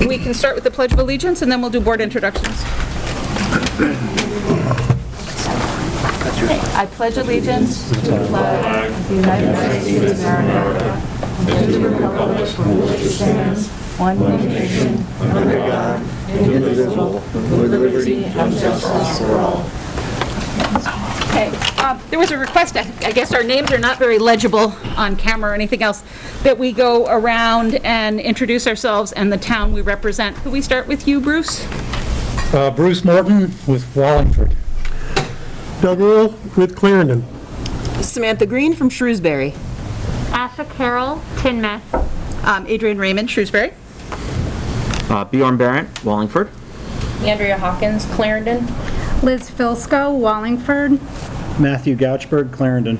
We can start with the Pledge of Allegiance, and then we'll do board introductions. I pledge allegiance to the flag of the United States of America and to the republic for which it stands, one nation, under God, indivisible, with liberty and justice for all. Okay, there was a request, I guess our names are not very legible on camera or anything else, that we go around and introduce ourselves and the town we represent. Could we start with you, Bruce? Bruce Morton with Wallingford. Doug Earl with Clarendon. Samantha Green from Shrewsbury. Asha Carroll, Tinmouth. Adrian Raymond, Shrewsbury. Bjorn Barrett, Wallingford. Andrea Hawkins, Clarendon. Liz Filsko, Wallingford. Matthew Gouchberg, Clarendon.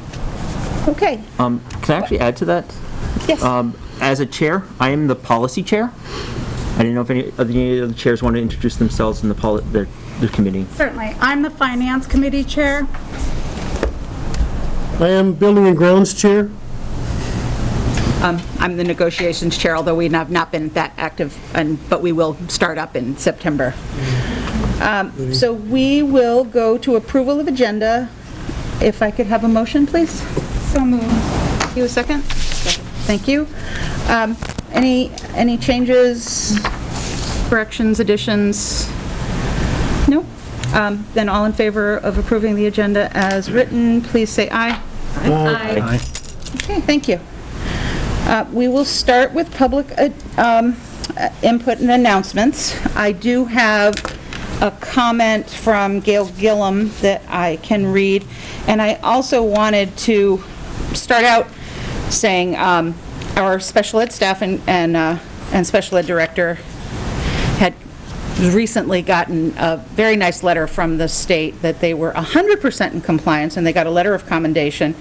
Okay. Can I actually add to that? Yes. As a chair, I am the policy chair. I didn't know if any of the chairs want to introduce themselves in their committee. Certainly. I'm the Finance Committee Chair. I am Building and Grounds Chair. I'm the negotiations chair, although we have not been that active, but we will start up in September. So we will go to approval of agenda. If I could have a motion, please? So moved. You a second? Thank you. Any changes, corrections, additions? No? Then all in favor of approving the agenda as written, please say aye. Aye. Okay, thank you. We will start with public input and announcements. I do have a comment from Gail Gillum that I can read, and I also wanted to start out saying our special ed staff and special ed director had recently gotten a very nice letter from the state that they were 100% in compliance, and they got a letter of commendation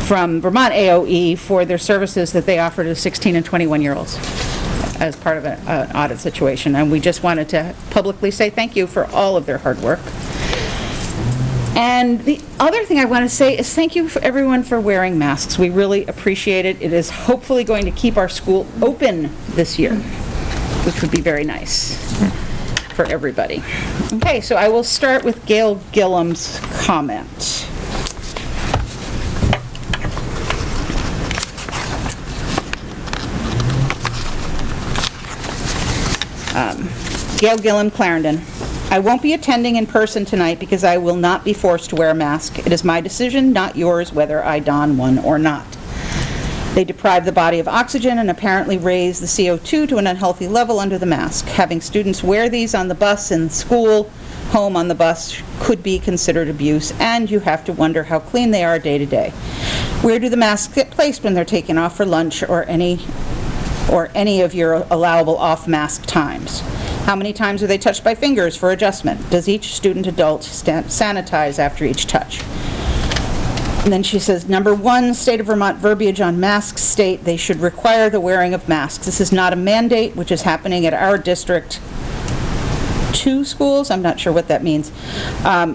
from Vermont AOE for their services that they offer to 16 and 21-year-olds as part of an audit situation. And we just wanted to publicly say thank you for all of their hard work. And the other thing I want to say is thank you for everyone for wearing masks. We really appreciate it. It is hopefully going to keep our school open this year, which would be very nice for everybody. Okay, so I will start with Gail Gillum's comment. Gail Gillum, Clarendon. I won't be attending in person tonight because I will not be forced to wear a mask. It is my decision, not yours, whether I don one or not. They deprive the body of oxygen and apparently raise the CO2 to an unhealthy level under the mask. Having students wear these on the bus in school, home on the bus, could be considered abuse, and you have to wonder how clean they are day to day. Where do the masks get placed when they're taken off for lunch or any of your allowable off-mask times? How many times are they touched by fingers for adjustment? Does each student adult sanitize after each touch? And then she says, number 1, state of Vermont verbiage on masks state they should require the wearing of masks. This is not a mandate, which is happening at our district 2 schools, I'm not sure what that means,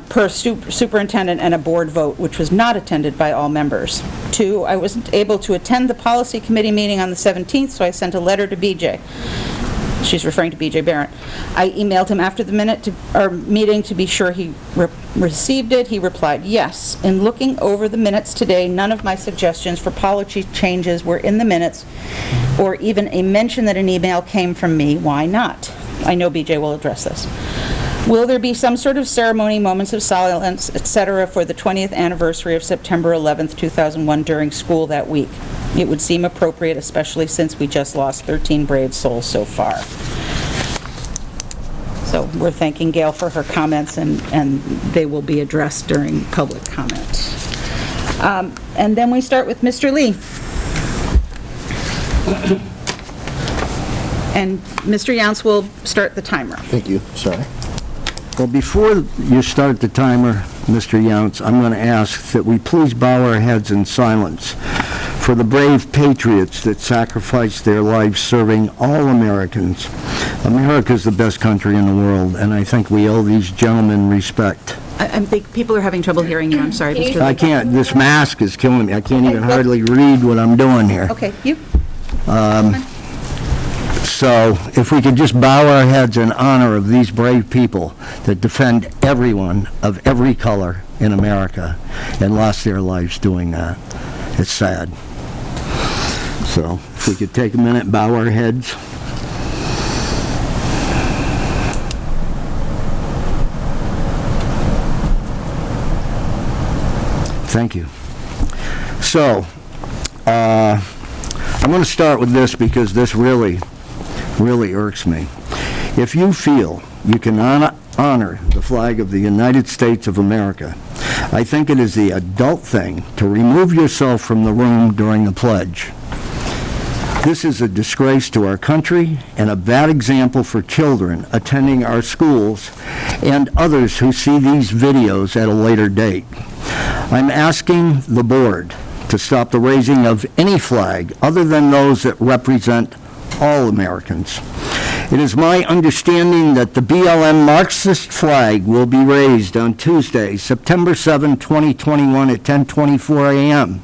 per superintendent and a board vote, which was not attended by all members. 2, I wasn't able to attend the policy committee meeting on the 17th, so I sent a letter to BJ. She's referring to BJ Barrett. I emailed him after the meeting to be sure he received it. He replied, yes. In looking over the minutes today, none of my suggestions for policy changes were in the minutes, or even a mention that an email came from me. Why not? I know BJ will address this. Will there be some sort of ceremony, moments of silence, etc., for the 20th anniversary of September 11th, 2001 during school that week? It would seem appropriate, especially since we just lost 13 brave souls so far. So we're thanking Gail for her comments, and they will be addressed during public comment. And then we start with Mr. Lee. And Mr. Younce will start the timer. Thank you. Sorry. Well, before you start the timer, Mr. Younce, I'm going to ask that we please bow our heads in silence for the brave patriots that sacrificed their lives serving all Americans. America is the best country in the world, and I think we owe these gentlemen respect. I think people are having trouble hearing you. I'm sorry, Mr. Lee. I can't. This mask is killing me. I can't even hardly read what I'm doing here. Okay, you. So if we could just bow our heads in honor of these brave people that defend everyone of every color in America and lost their lives doing that. It's sad. So if we could take a minute, bow our heads. Thank you. So, I'm going to start with this because this really irks me. If you feel you can honor the flag of the United States of America, I think it is the adult thing to remove yourself from the room during the pledge. This is a disgrace to our country and a bad example for children attending our schools and others who see these videos at a later date. I'm asking the board to stop the raising of any flag other than those that represent all Americans. It is my understanding that the BLM Marxist flag will be raised on Tuesday, September 7, 2021 at 10:24 a.m.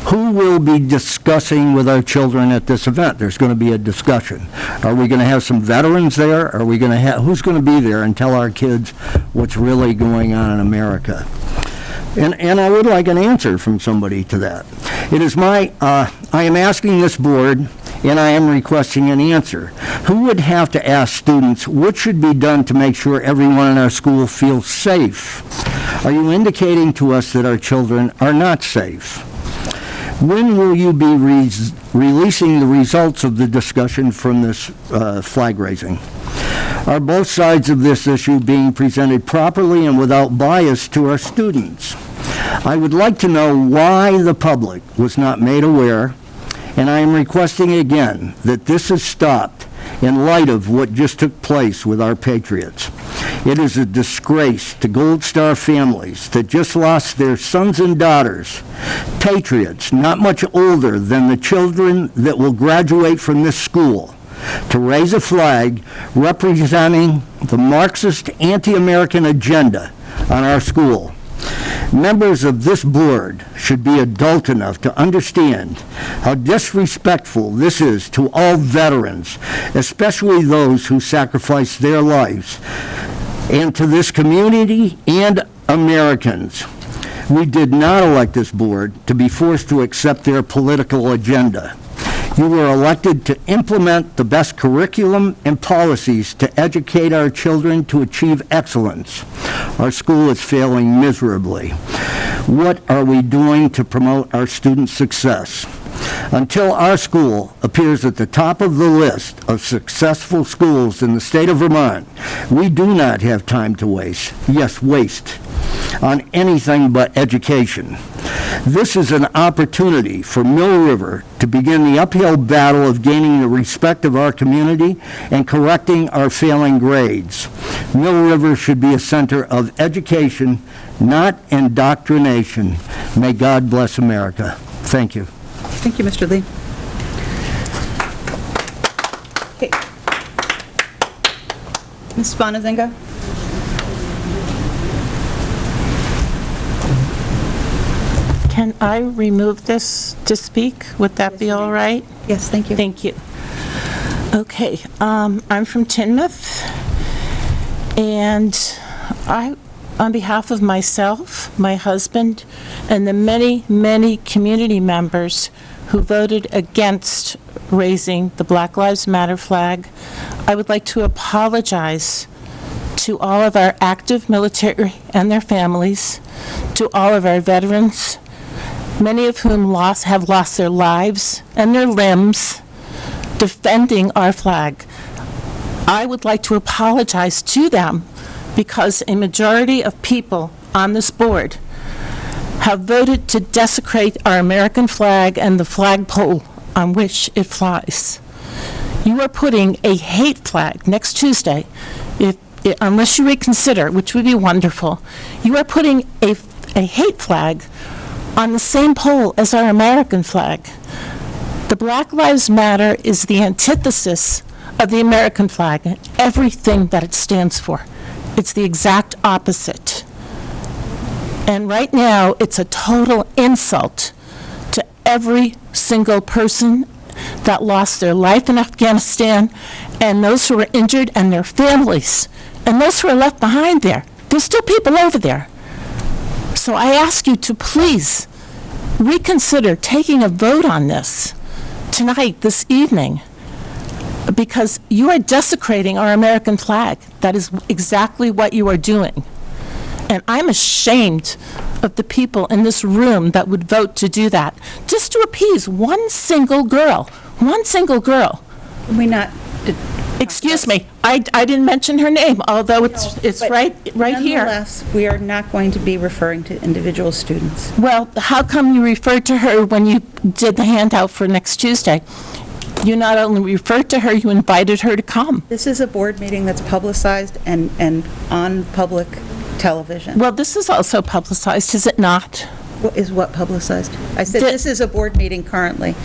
Who will be discussing with our children at this event? There's going to be a discussion. Are we going to have some veterans there? Are we going to have, who's going to be there and tell our kids what's really going on in America? And I would like an answer from somebody to that. It is I am asking this board, and I am requesting an answer. Who would have to ask students what should be done to make sure everyone in our school feels safe? Are you indicating to us that our children are not safe? When will you be releasing the results of the discussion from this flag raising? Are both sides of this issue being presented properly and without bias to our students? I would like to know why the public was not made aware, and I am requesting again that this is stopped in light of what just took place with our patriots. It is a disgrace to Gold Star families that just lost their sons and daughters, patriots not much older than the children that will graduate from this school, to raise a flag representing the Marxist anti-American agenda on our school. Members of this board should be adult enough to understand how disrespectful this is to all veterans, especially those who sacrificed their lives, and to this community and Americans. We did not elect this board to be forced to accept their political agenda. You were elected to implement the best curriculum and policies to educate our children to achieve excellence. Our school is failing miserably. What are we doing to promote our students' success? Until our school appears at the top of the list of successful schools in the state of Vermont, we do not have time to waste on anything but education. This is an opportunity for Mill River to begin the uphill battle of gaining the respect of our community and correcting our failing grades. Mill River should be a center of education, not indoctrination. May God bless America. Thank you. Thank you, Mr. Lee. Okay. Ms. Bonazenga? Can I remove this to speak? Would that be all right? Yes, thank you. Thank you. Okay, I'm from Tinmouth, and on behalf of myself, my husband, and the many, many community members who voted against raising the Black Lives Matter flag, I would like to apologize to all of our active military and their families, to all of our veterans, many of whom have lost their lives and their limbs defending our flag. I would like to apologize to them because a majority of people on this board have voted to desecrate our American flag and the flagpole on which it flies. You are putting a hate flag next Tuesday, unless you reconsider, which would be wonderful. You are putting a hate flag on the same pole as our American flag. The Black Lives Matter is the antithesis of the American flag and everything that it stands for. It's the exact opposite. And right now, it's a total insult to every single person that lost their life in Afghanistan, and those who were injured and their families, and those who are left behind there. There's still people over there. So I ask you to please reconsider taking a vote on this tonight, this evening, because you are desecrating our American flag. That is exactly what you are doing. And I'm ashamed of the people in this room that would vote to do that, just to appease one single girl. One single girl. We not, Excuse me, I didn't mention her name, although it's but right here. nonetheless, we are not going to be referring to individual students. Well, how come you referred to her when you did the handout for next Tuesday? You not only referred to her, you invited her to come. This is a board meeting that's publicized and on public television. Well, this is also publicized, is it not? What is what publicized? I said, The- this is a board meeting currently.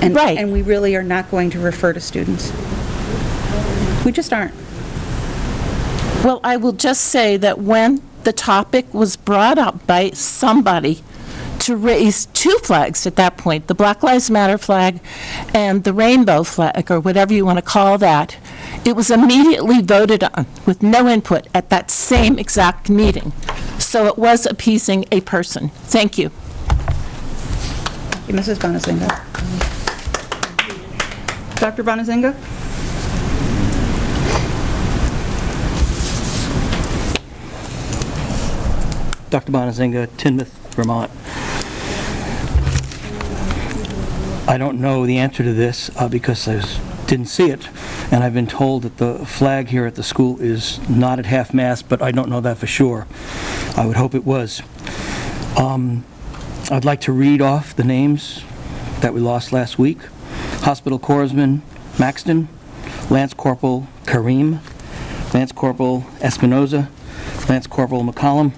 And Right. And we really are not going to refer to students. We just aren't. Well, I will just say that when the topic was brought up by somebody to raise two flags at that point, the Black Lives Matter flag and the rainbow flag, or whatever you want to call that, it was immediately voted on with no input at that same exact meeting. So it was appeasing a person. Thank you. Mrs. Bonazinga. Dr. Bonazinga? Dr. Bonazinga, Tinmouth, Vermont. I don't know the answer to this because I didn't see it, and I've been told that the flag here at the school is not at half-mast, but I don't know that for sure. I would hope it was. I'd like to read off the names that we lost last week. Hospital Corpsman Maxton, Lance Corporal Kareem, Lance Corporal Espinoza, Lance Corporal McCollum,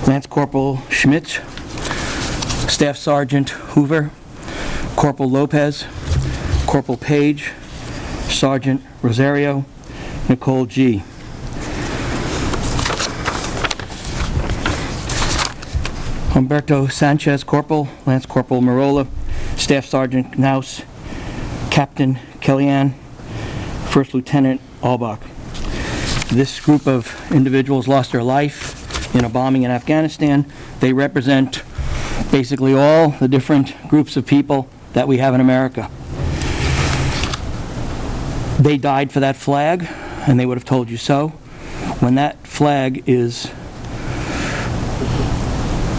Lance Corporal Schmitz, Staff Sergeant Hoover, Corporal Lopez, Corporal Page, Sergeant Rosario, Nicole G. Humberto Sanchez Corporal, Lance Corporal Marola, Staff Sergeant Knaus, Captain Kellyanne, First Lieutenant Albach. This group of individuals lost their life in a bombing in Afghanistan. They represent basically all the different groups of people that we have in America. They died for that flag, and they would have told you so. When that flag is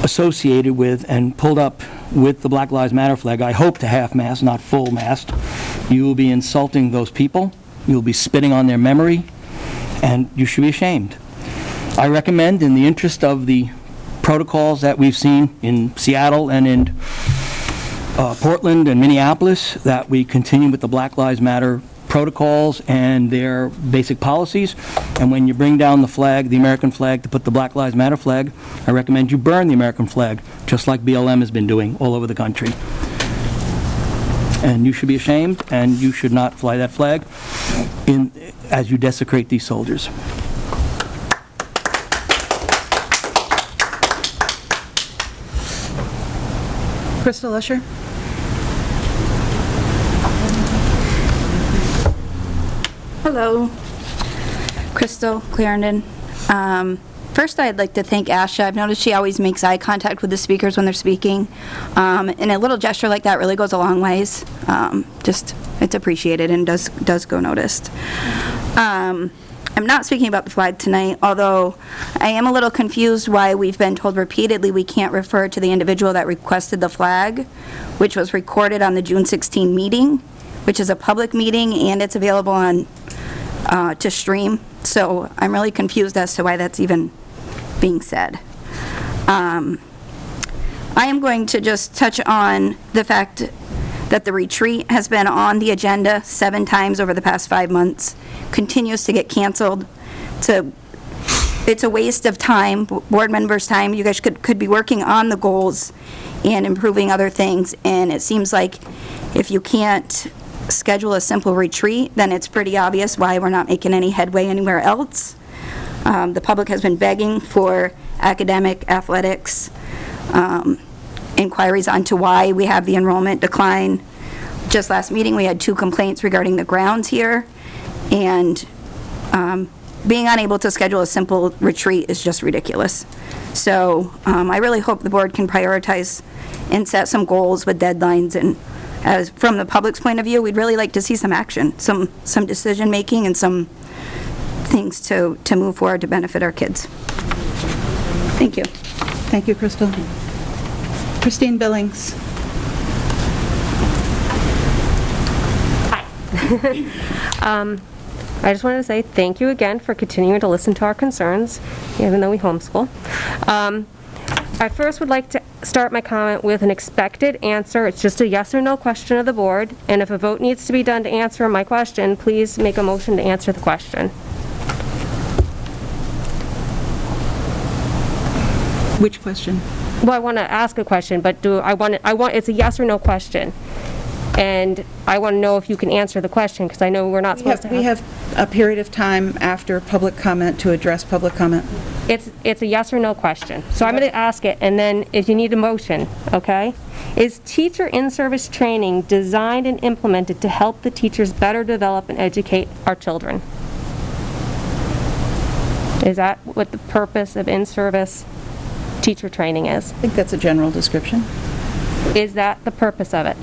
associated with and pulled up with the Black Lives Matter flag, I hope to half-mast, not full-mast, you will be insulting those people, you will be spitting on their memory, and you should be ashamed. I recommend, in the interest of the protocols that we've seen in Seattle and in Portland and Minneapolis, that we continue with the Black Lives Matter protocols and their basic policies. And when you bring down the flag, the American flag, to put the Black Lives Matter flag, I recommend you burn the American flag, just like BLM has been doing all over the country. And you should be ashamed, and you should not fly that flag as you desecrate these soldiers. Crystal Usher? Hello, Crystal Clarendon. First, I'd like to thank Asha. I've noticed she always makes eye contact with the speakers when they're speaking, and a little gesture like that really goes a long ways. It's appreciated and does go noticed. I'm not speaking about the flag tonight, although I am a little confused why we've been told repeatedly we can't refer to the individual that requested the flag, which was recorded on the June 16 meeting, which is a public meeting, and it's available on to stream. So I'm really confused as to why that's even being said. I am going to just touch on the fact that the retreat has been on the agenda 7 times over the past 5 months, continues to get canceled. It's a waste of time, board members' time. You guys could be working on the goals and improving other things, and it seems like if you can't schedule a simple retreat, then it's pretty obvious why we're not making any headway anywhere else. The public has been begging for academic, athletics, inquiries onto why we have the enrollment decline, just last meeting, we had 2 complaints regarding the grounds here, and being unable to schedule a simple retreat is just ridiculous. So I really hope the board can prioritize and set some goals with deadlines, and as from the public's point of view, we'd really like to see some action, some decision-making and some things to move forward to benefit our kids. Thank you. Thank you, Crystal. Christine Billings. I just wanted to say thank you again for continuing to listen to our concerns, even though we homeschool. I first would like to start my comment with an expected answer. It's just a yes or no question of the board, and if a vote needs to be done to answer my question, please make a motion to answer the question. Which question? Well, I want to ask a question, but it's a yes or no question. And I want to know if you can answer the question, because I know we're not supposed to have... We have a period of time after public comment to address public comment. It's a yes or no question. So I'm going to ask it, and then if you need a motion, okay? Is teacher in-service training designed and implemented to help the teachers better develop and educate our children? Is that what the purpose of in-service teacher training is? I think that's a general description. Is that the purpose of it?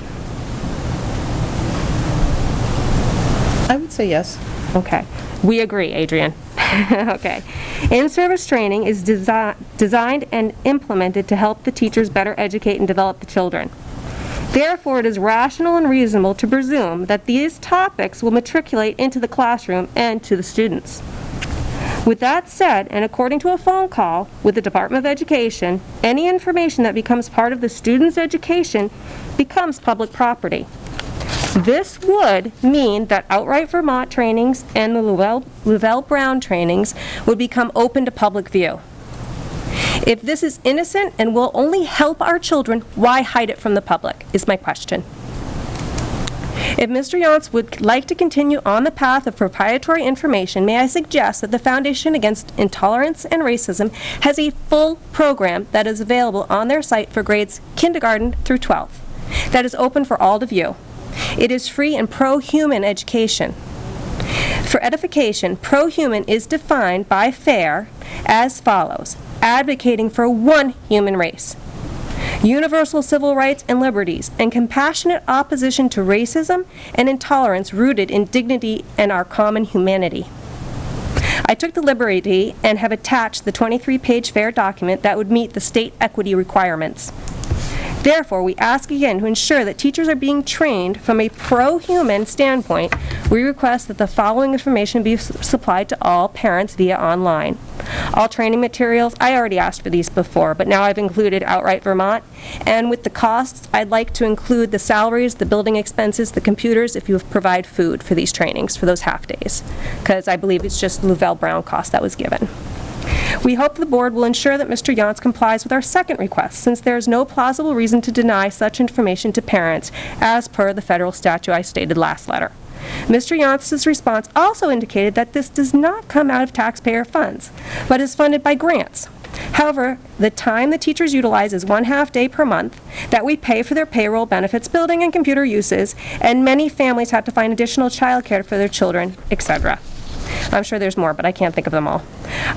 I would say yes. Okay. We agree, Adrian. Okay. In-service training is designed and implemented to help the teachers better educate and develop the children. Therefore, it is rational and reasonable to presume that these topics will matriculate into the classroom and to the students. With that said, and according to a phone call with the Department of Education, any information that becomes part of the student's education becomes public property. This would mean that Outright Vermont trainings and the Louvel Brown trainings would become open to public view. If this is innocent and will only help our children, why hide it from the public, is my question. If Mr. Yonts would like to continue on the path of proprietary information, may I suggest that the Foundation Against Intolerance and Racism has a full program that is available on their site for grades kindergarten through 12th that is open for all to view. It is free and pro-human education. For edification, pro-human is defined by FAIR as follows: advocating for one human race, universal civil rights and liberties, and compassionate opposition to racism and intolerance rooted in dignity and our common humanity. I took the liberty and have attached the 23-page FAIR document that would meet the state equity requirements. Therefore, we ask again to ensure that teachers are being trained from a pro-human standpoint. We request that the following information be supplied to all parents via online. All training materials, I already asked for these before, but now I've included Outright Vermont. And with the costs, I'd like to include the salaries, the building expenses, the computers, if you provide food for these trainings, for those half days, because I believe it's just Louvel Brown cost that was given. We hope the board will ensure that Mr. Yonts complies with our second request, since there is no plausible reason to deny such information to parents, as per the federal statute I stated last letter. Mr. Yonts' response also indicated that this does not come out of taxpayer funds, but is funded by grants. However, the time the teachers utilize is 1/2 day per month that we pay for their payroll, benefits, building, and computer uses, and many families have to find additional childcare for their children, etc. I'm sure there's more, but I can't think of them all.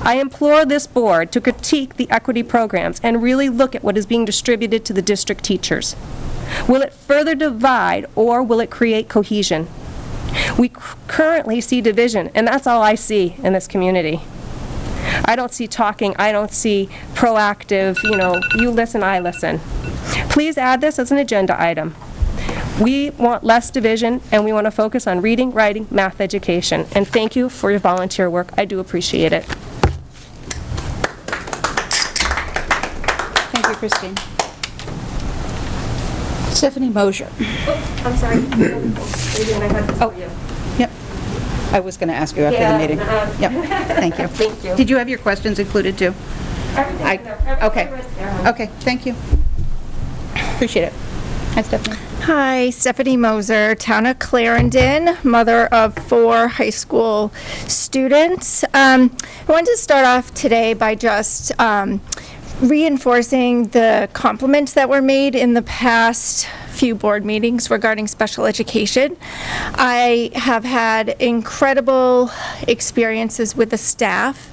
I implore this board to critique the equity programs and really look at what is being distributed to the district teachers. Will it further divide, or will it create cohesion? We currently see division, and that's all I see in this community. I don't see talking, I don't see proactive, you listen, I listen. Please add this as an agenda item. We want less division, and we want to focus on reading, writing, math education. And thank you for your volunteer work. I do appreciate it. Thank you, Christine. Stephanie Mosier. Oh, I'm sorry. Yep. I was going to ask you after the meeting. Yep. Thank you. Thank you. Did you have your questions included too? Everything's there. Okay. Okay. Thank you. Appreciate it. Hi, Stephanie. Hi, Stephanie Moser, Town of Clarendon, mother of 4 high school students. I wanted to start off today by just reinforcing the compliments that were made in the past few board meetings regarding special education. I have had incredible experiences with the staff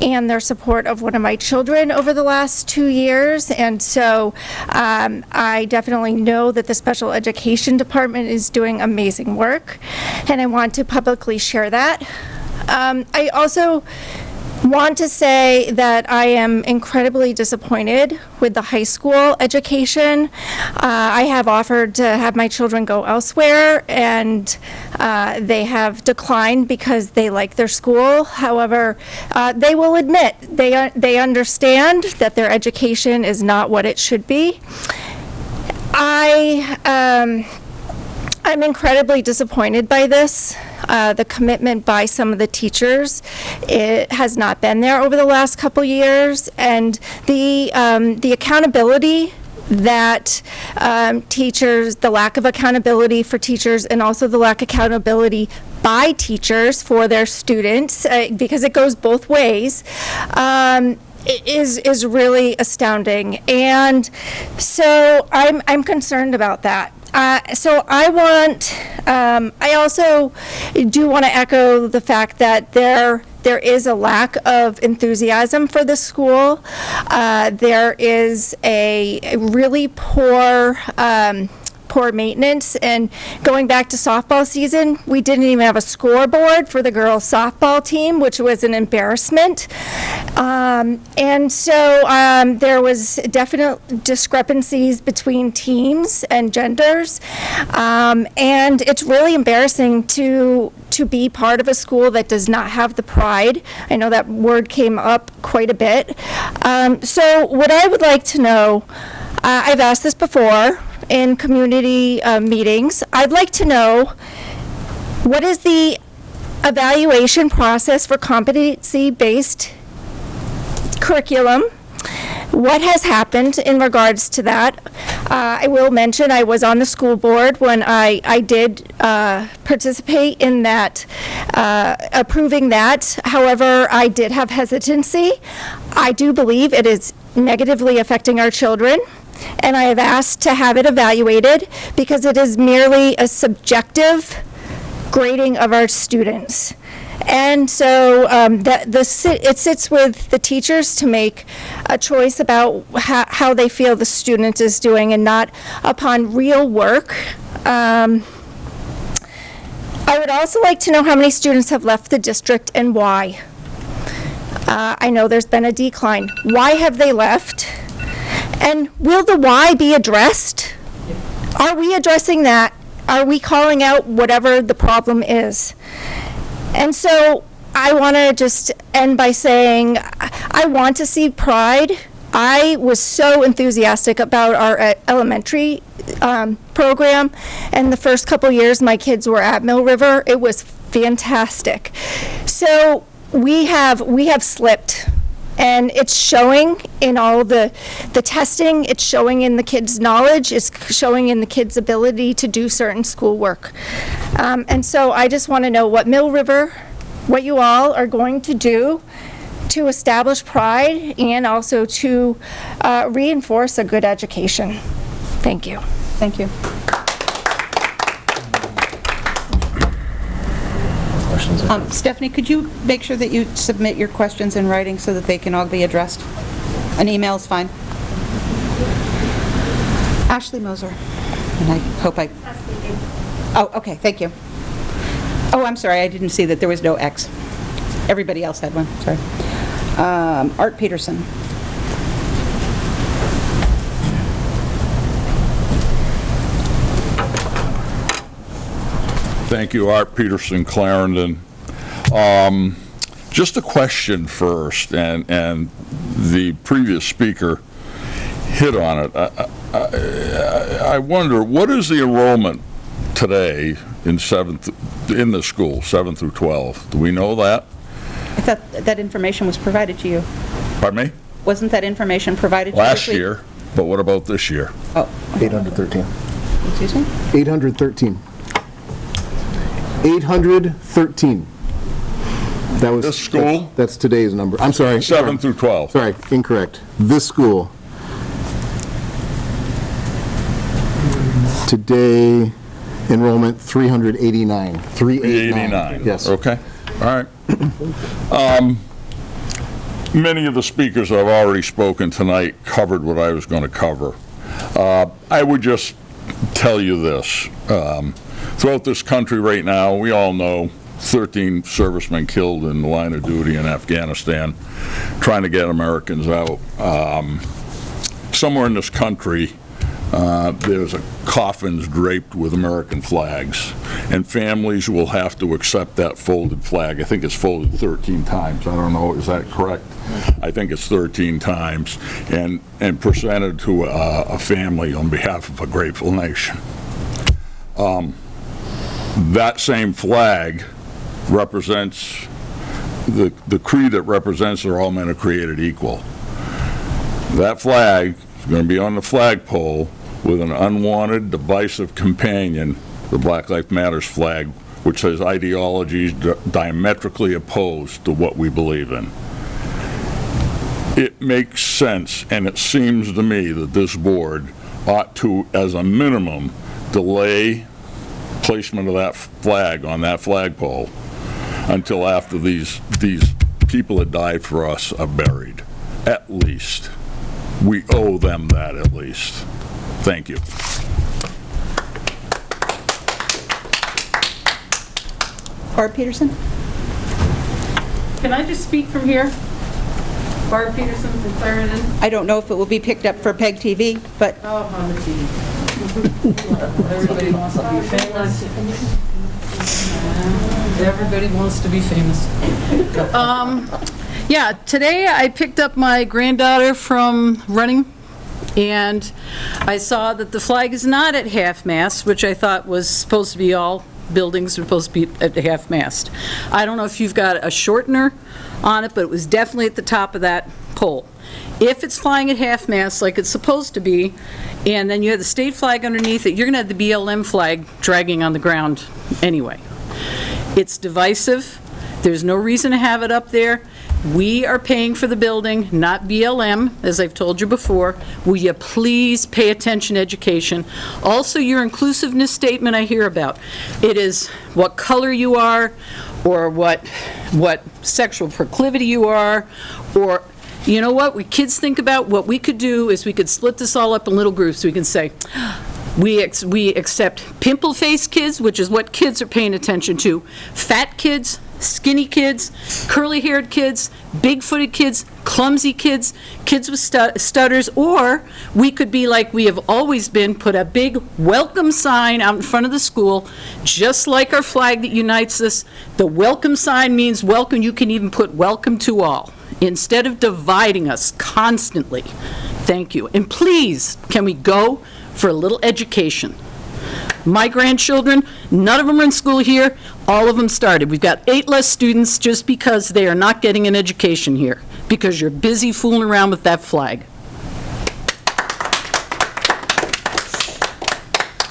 and their support of one of my children over the last 2 years, and so I definitely know that the special education department is doing amazing work, and I want to publicly share that. I also want to say that I am incredibly disappointed with the high school education. I have offered to have my children go elsewhere, and they have declined because they like their school. However, they will admit they understand that their education is not what it should be. I'm incredibly disappointed by this. The commitment by some of the teachers, it has not been there over the last couple years, and the accountability that teachers, the lack of accountability for teachers, and also the lack of accountability by teachers for their students, because it goes both ways, is really astounding. And so I'm concerned about that. So I also do want to echo the fact that there is a lack of enthusiasm for the school. There is a really poor maintenance, and going back to softball season, we didn't even have a scoreboard for the girls softball team, which was an embarrassment. And so there was definite discrepancies between teams and genders, and it's really embarrassing to be part of a school that does not have the pride. I know that word came up quite a bit. So what I would like to know, I've asked this before in community meetings, I'd like to know, what is the evaluation process for competency-based curriculum? What has happened in regards to that? I will mention I was on the school board when I did participate in that, approving that. However, I did have hesitancy. I do believe it is negatively affecting our children, and I have asked to have it evaluated because it is merely a subjective grading of our students. And so it sits with the teachers to make a choice about how they feel the student is doing, and not upon real work. I would also like to know how many students have left the district and why. I know there's been a decline. Why have they left? And will the why be addressed? Are we addressing that? Are we calling out whatever the problem is? And so I want to just end by saying I want to see pride. I was so enthusiastic about our elementary program, and the first couple years my kids were at Mill River, it was fantastic. So we have slipped, and it's showing in all the testing, it's showing in the kids' knowledge, it's showing in the kids' ability to do certain schoolwork. And so I just want to know what Mill River, what you all are going to do to establish pride and also to reinforce a good education. Thank you. Thank you. Stephanie, could you make sure that you submit your questions in writing so that they can all be addressed? An email is fine. Ashley Moser. And I hope I... Oh, okay, thank you. Oh, I'm sorry, I didn't see that there was no X. Everybody else had one, sorry. Art Peterson. Thank you, Art Peterson, Clarendon. Just a question first, and the previous speaker hit on it. I wonder, what is the enrollment today in the school, 7 through 12? Do we know that? I thought that information was provided to you. Pardon me? Wasn't that information provided to you? Last year, but what about this year? Oh. 813. Excuse me? 813. 813. That was this school? That's today's number. I'm sorry. 7 through 12. Sorry, incorrect. This school. Today, enrollment 389. 389. Yes. Okay, all right. Many of the speakers that have already spoken tonight covered what I was going to cover. I would just tell you this. Throughout this country right now, we all know 13 servicemen killed in the line of duty in Afghanistan, trying to get Americans out. Somewhere in this country, there's coffins draped with American flags, and families will have to accept that folded flag. I think it's folded 13 times. I don't know, is that correct? I think it's 13 times, and presented to a family on behalf of a grateful nation. That same flag represents the creed that represents that all men are created equal. That flag is going to be on the flagpole with an unwanted, divisive companion, the Black Lives Matters flag, which has ideologies diametrically opposed to what we believe in. It makes sense, and it seems to me that this board ought to, as a minimum, delay placement of that flag on that flagpole until after these people that died for us are buried. At least. We owe them that at least. Thank you. Barb Peterson? Can I just speak from here? Barb Peterson from Clarendon. I don't know if it will be picked up for PEG TV, but... Oh, on the TV. Everybody wants to be famous. Everybody wants to be famous. Yeah, today I picked up my granddaughter from running, and I saw that the flag is not at half-mast, which I thought was supposed to be all buildings are supposed to be at half-mast. I don't know if you've got a shortener on it, but it was definitely at the top of that pole. If it's flying at half-mast like it's supposed to be, and then you have the state flag underneath it, you're going to have the BLM flag dragging on the ground anyway. It's divisive. There's no reason to have it up there. We are paying for the building, not BLM, as I've told you before. Will you please pay attention to education? Also, your inclusiveness statement I hear about. It is what color you are, or what sexual proclivity you are, or, you know what, we kids think about what we could do is we could split this all up in little groups. We can say, we accept pimple-faced kids, which is what kids are paying attention to, fat kids, skinny kids, curly-haired kids, big-footed kids, clumsy kids, kids with stutters, or we could be like we have always been, put a big welcome sign out in front of the school, just like our flag that unites us. The welcome sign means welcome. You can even put welcome to all, instead of dividing us constantly. Thank you. And please, can we go for a little education? My grandchildren, none of them are in school here. All of them started. We've got 8 less students just because they are not getting an education here, because you're busy fooling around with that flag.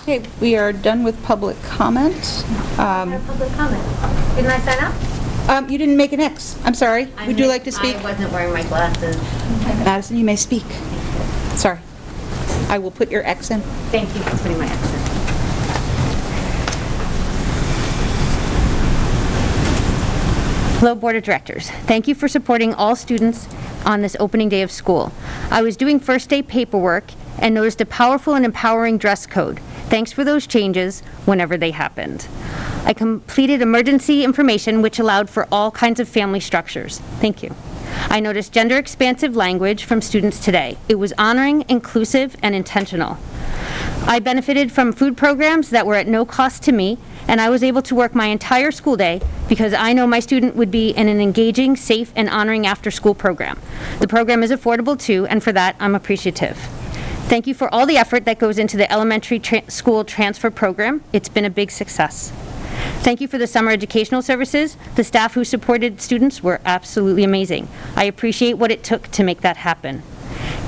Okay, we are done with public comment. Public comment. Didn't I sign up? You didn't make an X. I'm sorry. Would you like to speak? I wasn't wearing my glasses. Madison, you may speak. Sorry. I will put your X in. Thank you for putting my X in. Hello, Board of Directors. Thank you for supporting all students on this opening day of school. I was doing first day paperwork and noticed a powerful and empowering dress code. Thanks for those changes whenever they happened. I completed emergency information, which allowed for all kinds of family structures. Thank you. I noticed gender expansive language from students today. It was honoring, inclusive, and intentional. I benefited from food programs that were at no cost to me, and I was able to work my entire school day because I know my student would be in an engaging, safe, and honoring after-school program. The program is affordable too, and for that, I'm appreciative. Thank you for all the effort that goes into the elementary school transfer program. It's been a big success. Thank you for the summer educational services. The staff who supported students were absolutely amazing. I appreciate what it took to make that happen.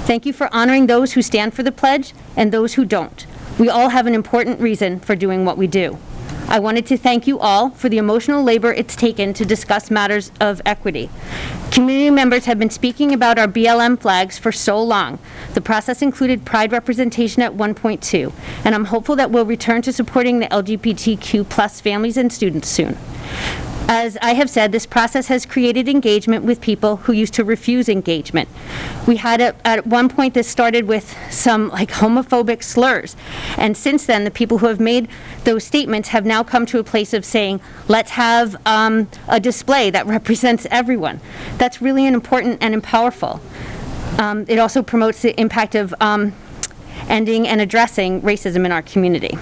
Thank you for honoring those who stand for the pledge and those who don't. We all have an important reason for doing what we do. I wanted to thank you all for the emotional labor it's taken to discuss matters of equity. Community members have been speaking about our BLM flags for so long. The process included pride representation at 1.2, and I'm hopeful that we'll return to supporting the LGBTQ+ families and students soon. As I have said, this process has created engagement with people who used to refuse engagement. We had at one point this started with some homophobic slurs, and since then the people who have made those statements have now come to a place of saying, let's have a display that represents everyone. That's really important and powerful. It also promotes the impact of ending and addressing racism in our community.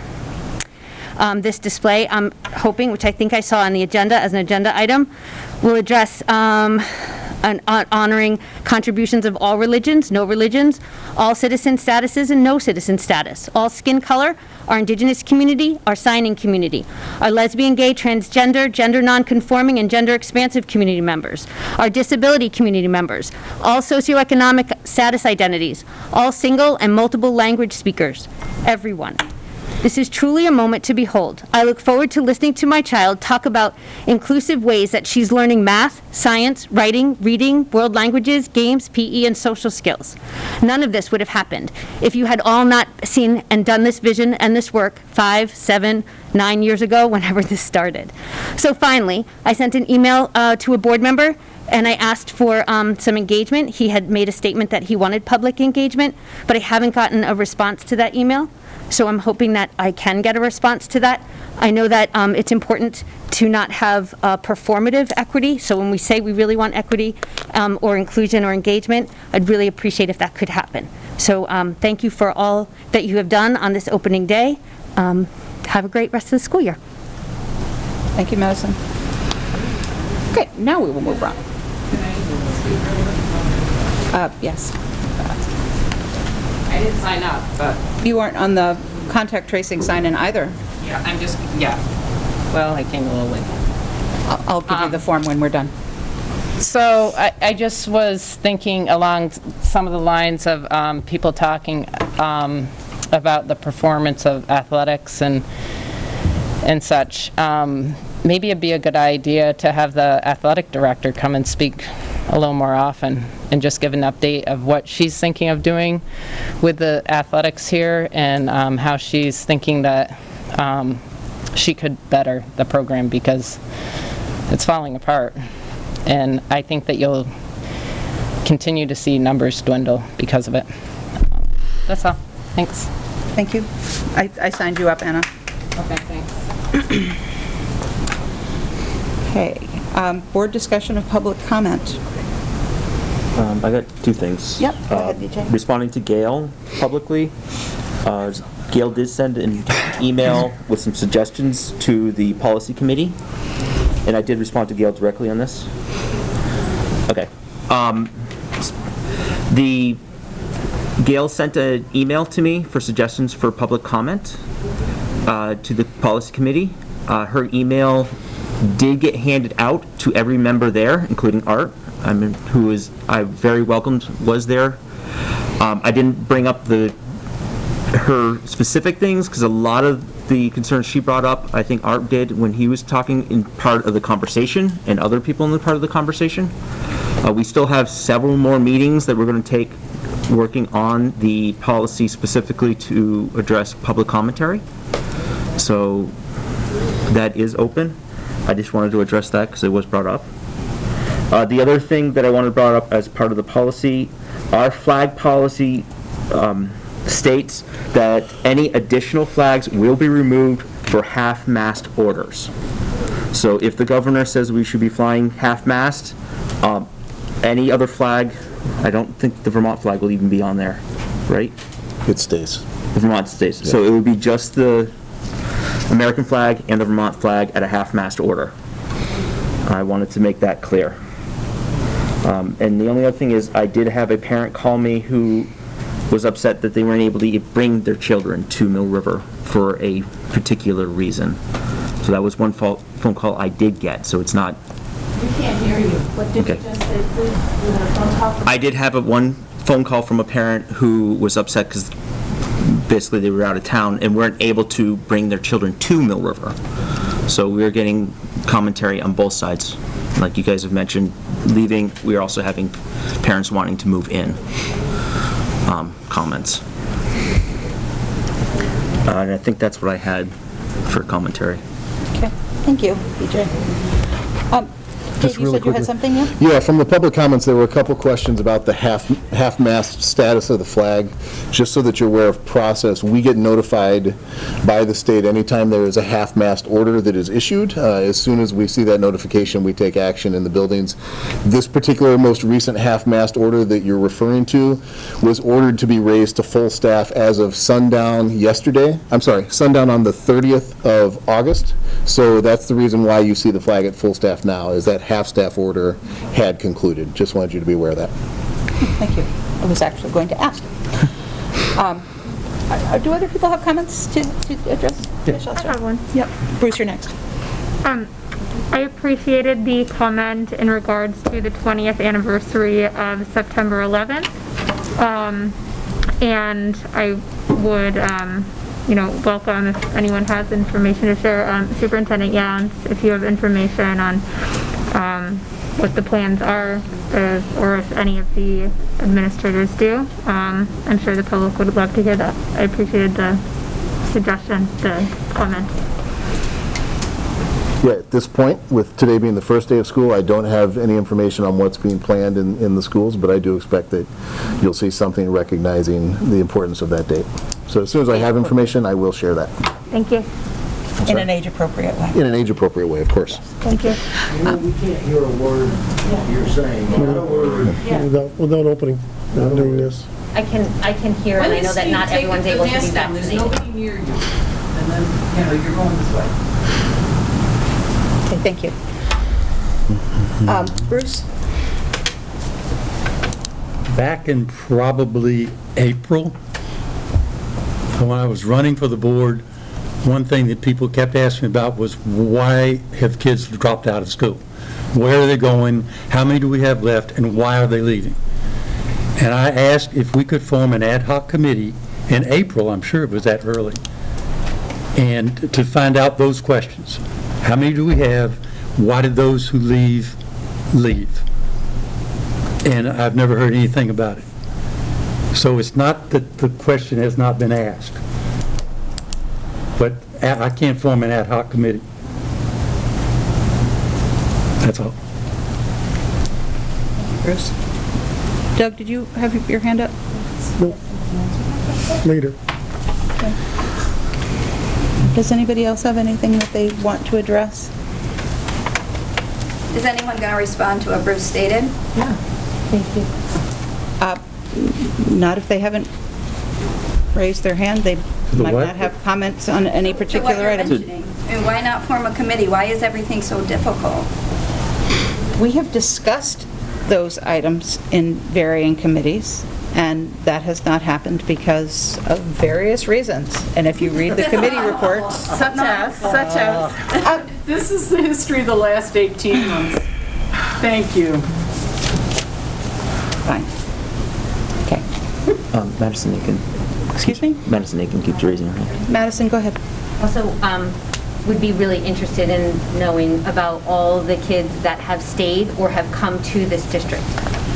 This display, I'm hoping, which I think I saw on the agenda as an agenda item, will address honoring contributions of all religions, no religions, all citizen statuses and no citizen status, all skin color, our Indigenous community, our signing community, our lesbian, gay, transgender, gender nonconforming, and gender expansive community members, our disability community members, all socioeconomic status identities, all single and multiple language speakers, everyone. This is truly a moment to behold. I look forward to listening to my child talk about inclusive ways that she's learning math, science, writing, reading, world languages, games, PE, and social skills. None of this would have happened if you had all not seen and done this vision and this work 5, 7, 9 years ago, whenever this started. So finally, I sent an email to a board member and I asked for some engagement. He had made a statement that he wanted public engagement, but I haven't gotten a response to that email. So I'm hoping that I can get a response to that. I know that it's important to not have performative equity. So when we say we really want equity or inclusion or engagement, I'd really appreciate if that could happen. So thank you for all that you have done on this opening day. Have a great rest of the school year. Thank you, Madison. Okay, now we will move on. Yes. I didn't sign up, but... You weren't on the contact tracing sign-in either. Yeah, well, I came a little late. I'll give you the form when we're done. So I just was thinking along some of the lines of people talking about the performance of athletics and such. Maybe it'd be a good idea to have the athletic director come and speak a little more often and just give an update of what she's thinking of doing with the athletics here and how she's thinking that she could better the program because it's falling apart. And I think that you'll continue to see numbers dwindle because of it. That's all. Thanks. Thank you. I signed you up, Anna. Okay, thanks. Okay. Board discussion of public comment. I got two things. Yep, go ahead, BJ. Responding to Gail publicly. Gail did send an email with some suggestions to the policy committee, and I did respond to Gail directly on this. Okay. Gail sent an email to me for suggestions for public comment to the policy committee. Her email did get handed out to every member there, including Art, who I very welcomed was there. I didn't bring up her specific things because a lot of the concerns she brought up, I think Art did when he was talking in part of the conversation and other people in the part of the conversation. We still have several more meetings that we're going to take working on the policy specifically to address public commentary. So that is open. I just wanted to address that because it was brought up. The other thing that I wanted brought up as part of the policy, our flag policy states that any additional flags will be removed for half-mast orders. So if the governor says we should be flying half-mast, any other flag, I don't think the Vermont flag will even be on there, right? It stays. The Vermont stays. Yeah. So it would be just the American flag and the Vermont flag at a half-mast order. I wanted to make that clear. And the only other thing is I did have a parent call me who was upset that they weren't able to bring their children to Mill River for a particular reason. So that was one phone call I did get, so it's not... We can't hear you. What did you just say, please? You had a phone call? I did have one phone call from a parent who was upset because basically they were out of town and weren't able to bring their children to Mill River. So we're getting commentary on both sides. Like you guys have mentioned, leaving, we are also having parents wanting to move in comments. And I think that's what I had for commentary. Okay, thank you, BJ. Dave, you said you had something, yeah? Yeah, from the public comments, there were a couple questions about the half-mast status of the flag. Just so that you're aware of process, we get notified by the state anytime there is a half-mast order that is issued. As soon as we see that notification, we take action in the buildings. This particular most recent half-mast order that you're referring to was ordered to be raised to full staff as of sundown yesterday. I'm sorry, sundown on the 30th of August. So that's the reason why you see the flag at full staff now, is that half-staff order had concluded. Just wanted you to be aware of that. Thank you. I was actually going to ask. Do other people have comments to address? Yes. I have one. Yep. Bruce, you're next. I appreciated the comment in regards to the 20th anniversary of September 11th. And I would, welcome if anyone has information to share. Superintendent Yance, if you have information on what the plans are, or if any of the administrators do. I'm sure the public would love to hear that. I appreciated the suggestion, the comment. Yeah, at this point, with today being the first day of school, I don't have any information on what's being planned in the schools, but I do expect that you'll see something recognizing the importance of that date. So as soon as I have information, I will share that. Thank you. In an age-appropriate way. In an age-appropriate way, of course. Thank you. We can't hear a word you're saying. Not a word. Without opening, doing this. I can hear, and I know that not everyone's able to be vaccinated. There's nobody near you, and then, you're going this way. Okay, thank you. Bruce? Back in probably April, when I was running for the board, one thing that people kept asking me about was, why have kids dropped out of school? Where are they going? How many do we have left? And why are they leaving? And I asked if we could form an ad hoc committee in April, I'm sure it was that early, and to find out those questions. How many do we have? Why did those who leave? And I've never heard anything about it. So it's not that the question has not been asked, but I can't form an ad hoc committee. That's all. Bruce? Doug, did you have your hand up? Nope. Later. Okay. Does anybody else have anything that they want to address? Is anyone going to respond to what Bruce stated? Yeah. Thank you. Not if they haven't raised their hand. They might not have comments on any particular item. And why not form a committee? Why is everything so difficult? We have discussed those items in varying committees, and that has not happened because of various reasons. And if you read the committee reports... Such as. This is the history of the last 18 months. Thank you. Fine. Okay. Madison Aiken. Excuse me? Madison Aiken keeps raising her hand. Madison, go ahead. Also, would be really interested in knowing about all the kids that have stayed or have come to this district.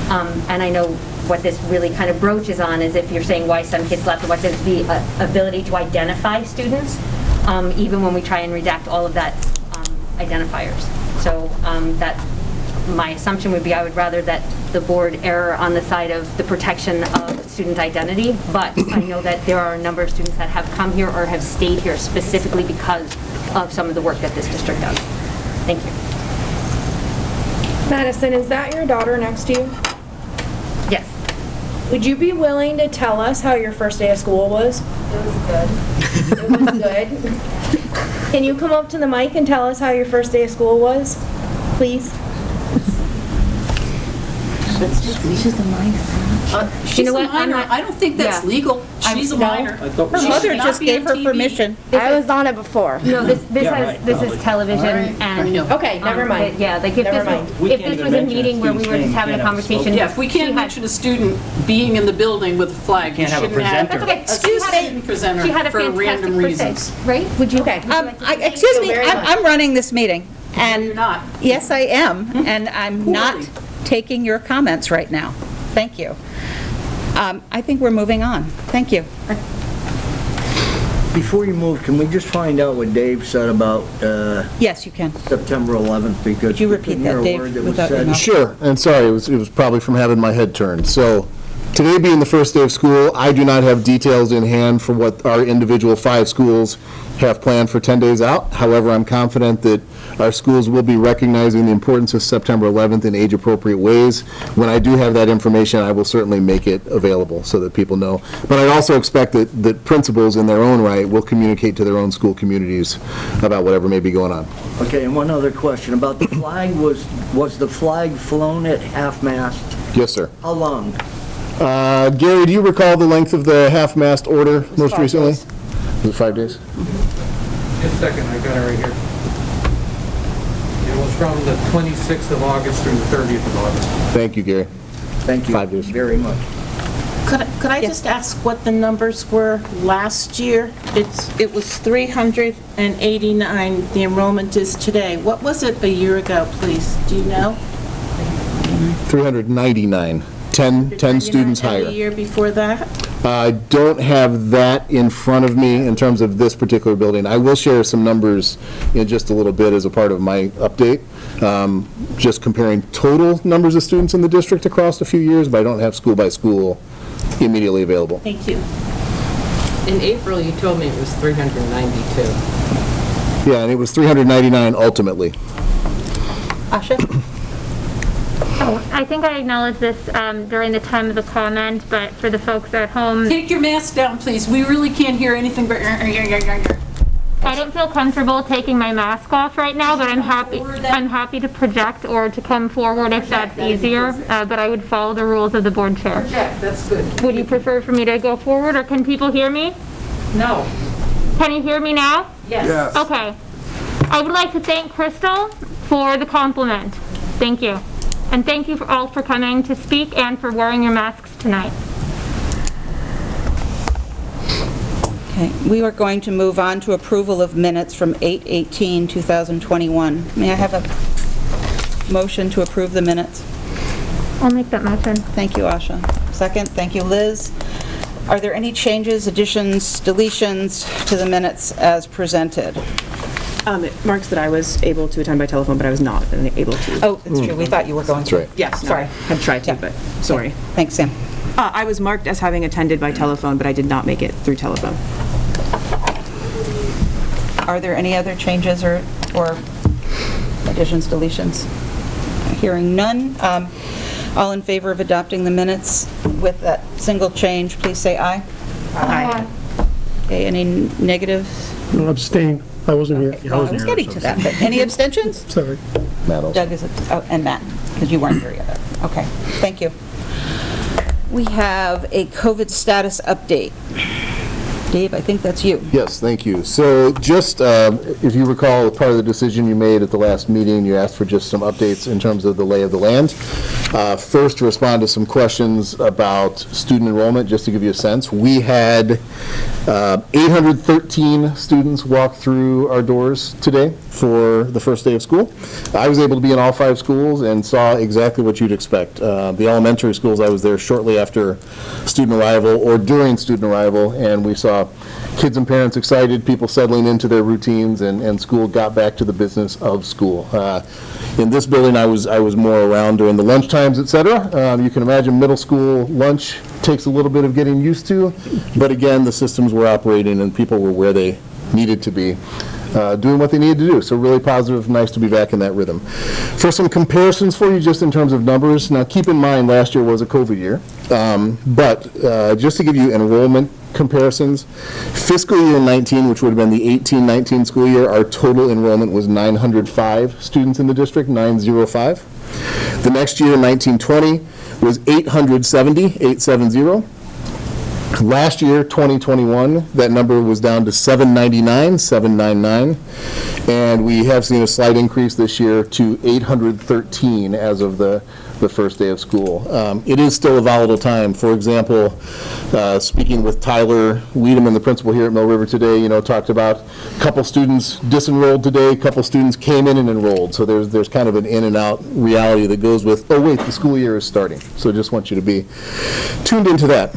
And I know what this really kind of broaches on is if you're saying why some kids left, what is the ability to identify students, even when we try and redact all of that identifiers. So that my assumption would be I would rather that the board err on the side of the protection of student identity, but I know that there are a number of students that have come here or have stayed here specifically because of some of the work that this district does. Thank you. Madison, is that your daughter next to you? Yes. Would you be willing to tell us how your first day of school was? It was good. It was good. Can you come up to the mic and tell us how your first day of school was, please? She's a minor. She's know a what? I'm minor. not- I don't think that's Yeah. legal. She's a minor. Her She mother should not just be gave on her TV. permission. I was on it before. No, this is television and. Okay, never mind. Yeah, like if Never this mind. was, if this was a meeting where we were just having a conversation. Yeah, if we can't mention a student being in the building with a flag, we Can't have a shouldn't have presenter. That's okay. a student She presenter had a for fantastic random first reasons. day, right? Would you? Okay. Excuse me, very much. I'm running this meeting, and... You're not. Yes, I am, and I'm not taking your comments right now. Thank you. I think we're moving on. Thank you. Before you move, can we just find out what Dave said about Yes, you can. September 11th? Because Could you repeat couldn't that, hear a Dave, word that was without your said. mouth? Sure, and sorry, it was probably from having my head turned. So, today being the first day of school, I do not have details in hand for what our individual 5 schools have planned for 10 days out. However, I'm confident that our schools will be recognizing the importance of September 11th in age-appropriate ways. When I do have that information, I will certainly make it available so that people know. But I also expect that principals in their own right will communicate to their own school communities about whatever may be going on. Okay, and one other question about the flag. Was the flag flown at half-mast? Yes, sir. How long? Gary, do you recall the length of the half-mast order most 5 recently? days. Was it 5 days? Just a second, I got it right here. It was from the 26th of August through the 30th of August. Thank you, Gary. Thank you 5 days. very much. Could I just ask what the numbers were last year? It was 389, the enrollment is today. What was it a year ago, please? Do you know? 399, 10 students And higher. the year before that? I don't have that in front of me in terms of this particular building. I will share some numbers in just a little bit as a part of my update, just comparing total numbers of students in the district across a few years, but I don't have school by school immediately available. Thank you. In April, you told me it was 392. Yeah, and it was 399 ultimately. Asha? Oh, I think I acknowledged this during the time of the comment, but for the folks at home, Take your mask down, please. We really can't hear anything but... I don't feel comfortable taking my mask off right now, but I'm happy to project or to come forward if that's easier, but I would follow the rules of the board chair. Project, that's good. Would you prefer for me to go forward, or can people hear me? No. Can you hear me now? Yes. Okay. I would like to thank Crystal for the compliment. Thank you. And thank you all for coming to speak and for wearing your masks tonight. Okay, we are going to move on to approval of minutes from 8/18/2021. May I have a motion to approve the minutes? I'll make that motion. Thank you, Asha. Second, thank you, Liz. Are there any changes, additions, deletions to the minutes as presented? It marks that I was able to attend by telephone, but I was not able to. Oh, that's true, we thought you were going to. That's right. Yes, no, Sorry. I had tried to, but sorry. Thanks, Sam. I was marked as having attended by telephone, but I did not make it through telephone. Are there any other changes or additions, deletions? Hearing none. All in favor of adopting the minutes with that single change, please say aye. Aye. Okay, any negatives? No, abstain. I wasn't here. I was getting to that, but any abstentions? Sorry. Matt also. Doug is, and Matt, because you weren't here either. Okay, thank you. We have a COVID status update. Dave, I think that's you. Yes, thank you. So just, if you recall, part of the decision you made at the last meeting, you asked for just some updates in terms of the lay of the land. First, to respond to some questions about student enrollment, just to give you a sense, we had 813 students walk through our doors today for the first day of school. I was able to be in all 5 schools and saw exactly what you'd expect. The elementary schools, I was there shortly after student arrival or during student arrival, and we saw kids and parents excited, people settling into their routines, and school got back to the business of school. In this building, I was more around during the lunch times, et cetera. You can imagine middle school lunch takes a little bit of getting used to, but again, the systems were operating and people were where they needed to be. doing what they needed to do. So really positive, nice to be back in that rhythm. For some comparisons for you, just in terms of numbers, now keep in mind last year was a COVID year, but just to give you enrollment comparisons, fiscal year 19, which would have been the 18-19 school year, our total enrollment was 905 students in the district, 905. The next year, 19-20, was 870. Last year, 2021, that number was down to 799, and we have seen a slight increase this year to 813 as of the first day of school. It is still a volatile time. For example, speaking with Tyler Wiedemann, the principal here at Mill River today, talked about a couple students disenrolled today, a couple students came in and enrolled. So there's kind of an in and out reality that goes with, oh wait, the school year is starting. So just want you to be tuned into that.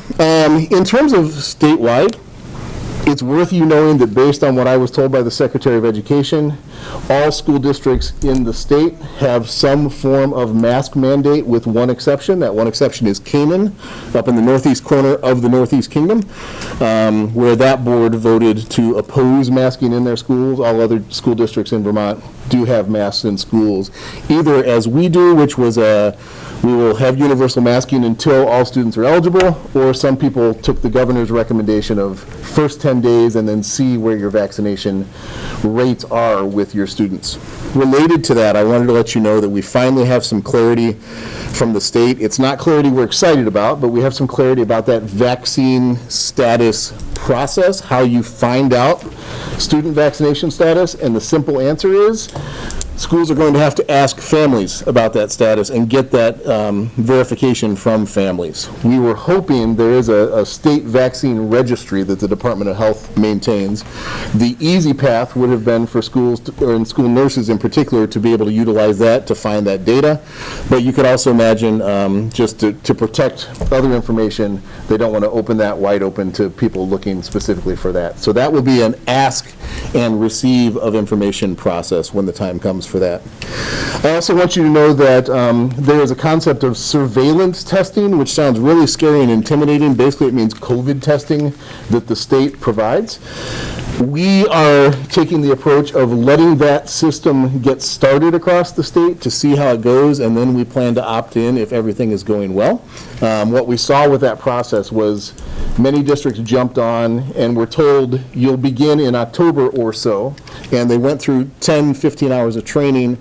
In terms of statewide, it's worth you knowing that based on what I was told by the Secretary of Education, all school districts in the state have some form of mask mandate with one exception. That one exception is Canaan, up in the northeast corner of the Northeast Kingdom, where that board voted to oppose masking in their schools. All other school districts in Vermont do have masks in schools, either as we do, which was we will have universal masking until all students are eligible, or some people took the governor's recommendation of first 10 days and then see where your vaccination rates are with your students. Related to that, I wanted to let you know that we finally have some clarity from the state. It's not clarity we're excited about, but we have some clarity about that vaccine status process, how you find out student vaccination status, and the simple answer is schools are going to have to ask families about that status and get that verification from families. We were hoping there is a state vaccine registry that the Department of Health maintains. The easy path would have been for schools, or school nurses in particular, to be able to utilize that to find that data. But you could also imagine, just to protect other information, they don't want to open that wide open to people looking specifically for that. So that will be an ask and receive of information process when the time comes for that. I also want you to know that there is a concept of surveillance testing, which sounds really scary and intimidating. Basically, it means COVID testing that the state provides. We are taking the approach of letting that system get started across the state to see how it goes, and then we plan to opt in if everything is going well. What we saw with that process was many districts jumped on and were told you'll begin in October or so, and they went through 10, 15 hours of training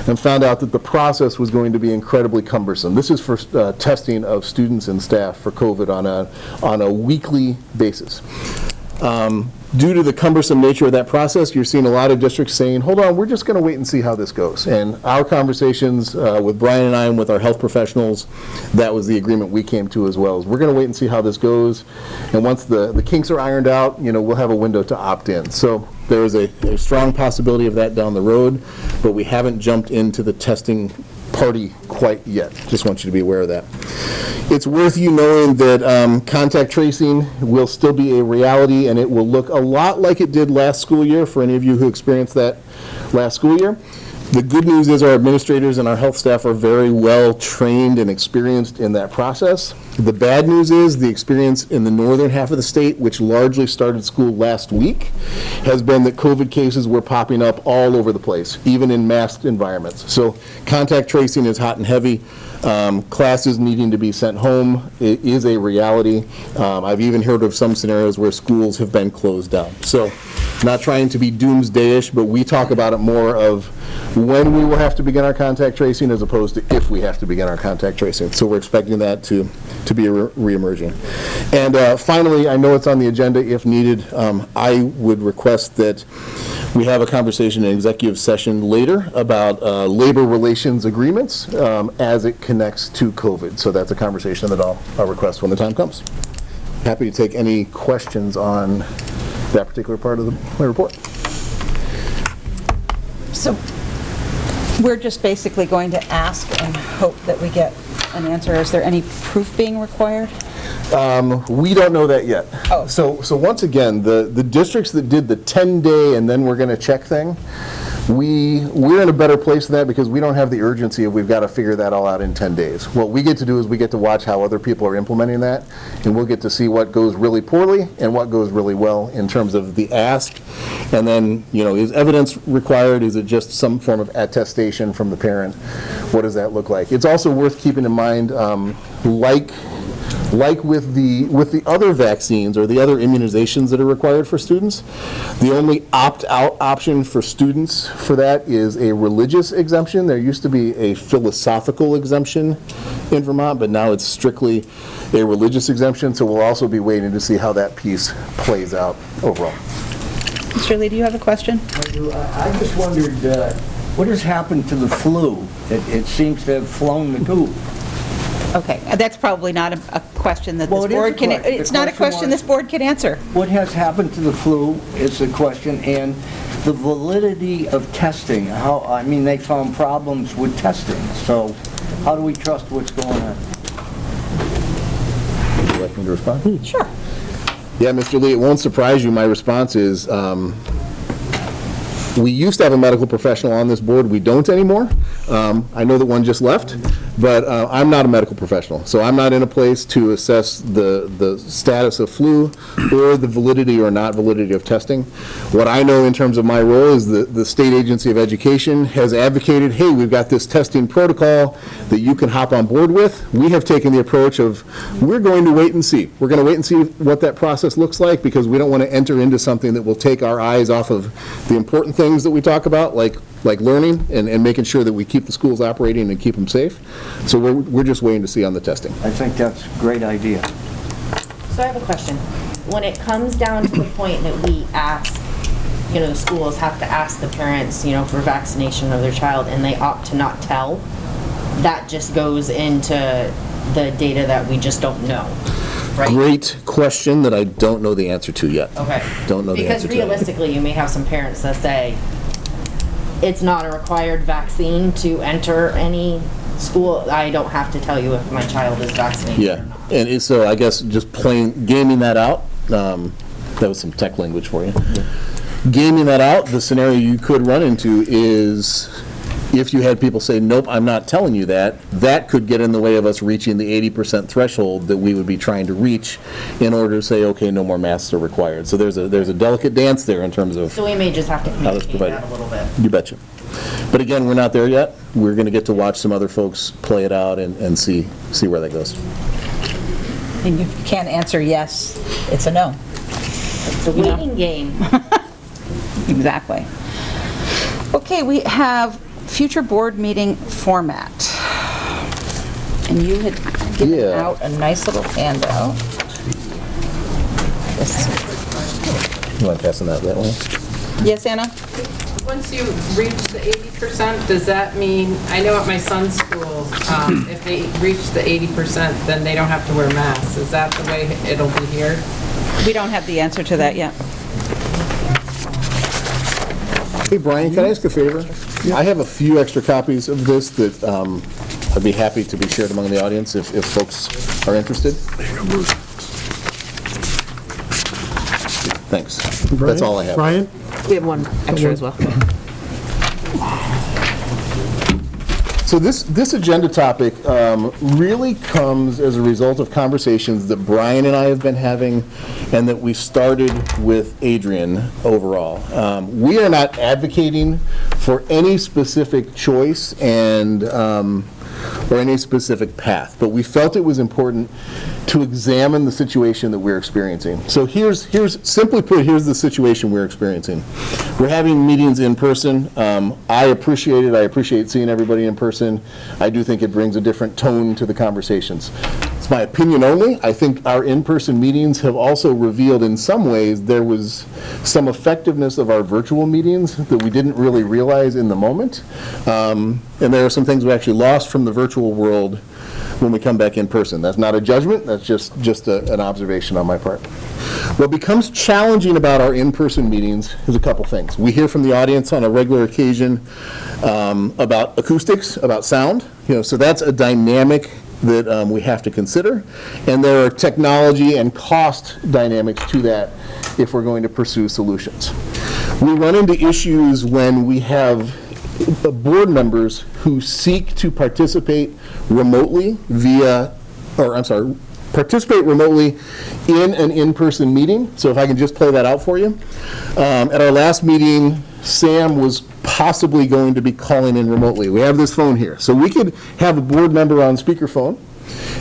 and found out that the process was going to be incredibly cumbersome. This is for testing of students and staff for COVID on a weekly basis. Due to the cumbersome nature of that process, you're seeing a lot of districts saying, hold on, we're just going to wait and see how this goes. And our conversations with Brian and I and with our health professionals, that was the agreement we came to as well. Is we're going to wait and see how this goes. And once the kinks are ironed out, we'll have a window to opt in. So there is a strong possibility of that down the road, but we haven't jumped into the testing party quite yet. Just want you to be aware of that. It's worth you knowing that contact tracing will still be a reality, and it will look a lot like it did last school year for any of you who experienced that last school year. The good news is our administrators and our health staff are very well trained and experienced in that process. The bad news is the experience in the northern half of the state, which largely started school last week, has been that COVID cases were popping up all over the place, even in masked environments. So contact tracing is hot and heavy. Classes needing to be sent home is a reality. I've even heard of some scenarios where schools have been closed down. So not trying to be doomsday-ish, but we talk about it more of when we will have to begin our contact tracing as opposed to if we have to begin our contact tracing. So we're expecting that to be re-emerging. And finally, I know it's on the agenda if needed. I would request that we have a conversation in executive session later about labor relations agreements as it connects to COVID. So that's a conversation that I'll request when the time comes. Happy to take any questions on that particular part of my report. So we're just basically going to ask and hope that we get an answer. Is there any proof being required? We don't know that yet. Oh. So once again, the districts that did the 10-day and then we're going to check thing, we're in a better place than that because we don't have the urgency of we've got to figure that all out in 10 days. What we get to do is we get to watch how other people are implementing that, and we'll get to see what goes really poorly and what goes really well in terms of the ask. And then, is evidence required? Is it just some form of attestation from the parent? What does that look like? It's also worth keeping in mind, like with the other vaccines or the other immunizations that are required for students, the only opt-out option for students for that is a religious exemption. There used to be a philosophical exemption in Vermont, but now it's strictly a religious exemption, so we'll also be waiting to see how that piece plays out overall. Mr. Lee, do you have a question? I do. I just wondered, what has happened to the flu? It seems to have flown the coop. Okay, that's probably not a question that this board can, it's not a question this board can answer. What has happened to the flu is the question, and the validity of testing. They found problems with testing, so how do we trust what's going on? Would you like me to respond? Sure. Yeah, Mr. Lee, it won't surprise you, my response is, we used to have a medical professional on this board. We don't anymore. I know that one just left, but I'm not a medical professional, so I'm not in a place to assess the status of flu or the validity or not validity of testing. What I know in terms of my role is the State Agency of Education has advocated, hey, we've got this testing protocol that you can hop on board with. We have taken the approach of, we're going to wait and see. We're going to wait and see what that process looks like because we don't want to enter into something that will take our eyes off of the important things that we talk about, like learning and making sure that we keep the schools operating and keep them safe. So we're just waiting to see on the testing. I think that's a great idea. So I have a question. When it comes down to the point that we ask, the schools have to ask the parents, for vaccination of their child, and they opt to not tell, that just goes into the data that we just don't know, right? Great question that I don't know the answer to yet. Okay. Don't know the answer to Because realistically, you may have some parents that say, it's not a required vaccine to enter any school. I don't have to tell you if my child is vaccinated. Yeah, and so I guess just plain gaming that out, that was some tech language for you. Gaming that out, the scenario you could run into is if you had people say, nope, I'm not telling you that, that could get in the way of us reaching the 80% threshold that we would be trying to reach in order to say, okay, no more masks are required. So there's a delicate dance there in terms of So we may just have to communicate that a little bit. You betcha. But again, we're not there yet. We're going to get to watch some other folks play it out and see where that goes. And you can't answer yes, it's a no. It's a waiting game. Exactly. Okay, we have future board meeting format. And you had given out a nice little handout. You want to pass on that way? Yes, Anna? Once you reach the 80%, does that mean, I know at my son's school, if they reach the 80%, then they don't have to wear masks. Is that the way it'll be here? We don't have the answer to that yet. Hey, Brian, can I ask a favor? I have a few extra copies of this that I'd be happy to be shared among the audience if folks are interested. Thanks. That's all I have. Brian? We have one extra as well. So this agenda topic really comes as a result of conversations that Brian and I have been having and that we started with Adrian overall. We are not advocating for any specific choice and or any specific path, but we felt it was important to examine the situation that we're experiencing. So here's simply put, here's the situation we're experiencing. We're having meetings in person. I appreciate it. I appreciate seeing everybody in person. I do think it brings a different tone to the conversations. It's my opinion only. I think our in-person meetings have also revealed in some ways there was some effectiveness of our virtual meetings that we didn't really realize in the moment. And there are some things we actually lost from the virtual world when we come back in person. That's not a judgment, that's just an observation on my part. What becomes challenging about our in-person meetings is a couple things. We hear from the audience on a regular occasion about acoustics, about sound, so that's a dynamic that we have to consider. And there are technology and cost dynamics to that if we're going to pursue solutions. We run into issues when we have board members who seek to participate remotely participate remotely in an in-person meeting. So if I can just play that out for you. At our last meeting, Sam was possibly going to be calling in remotely. We have this phone here. So we could have a board member on speakerphone,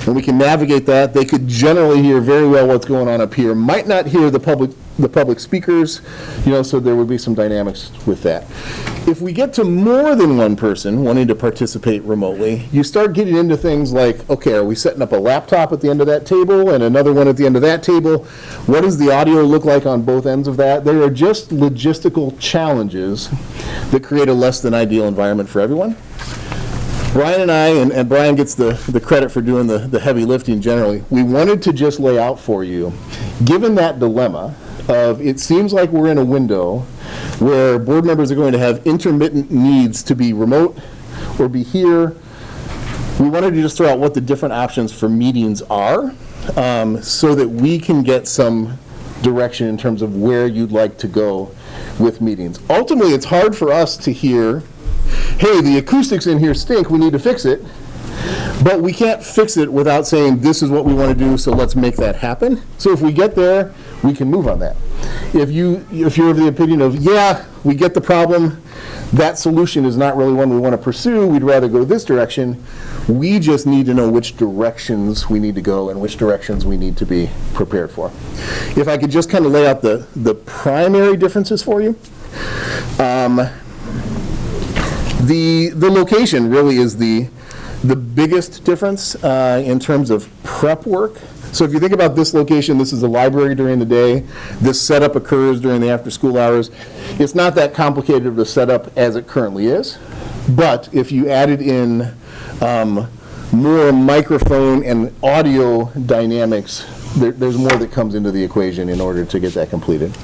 and we can navigate that. They could generally hear very well what's going on up here. Might not hear the public speakers, so there would be some dynamics with that. If we get to more than one person wanting to participate remotely, you start getting into things like, okay, are we setting up a laptop at the end of that table and another one at the end of that table? What does the audio look like on both ends of that? There are just logistical challenges that create a less than ideal environment for everyone. Brian and I, and Brian gets the credit for doing the heavy lifting generally, we wanted to just lay out for you, given that dilemma of it seems like we're in a window where board members are going to have intermittent needs to be remote or be here. We wanted to just throw out what the different options for meetings are so that we can get some direction in terms of where you'd like to go with meetings. Ultimately, it's hard for us to hear, hey, the acoustics in here stink, we need to fix it. But we can't fix it without saying this is what we want to do, so let's make that happen. So if we get there, we can move on that. If you're of the opinion of, yeah, we get the problem, that solution is not really one we want to pursue, we'd rather go this direction, we just need to know which directions we need to go and which directions we need to be prepared for. If I could just kind of lay out the primary differences for you. The location really is the biggest difference in terms of prep work. So if you think about this location, this is a library during the day. This setup occurs during the after-school hours. It's not that complicated of a setup as it currently is, but if you added in more microphone and audio dynamics, there's more that comes into the equation in order to get that completed.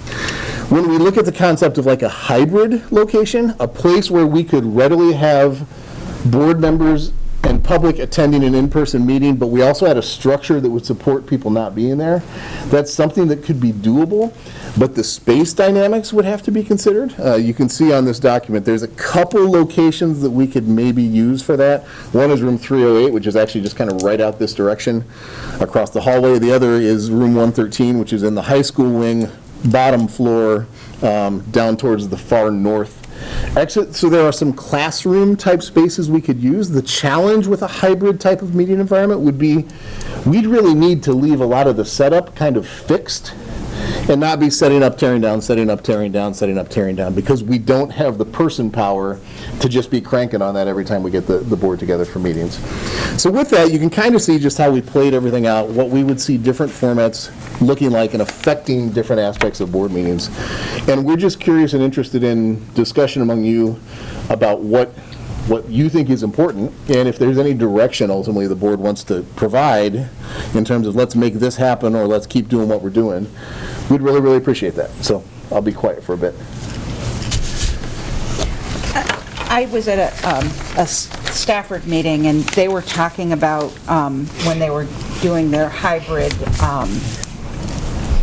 When we look at the concept of like a hybrid location, a place where we could readily have board members and public attending an in-person meeting, but we also had a structure that would support people not being there, that's something that could be doable, but the space dynamics would have to be considered. You can see on this document, there's a couple locations that we could maybe use for that. One is room 308, which is actually just kind of right out this direction across the hallway. The other is room 113, which is in the high school wing, bottom floor, down towards the far north exit. So there are some classroom type spaces we could use. The challenge with a hybrid type of meeting environment would be we'd really need to leave a lot of the setup kind of fixed and not be setting up, tearing down, setting up, tearing down, setting up, tearing down, because we don't have the person power to just be cranking on that every time we get the board together for meetings. So with that, you can kind of see just how we played everything out, what we would see different formats looking like and affecting different aspects of board meetings. And we're just curious and interested in discussion among you about what you think is important, and if there's any direction ultimately the board wants to provide in terms of let's make this happen or let's keep doing what we're doing, we'd really, really appreciate that. So I'll be quiet for a bit. I was at a Stafford meeting, and they were talking about when they were doing their hybrid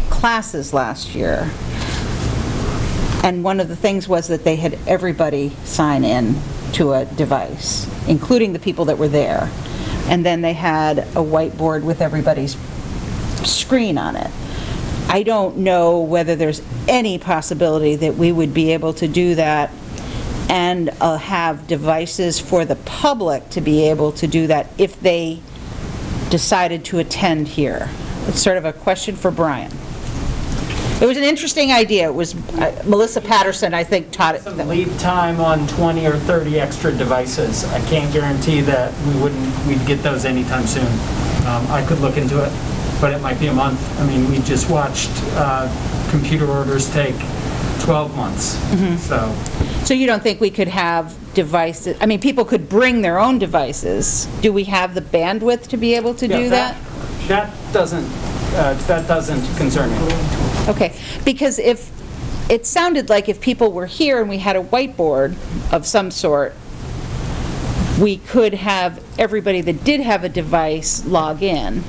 classes last year. And one of the things was that they had everybody sign in to a device, including the people that were there. And then they had a whiteboard with everybody's screen on it. I don't know whether there's any possibility that we would be able to do that and have devices for the public to be able to do that if they decided to attend here. It's sort of a question for Brian. It was an interesting idea. It was Melissa Patterson, I think, taught it. Some lead time on 20 or 30 extra devices. I can't guarantee that we'd get those anytime soon. I could look into it, but it might be a month. I mean, we just watched computer orders take 12 months. Mm-hmm. So you don't think we could have devices? I mean, people could bring their own devices. Do we have the bandwidth to be able to do that? That doesn't concern me. Okay, because if it sounded like if people were here and we had a whiteboard of some sort, we could have everybody that did have a device log in.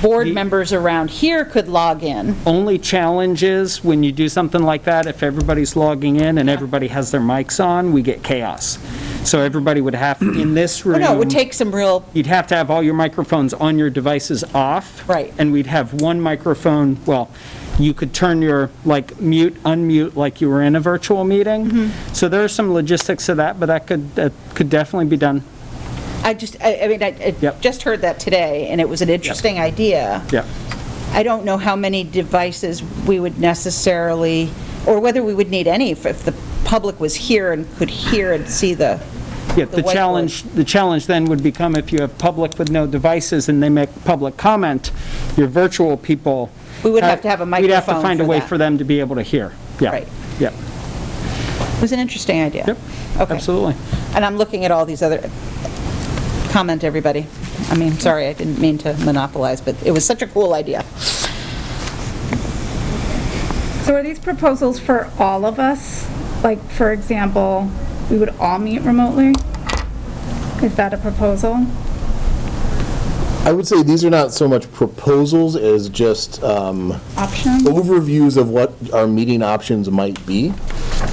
board members around here could log in. Only challenge is when you do something like that, if everybody's logging in and everybody has their mics on, we get chaos. So everybody would have, in this room. No, it would take some real, You'd have to have all your microphones on your devices off. Right. And we'd have one microphone, well, you could turn your, like, mute, unmute, like you were in a virtual meeting. So there are some logistics to that, but that could definitely be done. I just heard that today, and it was an interesting idea. Yeah. I don't know how many devices we would necessarily, or whether we would need any if the public was here and could hear and see the whiteboard. The challenge then would become if you have public with no devices and they make public comment, your virtual people. We would have to have a microphone We'd have to find a for way that. for them to be able to hear. Yeah. Right. Yeah. It was an interesting idea. Yep. Okay. Absolutely. And I'm looking at all these other, comment, everybody. I mean, sorry, I didn't mean to monopolize, but it was such a cool idea. So are these proposals for all of us? Like, for example, we would all meet remotely? Is that a proposal? I would say these are not so much proposals as just Options? overviews of what our meeting options might be.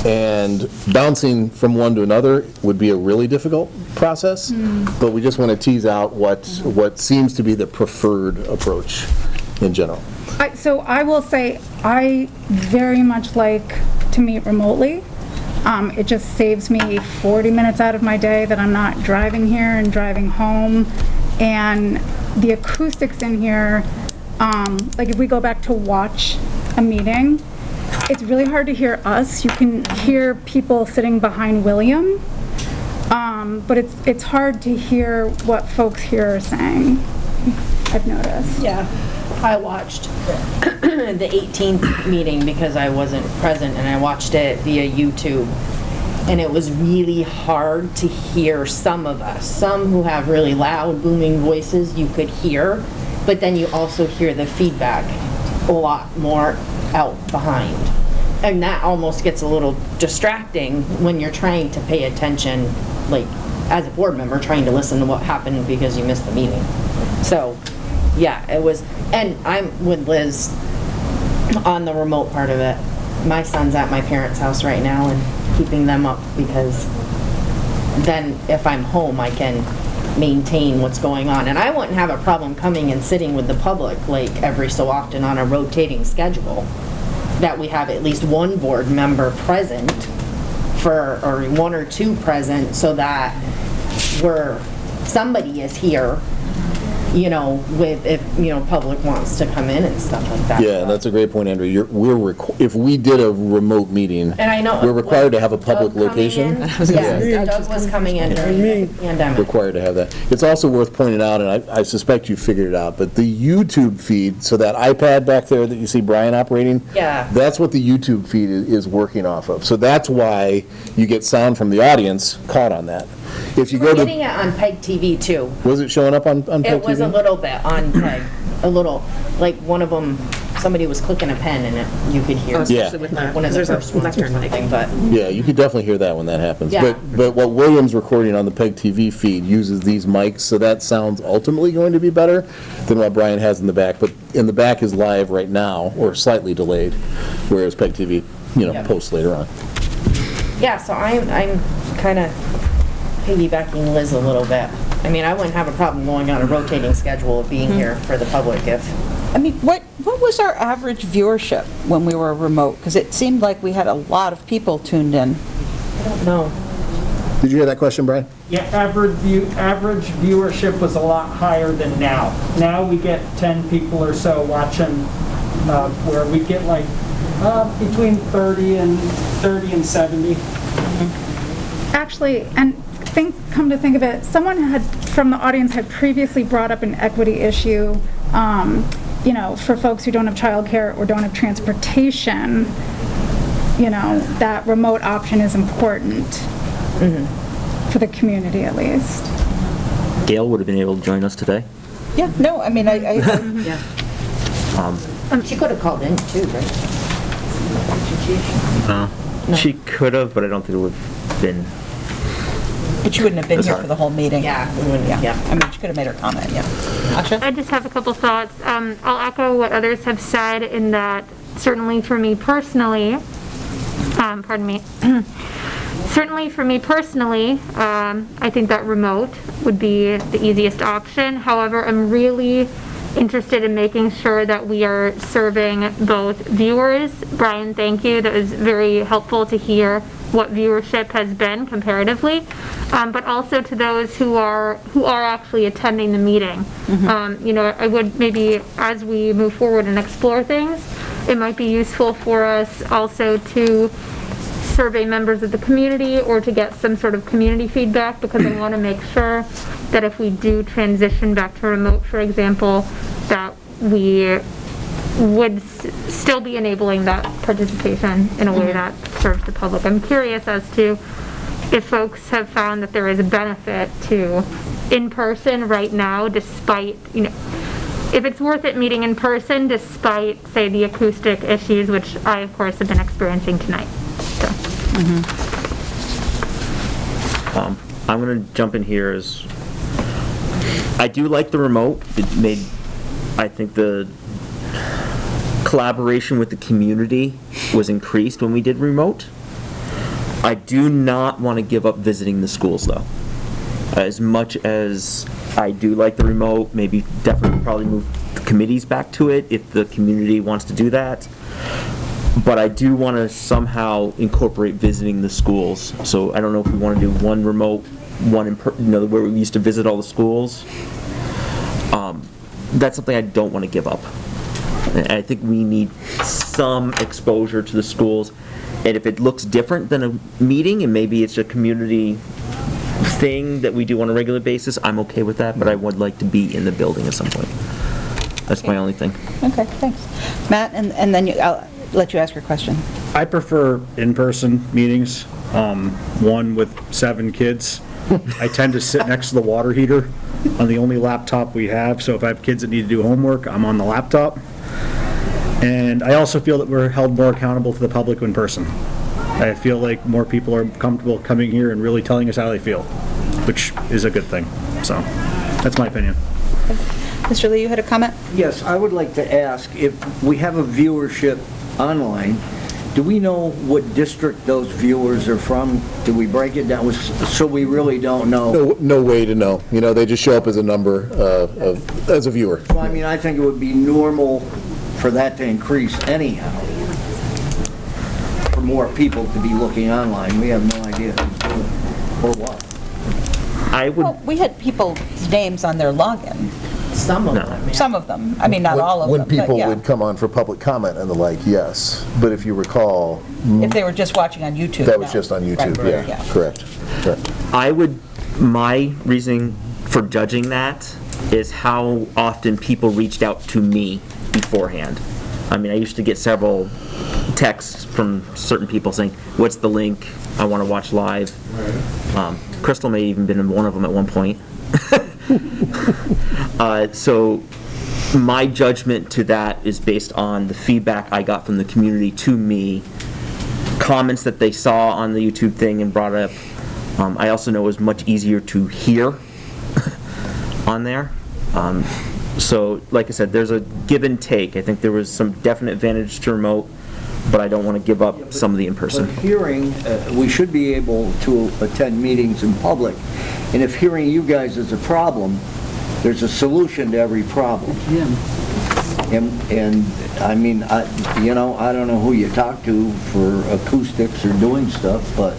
And bouncing from one to another would be a really difficult process, but we just want to tease out what seems to be the preferred approach in general. So I will say, I very much like to meet remotely. It just saves me 40 minutes out of my day that I'm not driving here and driving home. And the acoustics in here, like if we go back to watch a meeting, it's really hard to hear us. You can hear people sitting behind William, but it's hard to hear what folks here are saying, I've noticed. Yeah, I watched the 18th meeting because I wasn't present, and I watched it via YouTube. And it was really hard to hear some of us. Some who have really loud, booming voices you could hear, but then you also hear the feedback a lot more out behind. And that almost gets a little distracting when you're trying to pay attention, like, as a board member, trying to listen to what happened because you missed the meeting. So, yeah, it was, and I'm with Liz on the remote part of it. My son's at my parents' house right now and keeping them up, because then if I'm home, I can maintain what's going on. And I wouldn't have a problem coming and sitting with the public like every so often on a rotating schedule, that we have at least one board member present or one or two present, so that somebody is here, if public wants to come in and stuff like that. Yeah, that's a great point, Andrew. If we did a remote meeting, And I know, we're required to have a public Doug coming location. in. Yes, Doug was coming in during the pandemic. Required to have that. It's also worth pointing out, and I suspect you figured it out, but the YouTube feed, so that iPad back there that you see Brian operating, Yeah. that's what the YouTube feed is working off of. So that's why you get sound from the audience caught on that. If you We're go getting to, it on PEG TV too. was it showing up on PEG TV? It was a little bit on PEG, a little, like one of them, somebody was clicking a pen and you could hear. especially with that. One of the There's a first ones or lectern mic. something, but. Yeah, you could definitely hear that when that happens. Yeah. But what William's recording on the PEG TV feed uses these mics, so that sound's ultimately going to be better than what Brian has in the back. But in the back is live right now, or slightly delayed, whereas PEG TV, Yeah. posts later on. Yeah, so I'm kind of piggybacking Liz a little bit. I mean, I wouldn't have a problem going on a rotating schedule of being here for the public if. I mean, what was our average viewership when we were remote? Because it seemed like we had a lot of people tuned in. I don't know. Did you hear that question, Brian? Yeah, average viewership was a lot higher than now. Now we get 10 people or so watching, where we get like between 30 and 70. Actually, and come to think of it, someone from the audience had previously brought up an equity issue, for folks who don't have childcare or don't have transportation, that remote option is important for the community at least. Gail would have been able to join us today. Yeah, no, I mean, Yeah. She could have called in too, right? She could have, but I don't think it would have been But you wouldn't have been here for the whole meeting. Yeah. Yeah. I mean, she could have made her comment, yeah. Asha? I just have a couple thoughts. I'll echo what others have said in that certainly for me personally, certainly for me personally, I think that remote would be the easiest option. However, I'm really interested in making sure that we are serving both viewers. Brian, thank you. That was very helpful to hear what viewership has been comparatively, but also to those who are actually attending the meeting. You know, I would maybe, as we move forward and explore things, it might be useful for us also to survey members of the community or to get some sort of community feedback, because I want to make sure that if we do transition back to remote, for example, that we would still be enabling that participation in a way that serves the public. I'm curious as to if folks have found that there is a benefit to in-person right now, despite, you know, if it's worth it meeting in person despite, say, the acoustic issues, which I, of course, have been experiencing tonight. So. I'm going to jump in here as I do like the remote. It made, I think, the collaboration with the community was increased when we did remote. I do not want to give up visiting the schools, though. As much as I do like the remote, maybe definitely probably move the committees back to it if the community wants to do that. But I do want to somehow incorporate visiting the schools. So I don't know if we want to do one remote, one in you know, where we used to visit all the schools. That's something I don't want to give up. And I think we need some exposure to the schools. And if it looks different than a meeting, and maybe it's a community thing that we do on a regular basis, I'm okay with that, but I would like to be in the building at some point. That's my only thing. Okay, thanks. Matt, and then I'll let you ask your question. I prefer in-person meetings, one with 7 kids. I tend to sit next to the water heater on the only laptop we have, so if I have kids that need to do homework, I'm on the laptop. And I also feel that we're held more accountable to the public in person. I feel like more people are comfortable coming here and really telling us how they feel, which is a good thing. So, that's my opinion. Mr. Lee, you had a comment? Yes, I would like to ask, if we have a viewership online, do we know what district those viewers are from? Do we break it down, so we really don't know? No way to know. You know, they just show up as a number as a viewer. Well, I mean, I think it would be normal for that to increase anyhow, for more people to be looking online. We have no idea who's doing it, or what. I would. Well, we had people's names on their login. Some of them. Yeah. Some of them. I mean, not all of them. When people but yeah. would come on for public comment and the like, yes. But if you recall, If they were just watching on YouTube. that was no. just on YouTube, Right, yeah, correct. I would, my reasoning for judging that is how often people reached out to me beforehand. I mean, I used to get several texts from certain people saying, what's the link? I want to watch live. Crystal may have even been in one of them at one point. So my judgment to that is based on the feedback I got from the community to me, comments that they saw on the YouTube thing and brought up. I also know it was much easier to hear on there. So, like I said, there's a give and take. I think there was some definite advantage to remote, but I don't want to give up some of the in-person. But hearing, we should be able to attend meetings in public, and if hearing you guys is a problem, there's a solution to every problem. Yeah. And I mean, I don't know who you talk to for acoustics or doing stuff, but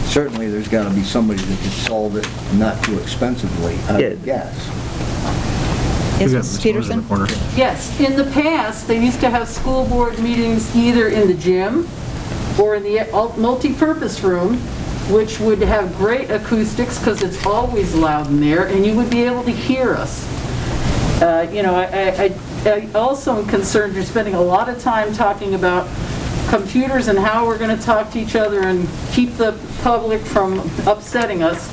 certainly there's got to be somebody that can solve it not too expensively, I would guess. Is Mrs. Peterson? Yes, in the past, they used to have school board meetings either in the gym or in the multi-purpose room, which would have great acoustics because it's always loud in there, and you would be able to hear us. I also am concerned you're spending a lot of time talking about computers and how we're going to talk to each other and keep the public from upsetting us.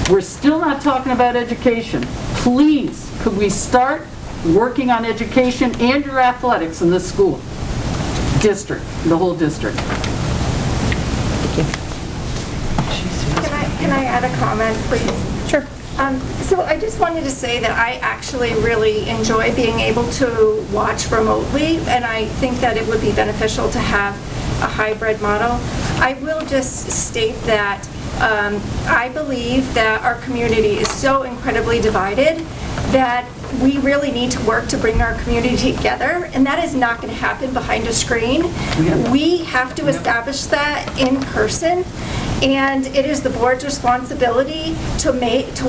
We're still not talking about education. Please, could we start working on education and your athletics in this school district, the whole district? Can I add a comment, please? Sure. So I just wanted to say that I actually really enjoy being able to watch remotely, and I think that it would be beneficial to have a hybrid model. I will just state that I believe that our community is so incredibly divided that we really need to work to bring our community together, and that is not going to happen behind a screen. We have to establish that in person, and it is the board's responsibility to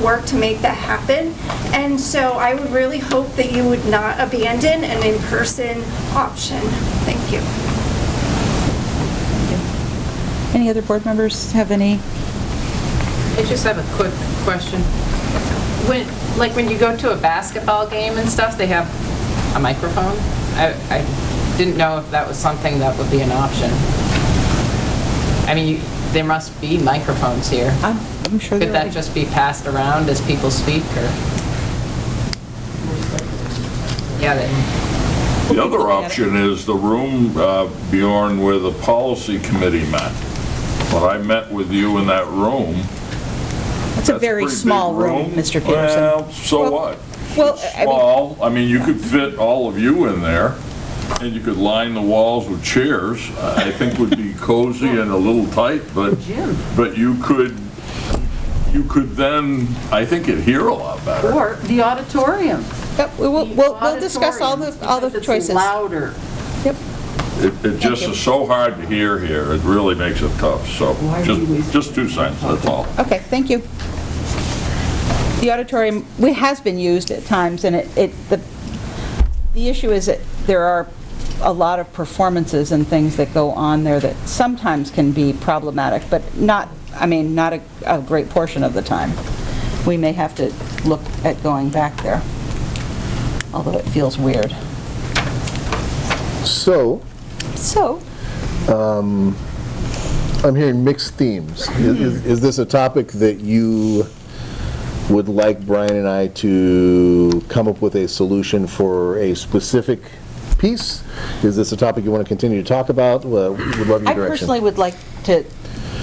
work to make that happen. And so I would really hope that you would not abandon an in-person option. Thank you. Any other board members have any? I just have a quick question. When you go to a basketball game and stuff, they have a microphone. I didn't know if that was something that would be an option. I mean, there must be microphones here. I'm sure. Could that just be passed around as people speak, or? Yeah. The other option is the room, Bjorn, where the policy committee met. When I met with you in that room. It's a very small room, Mr. Peterson. Well, so what? Well, It's small. I mean, you could fit all of you in there, and you could line the walls with chairs. I think would be cozy and a little tight, but you could then, I think, it'd hear a lot better. Or the auditorium. Yep, we'll discuss all the choices. It's louder. Yep. It just is so hard to hear here. It really makes it tough. So just 2 cents, that's all. Okay, thank you. The auditorium has been used at times, and the issue is that there are a lot of performances and things that go on there that sometimes can be problematic, but not a great portion of the time. We may have to look at going back there, although it feels weird. So, I'm hearing mixed themes. Is this a topic that you would like Brian and I to come up with a solution for a specific piece? Is this a topic you want to continue to talk about? We'd love your direction. I personally would like to,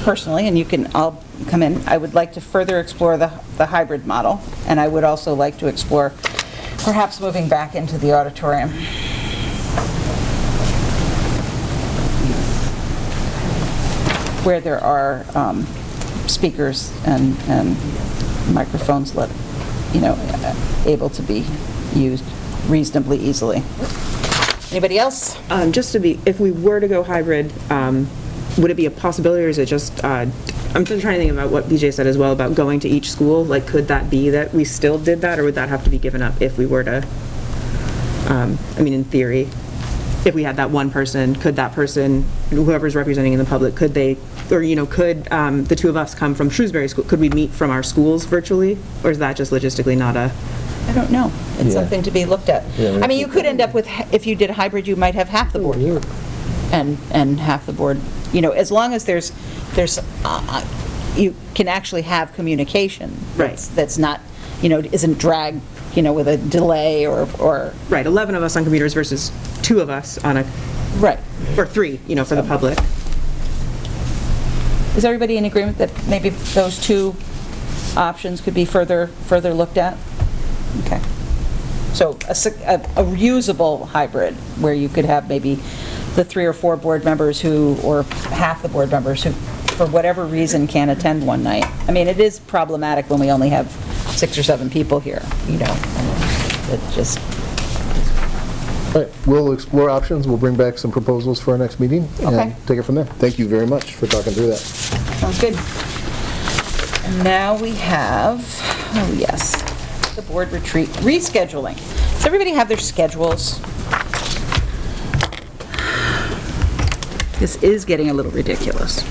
and you can all come in, I would like to further explore the hybrid model, and I would also like to explore perhaps moving back into the auditorium. Where there are speakers and microphones able to be used reasonably easily. Anybody else? Just to be, if we were to go hybrid, would it be a possibility, or is it just, I'm just trying to think about what BJ said as well about going to each school. Like, could that be that we still did that, or would that have to be given up if we were to, in theory, if we had that one person, could that person, whoever's representing in the public, could they, or, could the 2 of us come from Shrewsbury School, could we meet from our schools virtually? Or is that just logistically not a? I don't know. It's something to be looked at. Yeah, you could end up with, if you did hybrid, you might have half the board here and half the board, as long as there's you can actually have communication. Right. That's not, isn't dragged, with a delay or. Right, 11 of us on computers versus 2 of us on a. Right. Or 3, for the public. Is everybody in agreement that maybe those 2 options could be further looked at? Okay. So a reusable hybrid where you could have maybe the 3 or 4 board members or half the board members who, for whatever reason, can't attend one night. I mean, it is problematic when we only have 6 or 7 people here, It just. All right, we'll explore options. We'll bring back some proposals for our next meeting and take it from there. Thank you very much for talking through that. Sounds good. And now we have, the board retreat rescheduling. Does everybody have their schedules? This is getting a little ridiculous.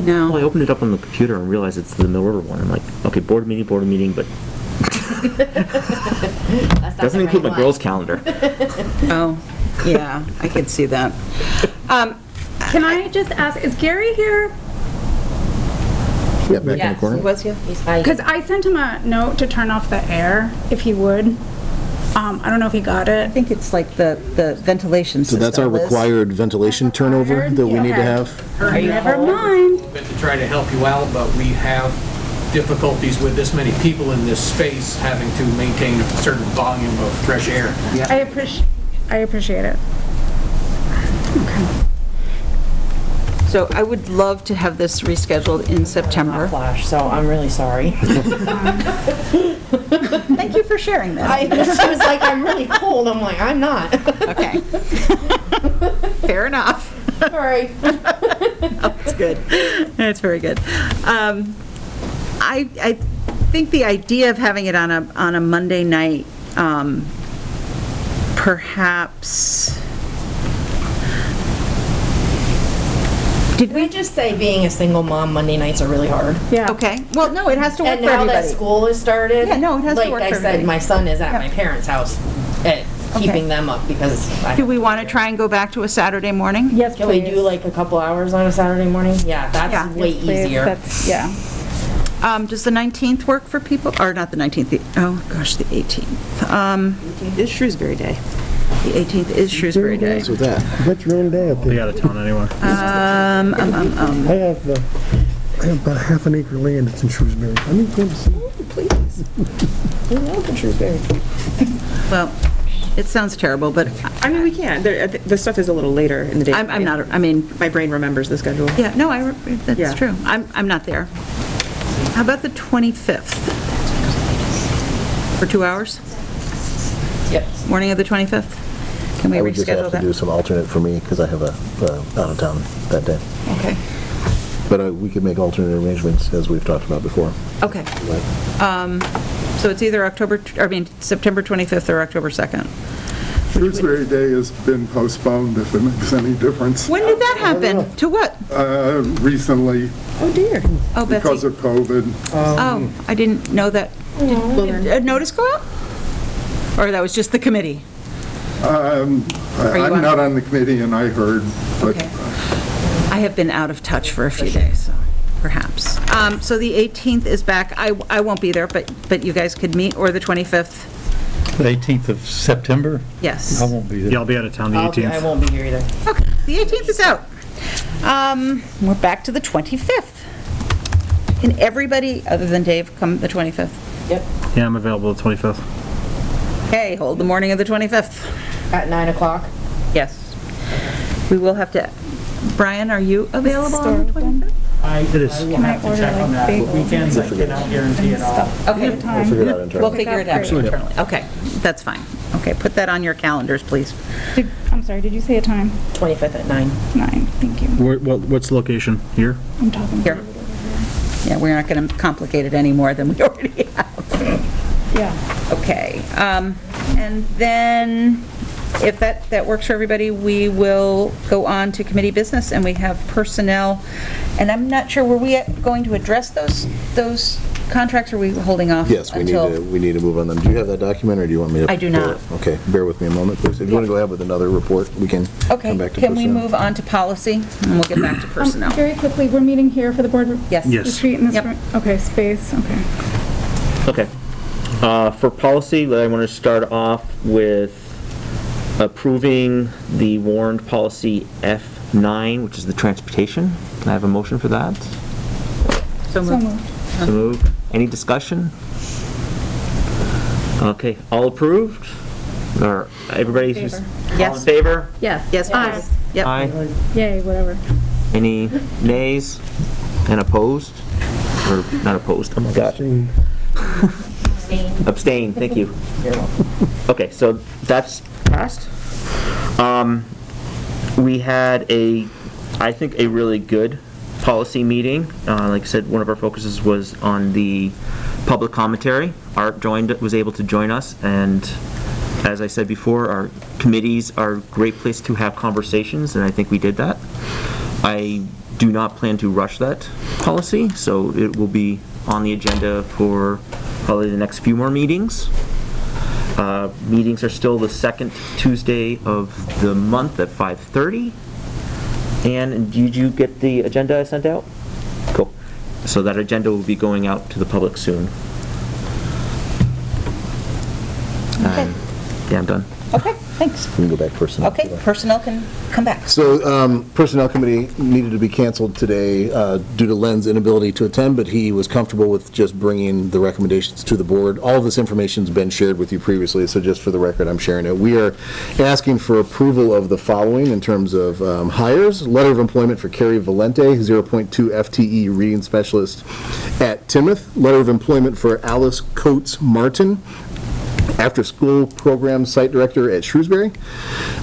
No. Well, I opened it up on the computer and realized it's the Mill River one. I'm like, okay, board meeting, but doesn't include my girls' calendar. Oh, yeah, I could see that. Can I just ask, is Gary here? Yeah, back in the corner. Was you? Because I sent him a note to turn off the air, if he would. I don't know if he got it. I think it's like the ventilation So system. that's our Liz. required ventilation turnover that we need to have? Never mind. To try to help you out, but we have difficulties with this many people in this space having to maintain a certain volume of fresh air. I appreciate it. So I would love to have this rescheduled in September. Flash, so I'm really sorry. Thank you for sharing that. She was like, I'm really cold. I'm like, I'm not. Okay. Fair enough. Sorry. That's good. That's very good. I think the idea of having it on a Monday night, perhaps. Did we just say being a single mom, Monday nights are really hard? Yeah. Okay. Well, no, it has to work And for now everybody. that school has started, Yeah, no, it has to work like for I said, everybody. my son is at my parents' house at keeping them up because Do we want to try and go back to a Saturday morning? Yes, Can we do like a couple hours on a Saturday morning? Yeah, that's way easier. Yeah. Does the 19th work for people? Or not the 19th, the 18th. It's Shrewsbury Day. The 18th is Shrewsbury Day. What's with that? That's your own day up Be there. out of town anyway. I have about a half an acre land that's in Shrewsbury. I need to go to see. Please. We love the Shrewsbury. Well, it sounds terrible, but I mean, we can. The stuff is a little later in the day. I'm not, I mean, My brain remembers the schedule. yeah, no, that's Yeah. true. I'm not there. How about the 25th? For 2 hours? Yep. Morning of the 25th? Can we I would just reschedule have to do that? some alternate for me because I have a out of town that day. Okay, But we could make alternate arrangements as we've talked about before. okay. So it's either September 25th or October 2nd. Shrewsbury Day has been postponed, if it makes any difference. When did that happen? To what? Recently, Oh, dear. Oh, Betsy. because of COVID. Oh, I didn't know that. Did a notice go out? Or that was just the committee? I'm not on the committee, and I heard, but Okay. I have been out of touch for a few days, so perhaps. So the 18th is back. I won't be there, but you guys could meet, or the 25th? The 18th of September? Yes. I won't be there. Yeah, I'll be out of town the 18th. I won't be here either. Okay, the 18th is out. We're back to the 25th. Can everybody, other than Dave, come the 25th? Yep. Yeah, I'm available the 25th. Okay, hold the morning of the 25th. At 9 o'clock? Yes. We will have to, Brian, are you available on the 25th? I It is. will have to check on that. Weekends, I cannot guarantee it all. Okay. We'll figure it out internally. We'll figure it out internally. Okay, that's fine. Okay, put that on your calendars, please. I'm sorry, did you say a time? 25th at 9. 9, thank you. What's the location? Here? I'm talking. Here. Yeah, we're not going to complicate it any more than we already have. Yeah. Okay, and then, if that works for everybody, we will go on to committee business, and we have personnel, and I'm not sure, were we going to address those contracts, or are we holding off? Yes, we need to move on them. Do you have that document, or do you want me to? I do not. Okay, bear with me a moment, please. If you want to go ahead with another report, we can Okay, come back to can we personnel. move on to policy, and we'll get back to personnel? Very quickly, we're meeting here for the board Yes. Yes. retreat in this Yep. room? Okay, space, okay. Okay. For policy, I want to start off with approving the warned policy F9, which is the transportation. Can I have a motion for that? So So moved. moved. So moved. Any discussion? Okay, all approved? Or everybody? Favor. All Yes. in favor? Yes. Yes, please. Yep. Aye. Yay, whatever. Any nays and opposed? Or not opposed, oh my gosh. Abstain, thank you. Okay, so that's passed. We had I think a really good policy meeting. Like I said, one of our focuses was on the public commentary. Art was able to join us, and as I said before, our committees are a great place to have conversations, and I think we did that. I do not plan to rush that policy, so it will be on the agenda for probably the next few more meetings. Meetings are still the second Tuesday of the month at 5:30. And did you get the agenda I sent out? Cool. So that agenda will be going out to the public soon. Yeah, I'm done. Okay, thanks. We can go back to personnel. Okay, personnel can come back. So, Personnel Committee needed to be canceled today due to Len's inability to attend, but he was comfortable with just bringing the recommendations to the board. All of this information's been shared with you previously, so just for the record, I'm sharing it. We are asking for approval of the following in terms of hires. Letter of employment for Carrie Valente, 0.2 FTE reading specialist at Timoth. Letter of employment for Alice Coates Martin, after-school program site director at Shrewsbury.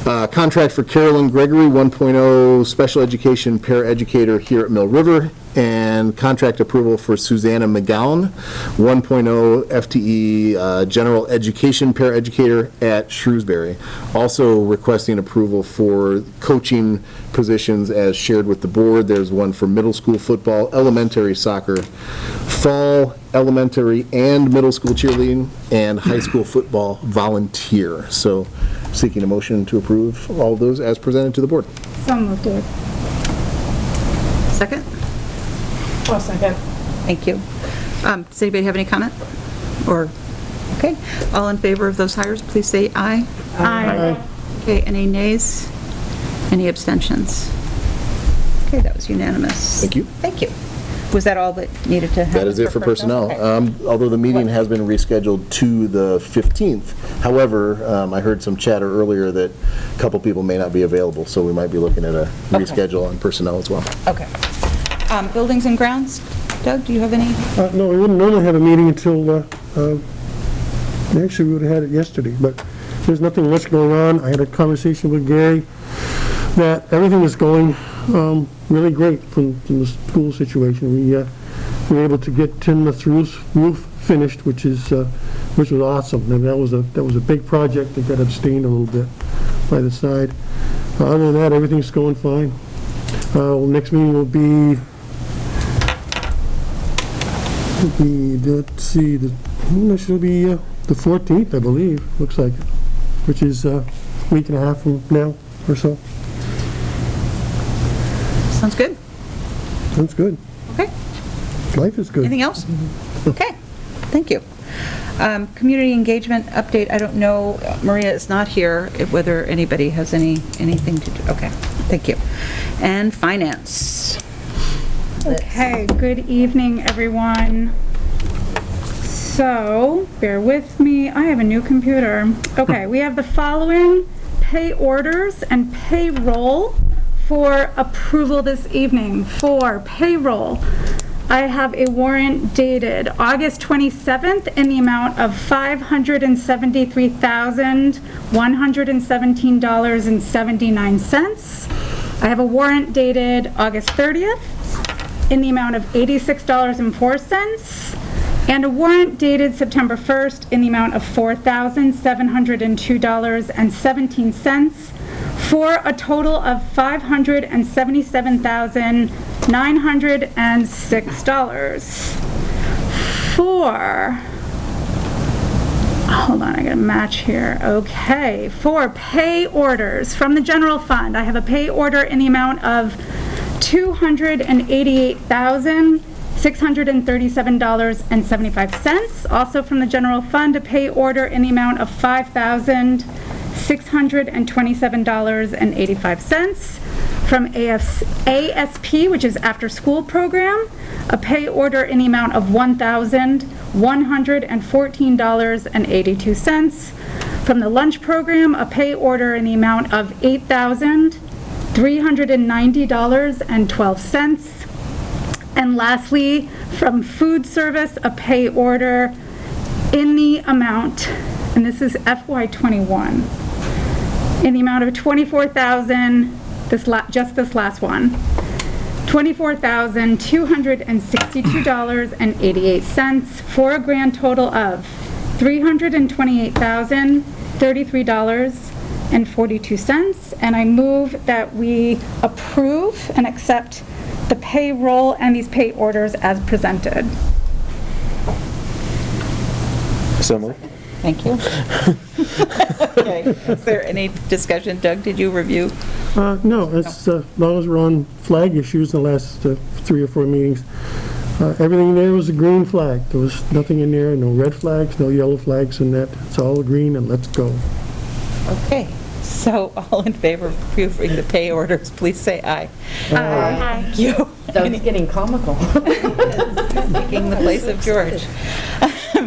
Contract for Carolyn Gregory, 1.0 special education paraeducator here at Mill River. And contract approval for Susanna McGowan, 1.0 FTE general education paraeducator at Shrewsbury. Also requesting approval for coaching positions as shared with the board. There's one for middle school football, elementary soccer, fall elementary and middle school cheerleading, and high school football volunteer. So seeking a motion to approve all of those as presented to the board. So moved, Dave. Second? I'll second. Thank you. Does anybody have any comment? Or, okay, all in favor of those hires, please say aye. Aye. Okay, any nays? Any abstentions? Okay, that was unanimous. Thank you. Thank you. Was that all that needed to happen? That is it for personnel. Okay. Although the meeting has been rescheduled to the 15th. However, I heard some chatter earlier that a couple people may not be available, so we might be looking at a reschedule on personnel as well. Okay. Buildings and grounds, Doug, do you have any? No, we wouldn't normally have a meeting until, actually, we would have had it yesterday, but there's nothing much going on. I had a conversation with Gary that everything is going really great from the school situation. We were able to get Timoth's roof finished, which was awesome. And that was a big project that got abstained a little bit by the side. Other than that, everything's going fine. Next meeting will be, let's see, this will be the 14th, I believe, looks like, which is a week and a half from now or so. Sounds good. Sounds good. Okay. Life is good. Anything else? Okay, thank you. Community engagement update, I don't know, Maria is not here, whether anybody has anything to do. Okay, thank you. And finance. Okay, good evening, everyone. So, bear with me, I have a new computer. Okay, we have the following pay orders and payroll for approval this evening. For payroll, I have a warrant dated August 27th in the amount of $573,117.79. I have a warrant dated August 30th in the amount of $86.04, and a warrant dated September 1st in the amount of $4,702.17, for a total of $577,906. Hold on, I gotta match here. Okay, for pay orders from the general fund, I have a pay order in the amount of $288,637.75. Also from the general fund, a pay order in the amount of $5,627.85. From ASP, which is after school program, a pay order in the amount of $1,114.82. From the lunch program, a pay order in the amount of $8,390.12. And lastly, from food service, a pay order in the amount, and this is FY21, in the amount of $24,000, just this last one, $24,262.88, for a grand total of $328,033.42. And I move that we approve and accept the payroll and these pay orders as presented. So moved. Thank you. Okay, is there any discussion? Doug, did you review? No, as long as we're on flag issues, the last 3 or 4 meetings, Everything in there was a green flag. There was nothing in there, no red flags, no yellow flags in that. It's all green and let's go. Okay, so all in favor of approving the pay orders, please say aye. Aye. Thank you. Doug's getting comical. Taking the place of George.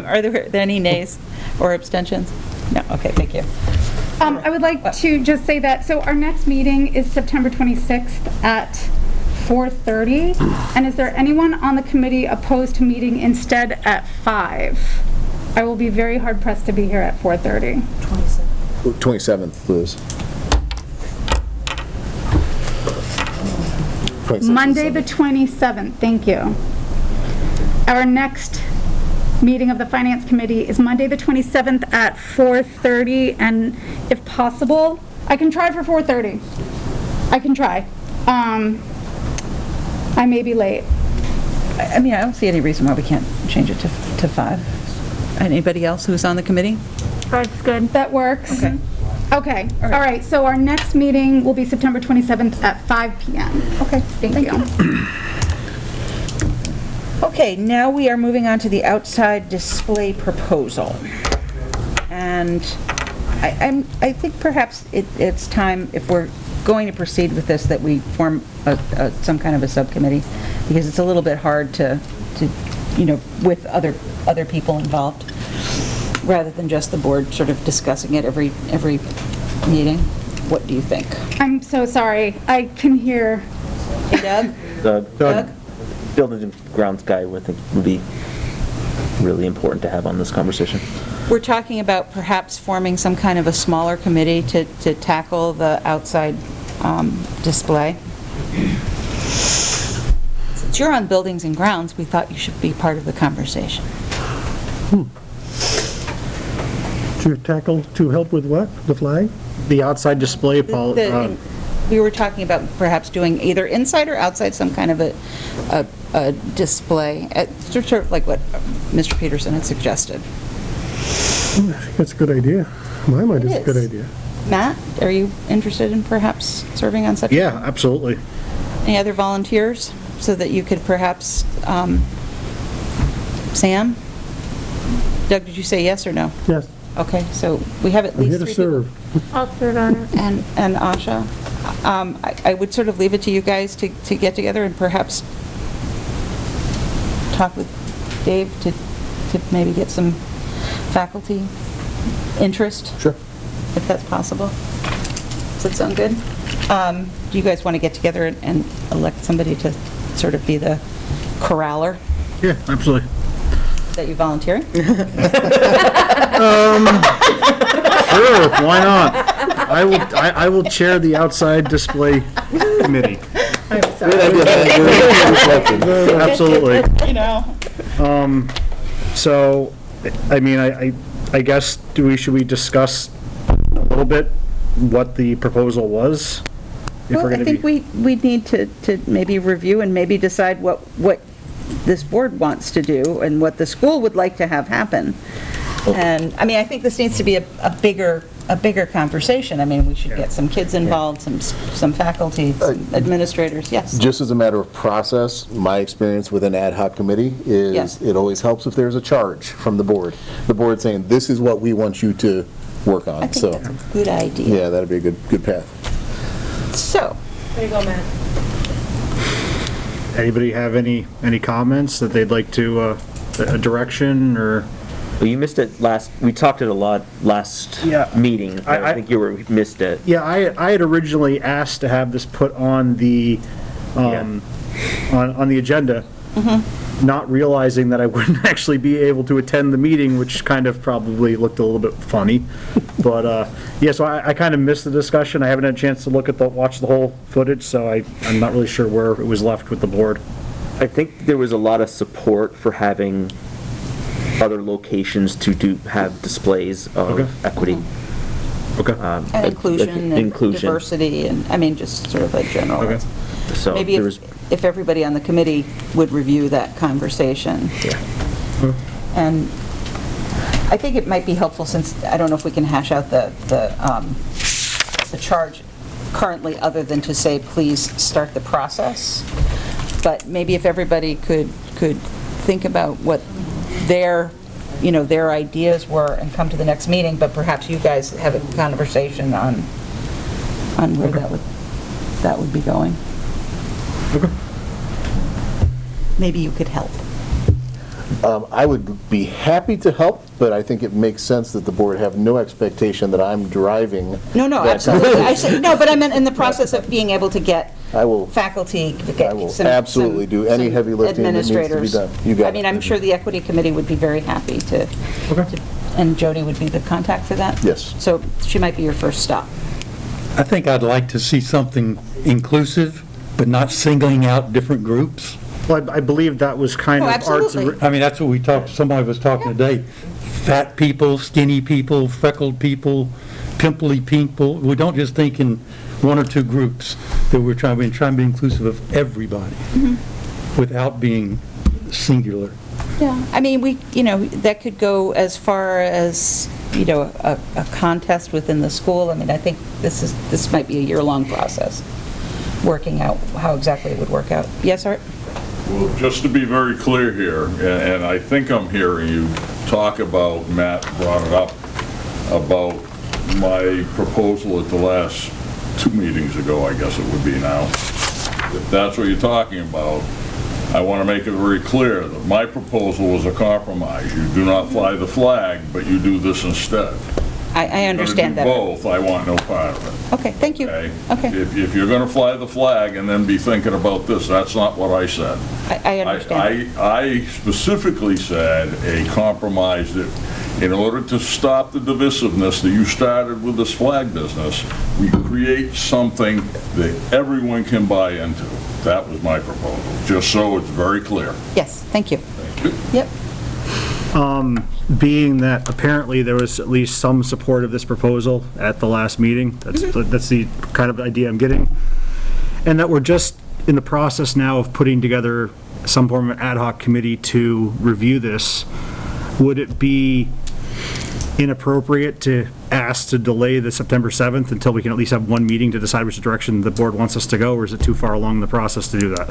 Are there any nays or abstentions? No, okay, thank you. I would like to just say that, so our next meeting is September 26th at 4:30. And is there anyone on the committee opposed to meeting instead at 5? I will be very hard pressed to be here at 4:30. 27th, Liz. 26th Monday, the 27th, thank you. Our next meeting of the Finance Committee is Monday, the 27th at 4:30, and if possible, I can try for 4:30. I can try. I may be late. I mean, I don't see any reason why we can't change it to 5. Anybody else who's on the committee? 5's good. That works. Okay. Okay, all right, so our next meeting will be September 27th at 5 p.m. Okay, Thank you. Okay, now we are moving on to the outside display proposal. And I think perhaps it's time, if we're going to proceed with this, that we form some kind of a subcommittee, because it's a little bit hard to with other people involved, rather than just the board sort of discussing it every meeting. What do you think? I'm so sorry, I can hear. Hey, Doug? Doug? Buildings and grounds guy would think would be really important to have on this conversation. We're talking about perhaps forming some kind of a smaller committee to tackle the outside display. Since you're on buildings and grounds, we thought you should be part of the conversation. To help with what? The flag? The outside display policy. We were talking about perhaps doing either inside or outside some kind of a display, sort of like what Mr. Peterson had suggested. I think that's a good idea. In my mind, it's a good idea. Matt, are you interested in perhaps serving on such? Yeah, absolutely. Any other volunteers so that you could perhaps, Sam? Doug, did you say yes or no? Yes. Okay, so we have at least 3 people. I'm here to serve. I'll serve on it. And Asha, I would sort of leave it to you guys to get together and perhaps talk with Dave to maybe get some faculty interest. Sure. If that's possible. Does that sound good? Do you guys want to get together and elect somebody to sort of be the corraller? Yeah, absolutely. That you volunteering? Sure, why not? I will chair the outside display committee. I'm sorry. Absolutely. You know. So, I mean, I guess, should we discuss a little bit what the proposal was? Well, I think we need to maybe review and maybe decide what this board wants to do and what the school would like to have happen. And, I mean, I think this needs to be a bigger conversation. I mean, we should get some kids involved, some faculty, some administrators, yes. Just as a matter of process, my experience with an ad hoc committee is Yes. it always helps if there's a charge from the board. The board saying, this is what we want you to work on, I think so. that's a good idea. Yeah, that'd be a good path. So. There you go, Matt. Anybody have any comments that they'd like to, a direction, or? Well, you missed it we talked it a lot last meeting. I think you missed it. Yeah, I had originally asked to have this put on the, on the agenda, not realizing that I wouldn't actually be able to attend the meeting, which kind of probably looked a little bit funny. But, yeah, so I kind of missed the discussion. I haven't had a chance to watch the whole footage, so I'm not really sure where it was left with the board. I think there was a lot of support for having other locations to have displays of equity. Okay. And inclusion and diversity and, I mean, just sort of a general. Okay. So maybe if everybody on the committee would review that conversation. Yeah. And I think it might be helpful, since I don't know if we can hash out the charge currently, other than to say, please start the process. But maybe if everybody could could think about what their, their ideas were and come to the next meeting, but perhaps you guys have a conversation on where that would be going. Maybe you could help. I would be happy to help, but I think it makes sense that the board have no expectation that I'm driving. No, that absolutely. No, but I meant in the process of being able to get faculty, I will absolutely do any heavy lifting that needs to be administrators. done. You got it. I mean, I'm sure the equity committee would be very happy to, and Jody would be the contact for that? Yes. So she might be your first stop. I think I'd like to see something inclusive, but not singling out different groups. Well, I believe that was kind of Art's... I mean, that's what we talked, somebody was talking today. Fat people, skinny people, freckled people, pimply people. We don't just think in one or two groups, that we're trying to be inclusive of everybody without being singular. Yeah, I mean, that could go as far as, a contest within the school. I mean, I think this might be a year-long process, working out how exactly it would work out. Yes, Art? Well, just to be very clear here, and I think I'm hearing you talk about, Matt brought it up, about my proposal at the last 2 meetings ago, I guess it would be now. If that's what you're talking about, I want to make it very clear that my proposal was a compromise. You do not fly the flag, but you do this instead. I understand that. Both, I want no part of it. Okay, thank you. Okay? Okay. If you're going to fly the flag and then be thinking about this, that's not what I said. I understand. I specifically said a compromise that in order to stop the divisiveness that you started with this flag business, we create something that everyone can buy into. That was my proposal, just so it's very clear. Yes, thank you. Thank you. Yep. Being that apparently there was at least some support of this proposal at the last meeting, that's the kind of idea I'm getting, and that we're just in the process now of putting together some form of ad hoc committee to review this, would it be inappropriate to ask to delay the September 7th until we can at least have one meeting to decide which direction the board wants us to go, or is it too far along the process to do that?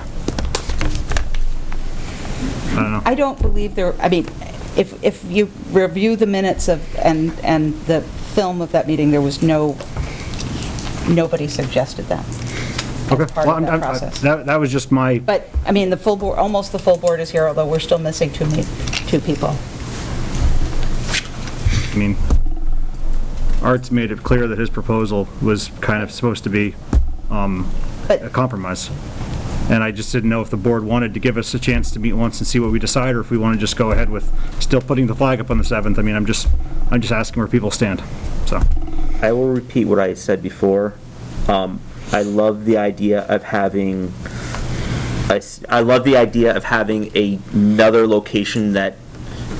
I don't know. I don't believe I mean, if you review the minutes and the film of that meeting, there was nobody suggested that. Okay. Part of that process. That was just my... But, I mean, the full board, almost the full board is here, although we're still missing two people. I mean, Art's made it clear that his proposal was kind of supposed to be a compromise. And I just didn't know if the board wanted to give us a chance to meet once and see what we decide, or if we want to just go ahead with still putting the flag up on the 7th. I mean, I'm just asking where people stand, so. I will repeat what I said before. I love the idea of having, I love the idea of having another location that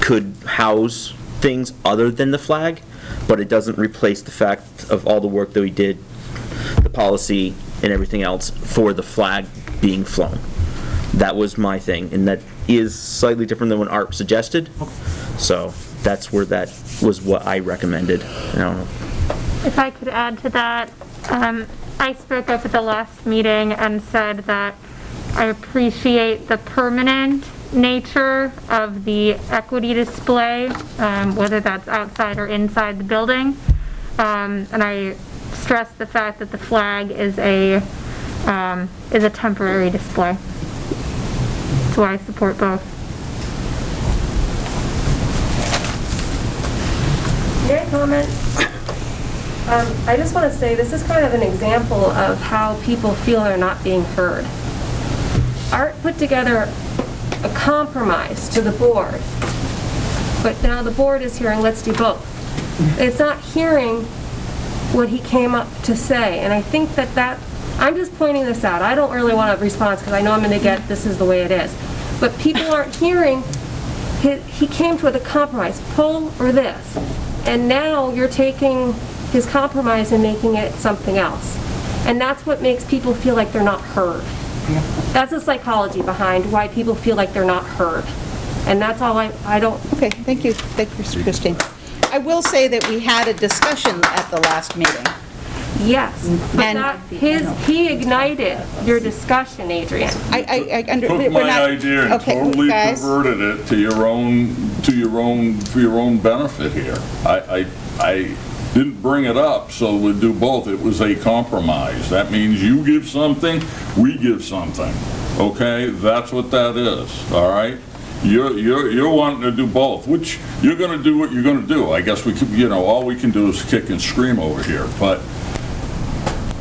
could house things other than the flag, but it doesn't replace the fact of all the work that we did, the policy and everything else for the flag being flown. That was my thing, and that is slightly different than what Art suggested. So that's where that was what I recommended. I don't know. If I could add to that, I spoke up at the last meeting and said that I appreciate the permanent nature of the equity display, whether that's outside or inside the building. And I stressed the fact that the flag is a temporary display. So I support both. May I comment? I just want to say this is kind of an example of how people feel they're not being heard. Art put together a compromise to the board, but now the board is hearing, let's do both. It's not hearing what he came up to say, and I think that I'm just pointing this out. I don't really want a response because I know I'm going to get this is the way it is, but people aren't hearing he came to a compromise, pull or this, and now you're taking his compromise and making it something else, and that's what makes people feel like they're not heard. That's the psychology behind why people feel like they're not heard. And that's all I don't... Okay, thank you, Christine. I will say that we had a discussion at the last meeting Yes, but he ignited your discussion, Adrian. Took my idea and totally perverted it to your own benefit here. I didn't bring it up so we'd do both. It was a compromise. That means you give something, we give something. Okay, that's what that is. All right. You're wanting to do both, which you're going to do what you're going to do. I guess we could, all we can do is kick and scream over here, but.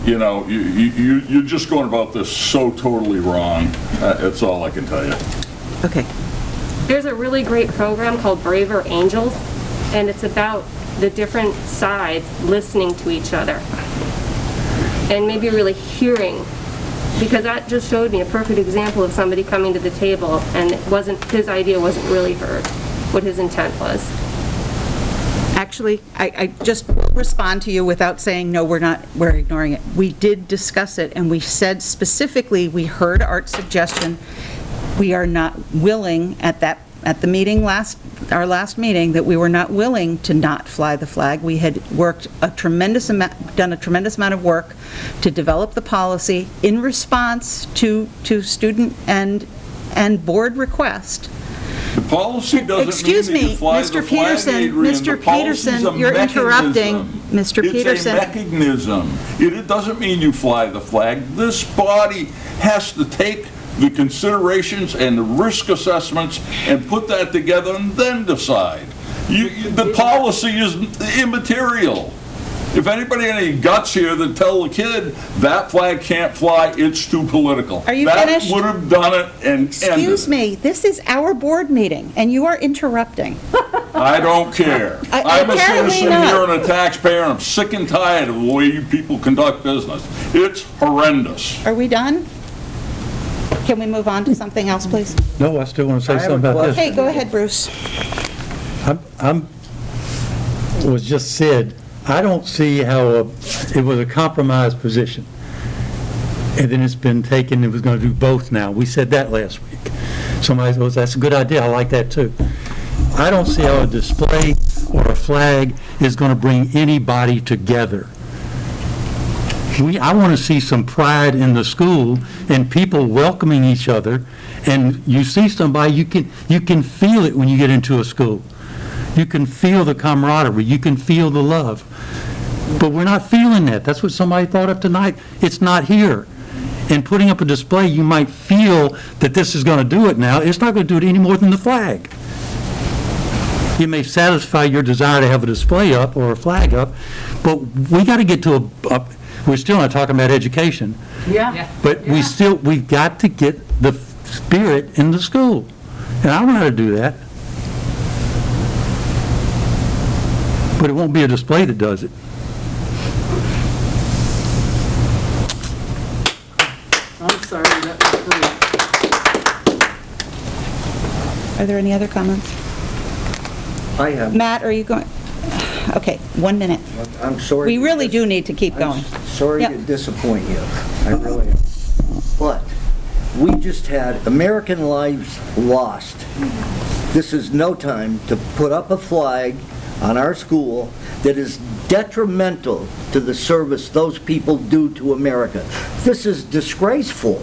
You're just going about this so totally wrong. That's all I can tell you. Okay. There's a really great program called Braver Angels, and it's about the different sides listening to each other and maybe really hearing, because that just showed me a perfect example of somebody coming to the table and his idea wasn't really heard, what his intent was. Actually, I just will respond to you without saying, no, we're ignoring it. We did discuss it, and we said specifically, we heard Art's suggestion. We are not willing at the meeting our last meeting, that we were not willing to not fly the flag. We had done a tremendous amount of work to develop the policy in response to student and board request. The policy doesn't Excuse mean that me, you fly Mr. the flag, Peterson, Adrian. Mr. The policy's Peterson, a you're interrupting. mechanism. Mr. Peterson. It's a mechanism. It doesn't mean you fly the flag. This body has to take the considerations and the risk assessments and put that together and then decide. The policy is immaterial. If anybody had any guts here that tell the kid that flag can't fly, it's too political. Are you finished? That would have done it and Excuse me, this is our board meeting, and you are interrupting. I don't care. I'm a citizen here and a taxpayer, and I'm sick and tired of the way you people conduct business. It's horrendous. Are we done? Can we move on to something else, please? No, I still want to say something about this. Okay, go ahead, Bruce. Was just said, I don't see how it was a compromise position. And then it's been taken, it was going to do both now. We said that last week. Somebody goes, that's a good idea, I like that too. I don't see how a display or a flag is going to bring anybody together. I want to see some pride in the school and people welcoming each other. And you see somebody, you can feel it when you get into a school. You can feel the camaraderie, you can feel the love. But we're not feeling that. That's what somebody thought of tonight. It's not here. And putting up a display, you might feel that this is going to do it now. It's not going to do it any more than the flag. It may satisfy your desire to have a display up or a flag up, but we got to get to we're still not talking about education. Yeah. But we've got to get the spirit in the school. And I don't know how to do that. But it won't be a display that does it. I'm sorry, that was great. Are there any other comments? I have. Matt, are you going? Okay, 1 minute. I'm sorry. We really do need to keep going. Sorry Yep. to disappoint you. I really am. But we just had American lives lost. This is no time to put up a flag on our school that is detrimental to the service those people do to America. This is disgraceful.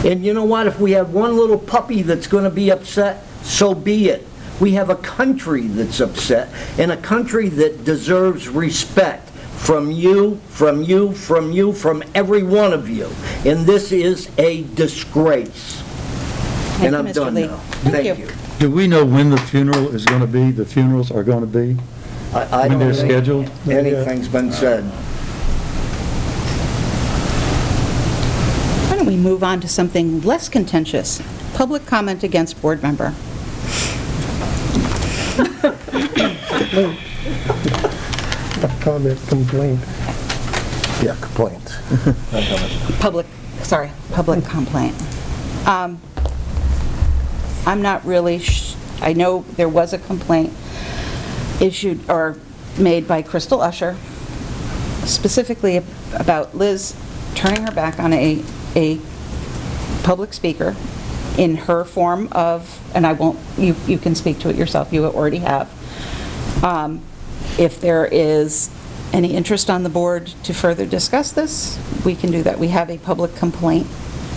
And you know what? If we have one little puppy that's going to be upset, so be it. We have a country that's upset, and a country that deserves respect from you, from you, from you, from every one of you. And this is a disgrace. And I'm done now. Thank you. Do we know when the funeral is going to be, the funerals are going to be? I When don't they're think scheduled? anything's been said. Why don't we move on to something less contentious? Public comment against board member. Comment, complaint. Yeah, complaint. Public complaint. I'm not really, I know there was a complaint issued or made by Crystal Usher, specifically about Liz turning her back on a public speaker in her form of, and I won't, you can speak to it yourself, you already have. If there is any interest on the board to further discuss this, we can do that. We have a public complaint.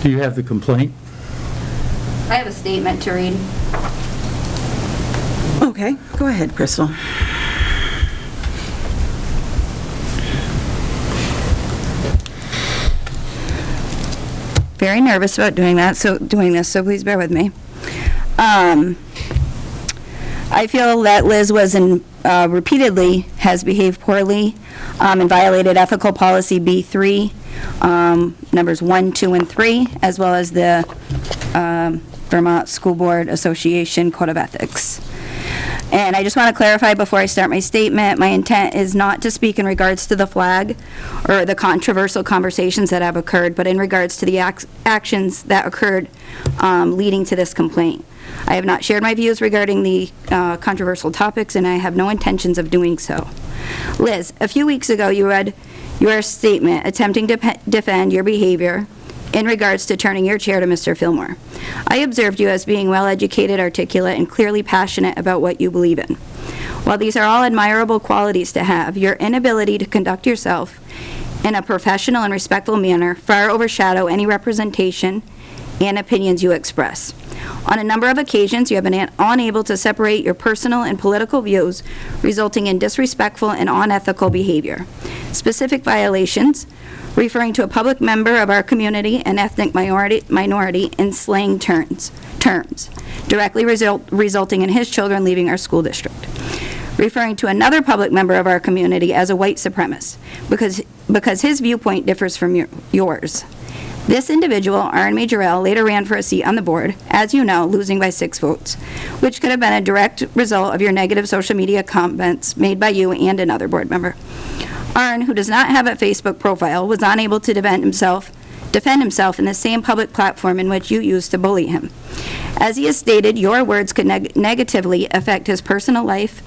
Do you have the complaint? I have a statement to read. Okay, go ahead, Crystal. Very nervous about doing this, so please bear with me. I feel that Liz was repeatedly has behaved poorly and violated ethical policy B3, numbers 1, 2, and 3, as well as the Vermont School Board Association Code of Ethics. And I just want to clarify before I start my statement, my intent is not to speak in regards to the flag or the controversial conversations that have occurred, but in regards to the actions that occurred leading to this complaint. I have not shared my views regarding the controversial topics, and I have no intentions of doing so. Liz, a few weeks ago you read your statement attempting to defend your behavior in regards to turning your chair to Mr. Fillmore. I observed you as being well-educated, articulate, and clearly passionate about what you believe in. While these are all admirable qualities to have, your inability to conduct yourself in a professional and respectful manner far overshadow any representation and opinions you express. On a number of occasions, you have been unable to separate your personal and political views, resulting in disrespectful and unethical behavior. Specific violations, referring to a public member of our community and ethnic minority in slang terms, directly resulting in his children leaving our school district. Referring to another public member of our community as a white supremacist, because his viewpoint differs from yours. This individual, Aaron Majorel, later ran for a seat on the board, as you know, losing by 6 votes, which could have been a direct result of your negative social media comments made by you and another board member. Aaron, who does not have a Facebook profile, was unable to defend himself in the same public platform in which you used to bully him. As he has stated, your words could negatively affect his personal life,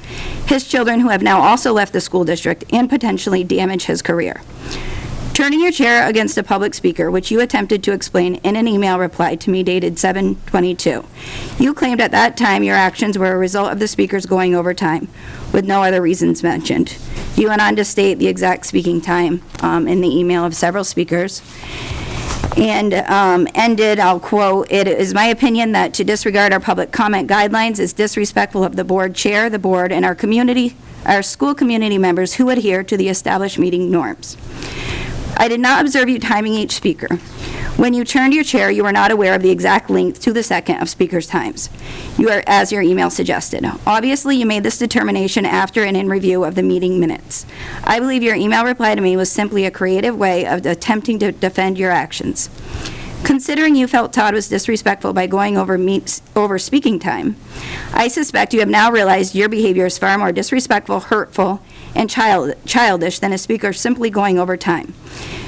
his children who have now also left the school district, and potentially damage his career. Turning your chair against a public speaker, which you attempted to explain in an email reply to me dated 7/22. You claimed at that time your actions were a result of the speakers going over time, with no other reasons mentioned. You went on to state the exact speaking time in the email of several speakers, and ended, I'll quote, "It is my opinion that to disregard our public comment guidelines is disrespectful of the board chair, the board, and our community, our school community members who adhere to the established meeting norms. I did not observe you timing each speaker. When you turned your chair, you were not aware of the exact length to the second of speakers' times, as your email suggested. Obviously, you made this determination after and in review of the meeting minutes. I believe your email reply to me was simply a creative way of attempting to defend your actions. Considering you felt Todd was disrespectful by going over speaking time, I suspect you have now realized your behavior is far more disrespectful, hurtful, and childish than a speaker simply going over time.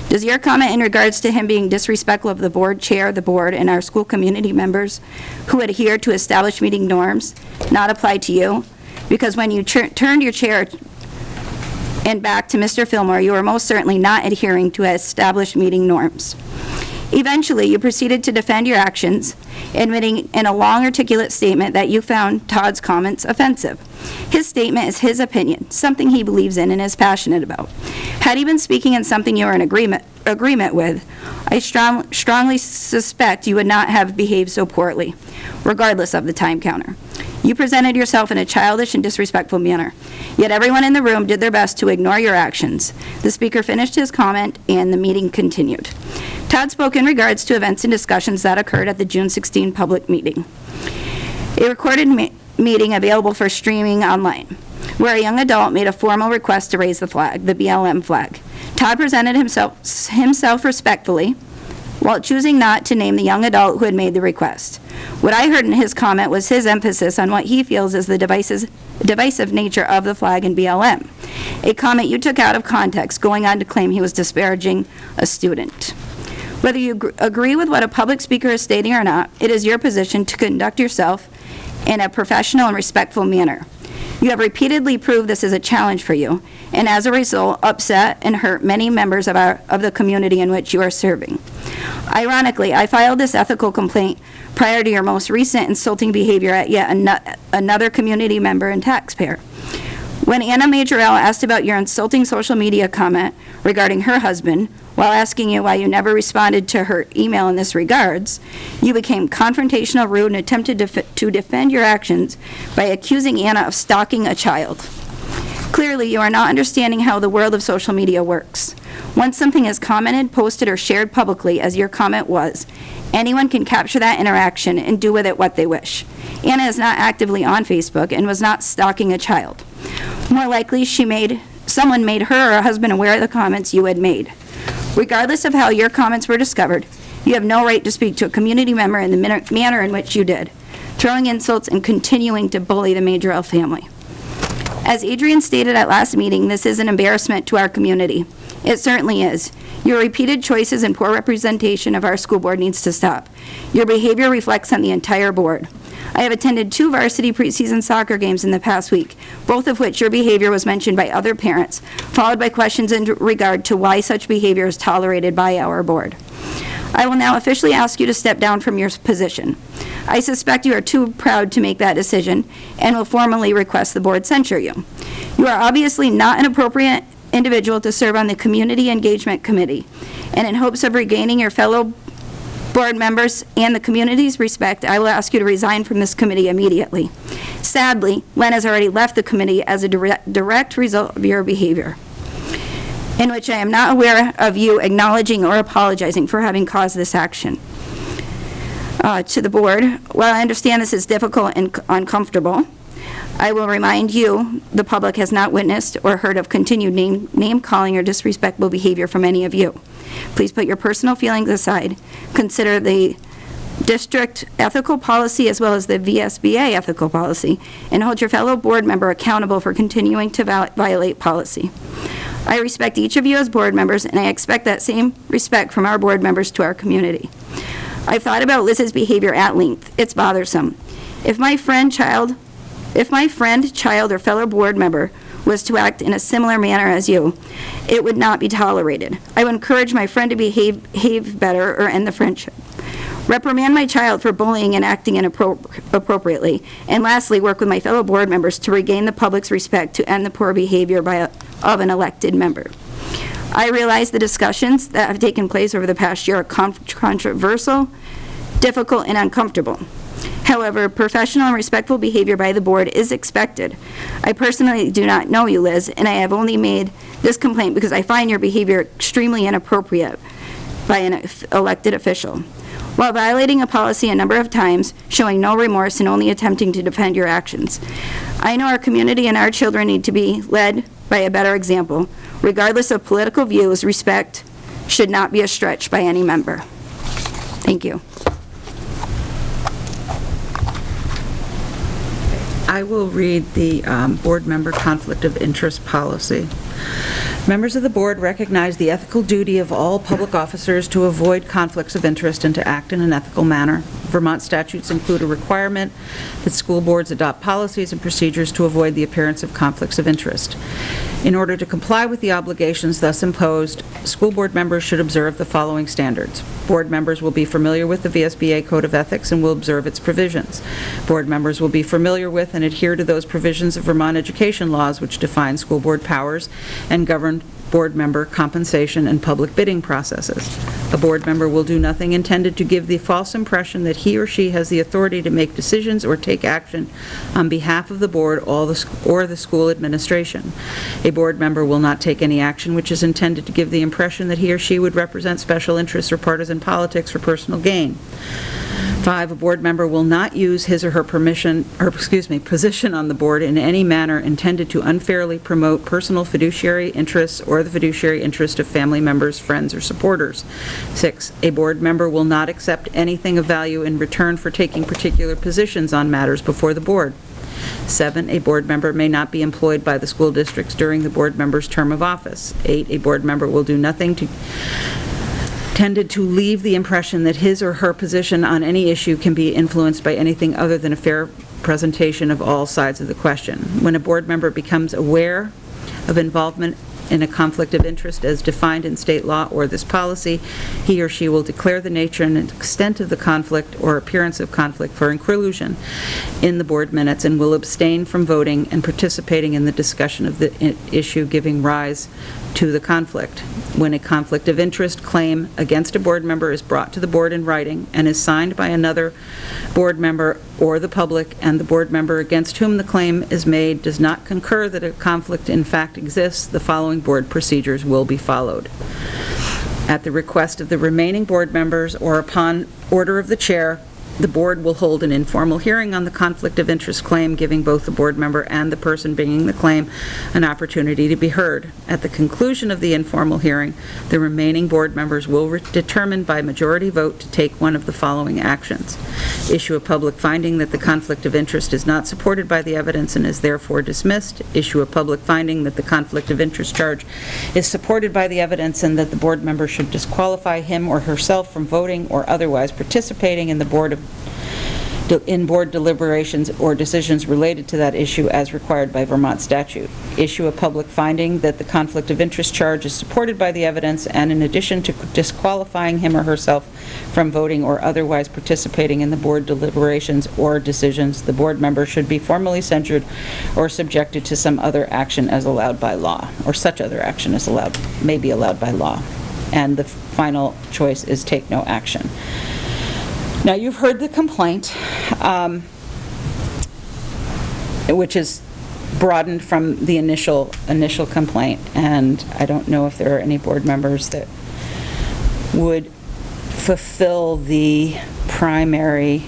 Does your comment in regards to him being disrespectful of the board chair, the board, and our school community members who adhere to established meeting norms not apply to you? Because when you turned your chair and back to Mr. Fillmore, you were most certainly not adhering to established meeting norms. Eventually, you proceeded to defend your actions, admitting in a long, articulate statement that you found Todd's comments offensive. His statement is his opinion, something he believes in and is passionate about. Had he been speaking in something you were in agreement with, I strongly suspect you would not have behaved so poorly, regardless of the time counter. You presented yourself in a childish and disrespectful manner, yet everyone in the room did their best to ignore your actions. The speaker finished his comment and the meeting continued. Todd spoke in regards to events and discussions that occurred at the June 16 public meeting. A recorded meeting available for streaming online, where a young adult made a formal request to raise the flag, the BLM flag. Todd presented himself respectfully, while choosing not to name the young adult who had made the request. What I heard in his comment was his emphasis on what he feels is the divisive nature of the flag and BLM, a comment you took out of context, going on to claim he was disparaging a student. Whether you agree with what a public speaker is stating or not, it is your position to conduct yourself in a professional and respectful manner. You have repeatedly proved this is a challenge for you, and as a result, upset and hurt many members of the community in which you are serving. Ironically, I filed this ethical complaint prior to your most recent insulting behavior at yet another community member and taxpayer. When Anna Majorelle asked about your insulting social media comment regarding her husband, while asking you why you never responded to her email in this regards, you became confrontational, rude, and attempted to defend your actions by accusing Anna of stalking a child. Clearly, you are not understanding how the world of social media works. Once something is commented, posted, or shared publicly, as your comment was, anyone can capture that interaction and do with it what they wish. Anna is not actively on Facebook and was not stalking a child. More likely, someone made her or her husband aware of the comments you had made. Regardless of how your comments were discovered, you have no right to speak to a community member in the manner in which you did, throwing insults and continuing to bully the Majorelle family. As Adrian stated at last meeting, this is an embarrassment to our community. It certainly is. Your repeated choices and poor representation of our school board needs to stop. Your behavior reflects on the entire board. I have attended 2 varsity preseason soccer games in the past week, both of which your behavior was mentioned by other parents, followed by questions in regard to why such behavior is tolerated by our board. I will now officially ask you to step down from your position. I suspect you are too proud to make that decision and will formally request the board censure you. You are obviously not an appropriate individual to serve on the Community Engagement Committee, and in hopes of regaining your fellow board members and the community's respect, I will ask you to resign from this committee immediately. Sadly, Len has already left the committee as a direct result of your behavior, in which I am not aware of you acknowledging or apologizing for having caused this action. To the board, while I understand this is difficult and uncomfortable, I will remind you, the public has not witnessed or heard of continued name-calling or disrespectful behavior from any of you. Please put your personal feelings aside, consider the district ethical policy as well as the VSBA ethical policy, and hold your fellow board member accountable for continuing to violate policy. I respect each of you as board members, and I expect that same respect from our board members to our community. I've thought about Liz's behavior at length. It's bothersome. If my friend, child, or fellow board member was to act in a similar manner as you, it would not be tolerated. I would encourage my friend to behave better or end the friendship. Reprimand my child for bullying and acting inappropriately. And lastly, work with my fellow board members to regain the public's respect to end the poor behavior of an elected member. I realize the discussions that have taken place over the past year are controversial, difficult, and uncomfortable. However, professional and respectful behavior by the board is expected. I personally do not know you, Liz, and I have only made this complaint because I find your behavior extremely inappropriate by an elected official. While violating a policy a number of times, showing no remorse, and only attempting to defend your actions. I know our community and our children need to be led by a better example. Regardless of political views, respect should not be a stretch by any member. Thank you. I will read the board member conflict of interest policy. Members of the board recognize the ethical duty of all public officers to avoid conflicts of interest and to act in an ethical manner. Vermont statutes include a requirement that school boards adopt policies and procedures to avoid the appearance of conflicts of interest. In order to comply with the obligations thus imposed, school board members should observe the following standards. Board members will be familiar with the VSBA Code of Ethics and will observe its provisions. Board members will be familiar with and adhere to those provisions of Vermont education laws which define school board powers and govern board member compensation and public bidding processes. A board member will do nothing intended to give the false impression that he or she has the authority to make decisions or take action on behalf of the board or the school administration. A board member will not take any action which is intended to give the impression that he or she would represent special interests or partisan politics for personal gain. 5, a board member will not use his or her position on the board in any manner intended to unfairly promote personal fiduciary interests or the fiduciary interest of family members, friends, or supporters. 6, a board member will not accept anything of value in return for taking particular positions on matters before the board. 7, a board member may not be employed by the school districts during the board member's term of office. 8, a board member will do nothing intended to leave the impression that his or her position on any issue can be influenced by anything other than a fair presentation of all sides of the question. When a board member becomes aware of involvement in a conflict of interest as defined in state law or this policy, he or she will declare the nature and extent of the conflict or appearance of conflict for inclusion in the board minutes and will abstain from voting and participating in the discussion of the issue giving rise to the conflict. When a conflict of interest claim against a board member is brought to the board in writing and is signed by another board member or the public, and the board member against whom the claim is made does not concur that a conflict in fact exists, the following board procedures will be followed. At the request of the remaining board members or upon order of the chair, the board will hold an informal hearing on the conflict of interest claim, giving both the board member and the person bringing the claim an opportunity to be heard. At the conclusion of the informal hearing, the remaining board members will determine by majority vote to take one of the following actions. Issue a public finding that the conflict of interest is not supported by the evidence and is therefore dismissed. Issue a public finding that the conflict of interest charge is supported by the evidence and that the board member should disqualify him or herself from voting or otherwise participating in board deliberations or decisions related to that issue as required by Vermont statute. Issue a public finding that the conflict of interest charge is supported by the evidence, and in addition to disqualifying him or herself from voting or otherwise participating in the board deliberations or decisions, the board member should be formally censured or subjected to some other action as allowed by law, or such other action as may be allowed by law. And the final choice is take no action. Now, you've heard the complaint, which is broadened from the initial complaint, and I don't know if there are any board members that would fulfill the primary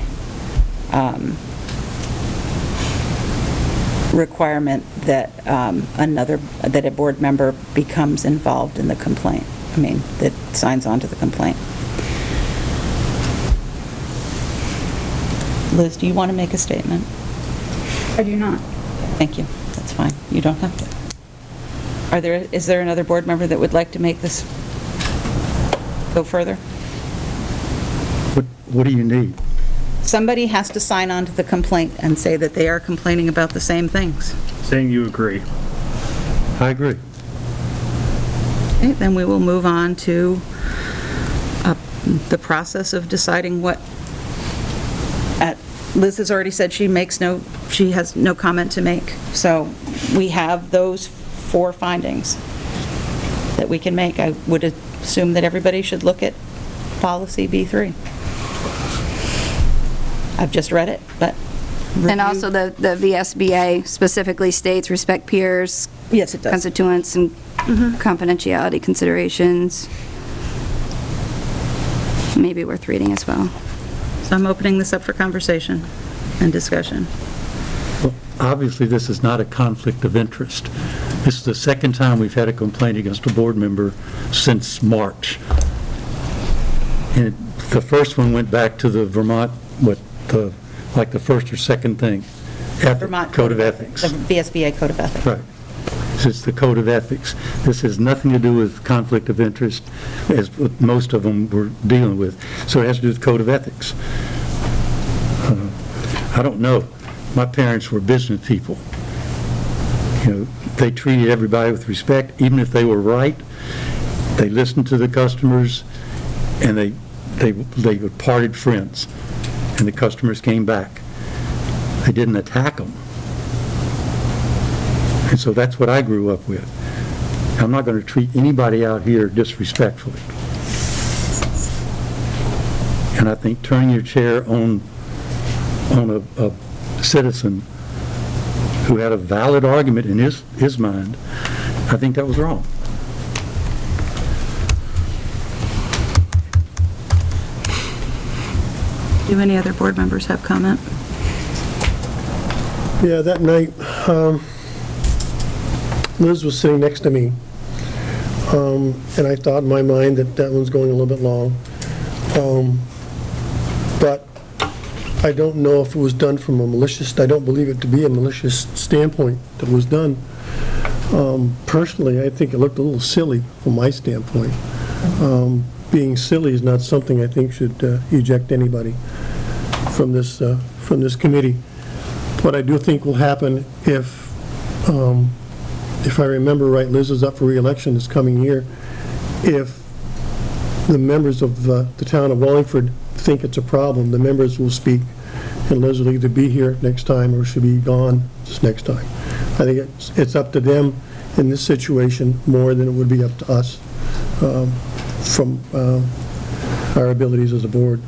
requirement that that a board member becomes involved in the complaint. I mean, that signs on to the complaint. Liz, do you want to make a statement? I do not. Thank you. That's fine. You don't have to. Is there another board member that would like to make this go further? What do you need? Somebody has to sign on to the complaint and say that they are complaining about the same things. Saying you agree. I agree. Okay, then we will move on to the process of deciding what. Liz has already said she has no comment to make. So we have those 4 findings that we can make. I would assume that everybody should look at policy B3. I've just read it, but. And also the VSBA specifically states respect peers. Yes, it does. Constituents and confidentiality considerations. Maybe worth reading as well. So I'm opening this up for conversation and discussion. Well, obviously, this is not a conflict of interest. This is the second time we've had a complaint against a board member since March. And the first one went back to the Vermont, like the first or second thing, Vermont Code of Ethics. The VSBA Code of Ethics. Right. It's the Code of Ethics. This has nothing to do with conflict of interest, as most of them were dealing with. So it has to do with Code of Ethics. I don't know. My parents were business people. You know, they treated everybody with respect, even if they were right. They listened to the customers, and they parted friends, and the customers came back. They didn't attack them. And so that's what I grew up with. I'm not going to treat anybody out here disrespectfully. And I think turning your chair on a citizen who had a valid argument in his mind, I think that was wrong. Do any other board members have comment? Yeah, that night, Liz was sitting next to me, and I thought in my mind that one's going a little bit long. But I don't know if it was done from a malicious, I don't believe it to be a malicious standpoint that was done. Personally, I think it looked a little silly from my standpoint. Being silly is not something I think should eject anybody from this committee. What I do think will happen if if I remember right, Liz is up for re-election this coming year. If the members of the town of Wallingford think it's a problem, the members will speak, and Liz will either be here next time or she'll be gone this next time. I think it's up to them in this situation more than it would be up to us from our abilities as a board.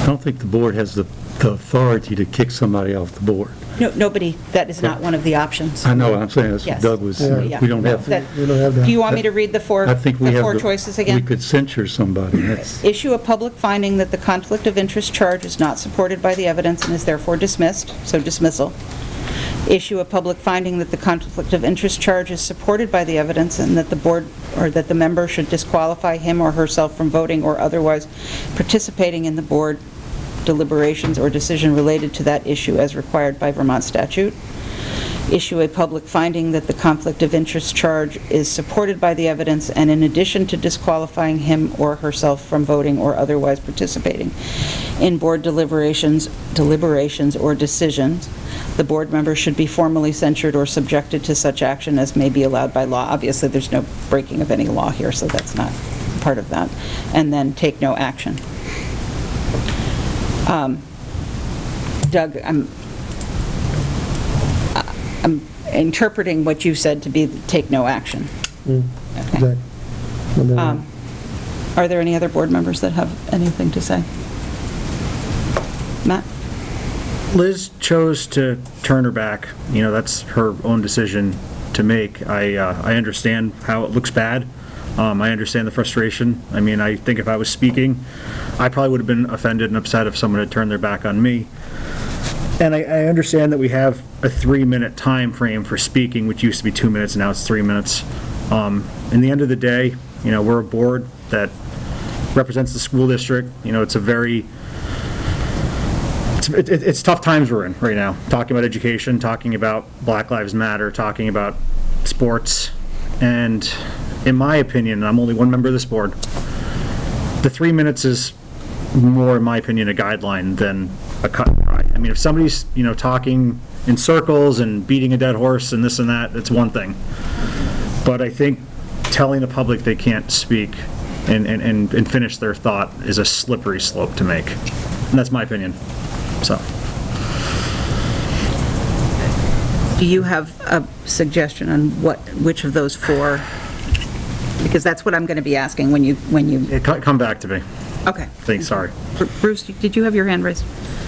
I don't think the board has the authority to kick somebody off the board. No, nobody, that is not one of the options. I know, I'm saying, that's what Yes. Doug was, Yeah. we don't have. We don't have that. Do you want me to read the four I think we have choices again? We could censure somebody, that's. Issue a public finding that the conflict of interest charge is not supported by the evidence and is therefore dismissed, so dismissal. Issue a public finding that the conflict of interest charge is supported by the evidence and that the board or that the member should disqualify him or herself from voting or otherwise participating in the board deliberations or decision related to that issue as required by Vermont statute. Issue a public finding that the conflict of interest charge is supported by the evidence and in addition to disqualifying him or herself from voting or otherwise participating in board deliberations or decisions, the board member should be formally censured or subjected to such action as may be allowed by law. Obviously, there's no breaking of any law here, so that's not part of that. And then take no action. Doug, I'm interpreting what you said to be take no action. Exactly. Are there any other board members that have anything to say? Matt? Liz chose to turn her back. You know, that's her own decision to make. I understand how it looks bad. I understand the frustration. I mean, I think if I was speaking, I probably would have been offended and upset if someone had turned their back on me. And I understand that we have a 3-minute time frame for speaking, which used to be 2 minutes, and now it's 3 minutes. In the end of the day, you know, we're a board that represents the school district. You know, it's a very, it's tough times we're in right now. Talking about education, talking about Black Lives Matter, talking about sports. And in my opinion, and I'm only one member of this board, the 3 minutes is more, in my opinion, a guideline than a cut and dry. I mean, if somebody's, you know, talking in circles and beating a dead horse and this and that, that's one thing. But I think telling the public they can't speak and finish their thought is a slippery slope to make. And that's my opinion, so. Do you have a suggestion on which of those four? Because that's what I'm going to be asking when you... Come back to me. Okay. Thanks, sorry. Bruce, did you have your hand raised?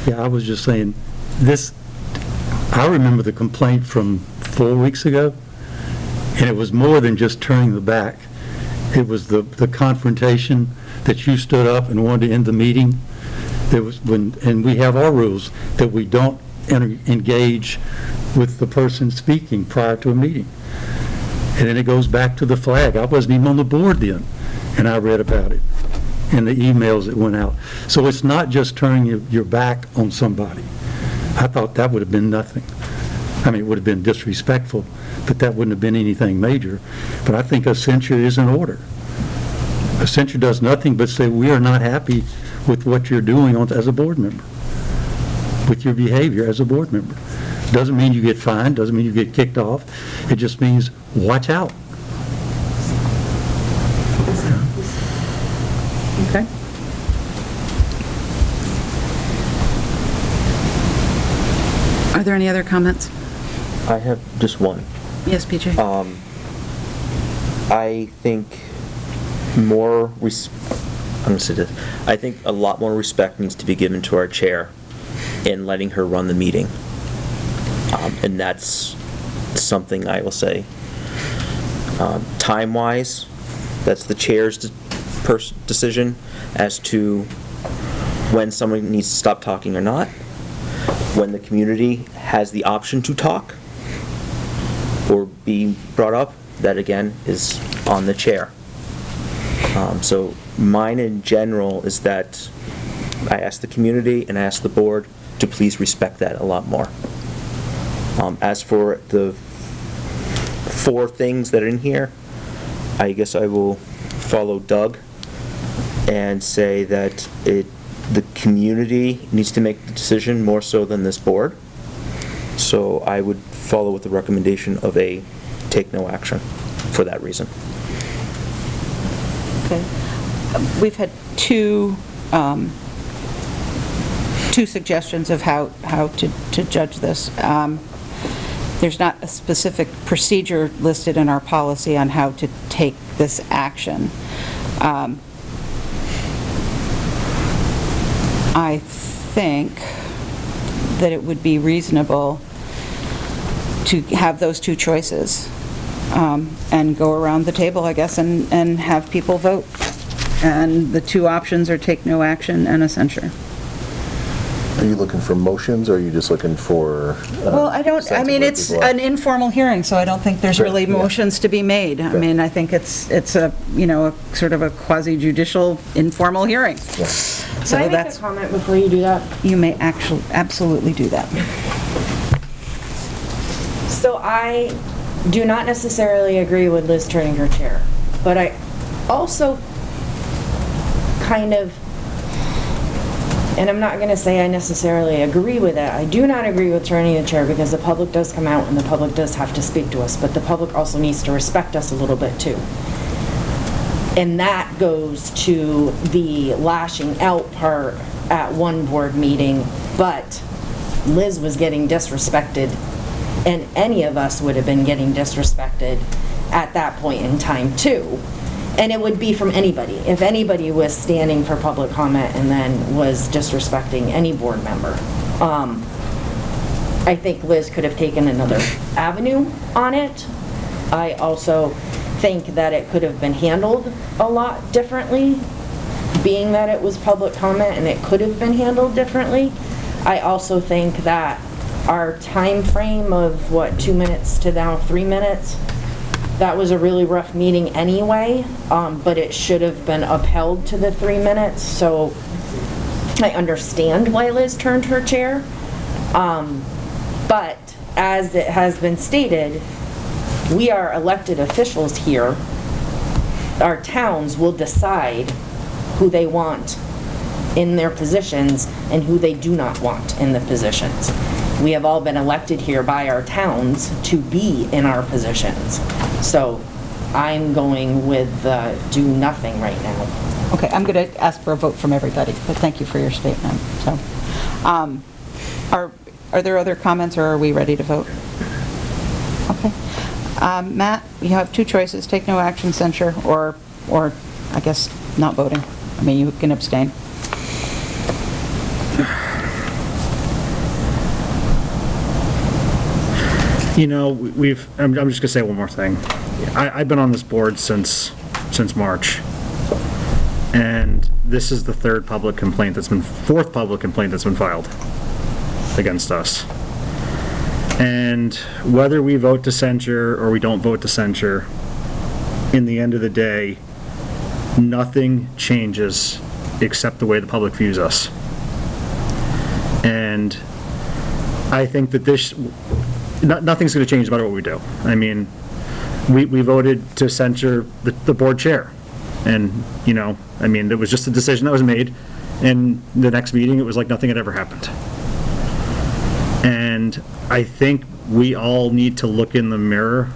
Yeah, I was just saying, I remember the complaint from 4 weeks ago, and it was more than just turning the back. It was the confrontation that you stood up and wanted to end the meeting. And we have our rules that we don't engage with the person speaking prior to a meeting. And then it goes back to the flag. I wasn't even on the board then, and I read about it and the emails that went out. So it's not just turning your back on somebody. I thought that would have been nothing. I mean, it would have been disrespectful, but that wouldn't have been anything major. But I think a censure is in order. A censure does nothing but say, we are not happy with what you're doing as a board member, with your behavior as a board member. Doesn't mean you get fined, doesn't mean you get kicked off. It just means, watch out. Okay. Are there any other comments? I have just one. Yes, PJ. I think I think a lot more respect needs to be given to our chair in letting her run the meeting. And that's something I will say. Time-wise, that's the chair's decision as to when someone needs to stop talking or not. When the community has the option to talk or be brought up, that again is on the chair. So mine in general is that I ask the community and I ask the board to please respect that a lot more. As for the 4 things that are in here, I guess I will follow Doug and say that the community needs to make the decision more so than this board. So I would follow with the recommendation of a take no action for that reason. Okay. We've had two suggestions of how to judge this. There's not a specific procedure listed in our policy on how to take this action. I think that it would be reasonable to have those two choices and go around the table, I guess, and have people vote. And the two options are take no action and a censure. Are you looking for motions, or are you just looking for? Well, I mean, it's an informal hearing, so I don't think there's really motions to be made. I mean, I think it's a, a sort of a quasi-judicial informal hearing. So Can I make a comment before you do that? You may absolutely do that. So I do not necessarily agree with Liz turning her chair, but I also kind of, and I'm not going to say I necessarily agree with it. I do not agree with turning the chair because the public does come out and the public does have to speak to us, but the public also needs to respect us a little bit too. And that goes to the lashing out part at one board meeting, but Liz was getting disrespected, and any of us would have been getting disrespected at that point in time too. And it would be from anybody. If anybody was standing for public comment and then was disrespecting any board member. I think Liz could have taken another avenue on it. I also think that it could have been handled a lot differently, being that it was public comment and it could have been handled differently. I also think that our time frame of 2 minutes to now 3 minutes, that was a really rough meeting anyway, but it should have been upheld to the 3 minutes, so I understand why Liz turned her chair. But as it has been stated, we are elected officials here. Our towns will decide who they want in their positions and who they do not want in the positions. We have all been elected here by our towns to be in our positions. So I'm going with do nothing right now. Okay, I'm going to ask for a vote from everybody, but thank you for your statement. So, are there other comments, or are we ready to vote? Okay. Matt, you have two choices: take no action, censure, or I guess not voting. I mean, you can abstain. I'm just gonna say one more thing. I've been on this board since March, and this is the fourth public complaint that's been filed against us. And whether we vote to censure or we don't vote to censure, in the end of the day, nothing changes except the way the public views us. And I think that nothing's going to change no matter what we do. I mean, we voted to censure the board chair. And, it was just a decision that was made. And the next meeting, it was like nothing had ever happened. And I think we all need to look in the mirror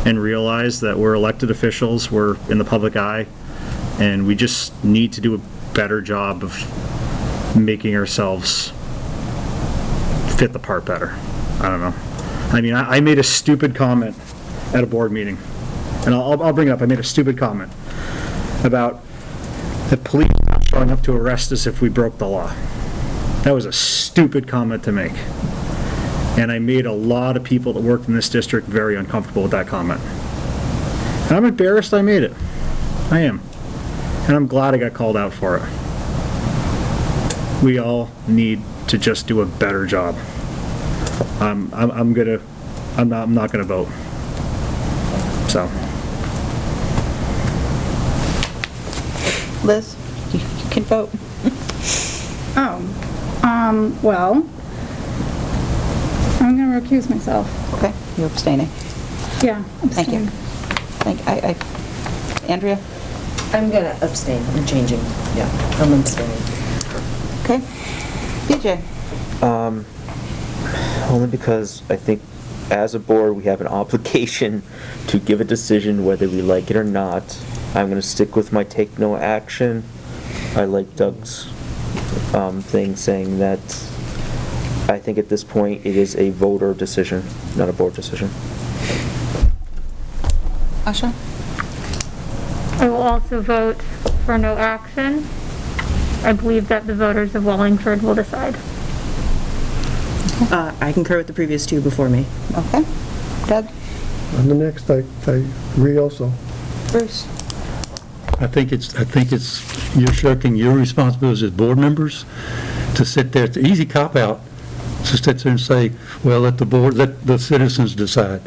and realize that we're elected officials, we're in the public eye, and we just need to do a better job of making ourselves fit the part better. I don't know. I mean, I made a stupid comment at a board meeting, and I'll bring it up. I made a stupid comment about the police not showing up to arrest us if we broke the law. That was a stupid comment to make. And I made a lot of people that worked in this district very uncomfortable with that comment. And I'm embarrassed I made it. I am. And I'm glad I got called out for it. We all need to just do a better job. I'm not gonna vote. So. Liz, you can vote. Well, I'm going to recuse myself. Okay, you're abstaining. Yeah, abstain. Thank you. Andrea? I'm going to abstain. I'm changing. Yeah, I'm abstaining. Okay. BJ? Only because I think as a board, we have an obligation to give a decision whether we like it or not. I'm gonna stick with my take no action. I like Doug's thing saying that I think at this point it is a voter decision, not a board decision. Asha? I will also vote for no action. I believe that the voters of Wallingford will decide. I concur with the previous two before me. Okay. Doug? On the next, I agree also. Bruce? I think it's, you're shirking your responsibilities as board members to sit there. It's an easy cop-out to sit there and say, well, let the citizens decide.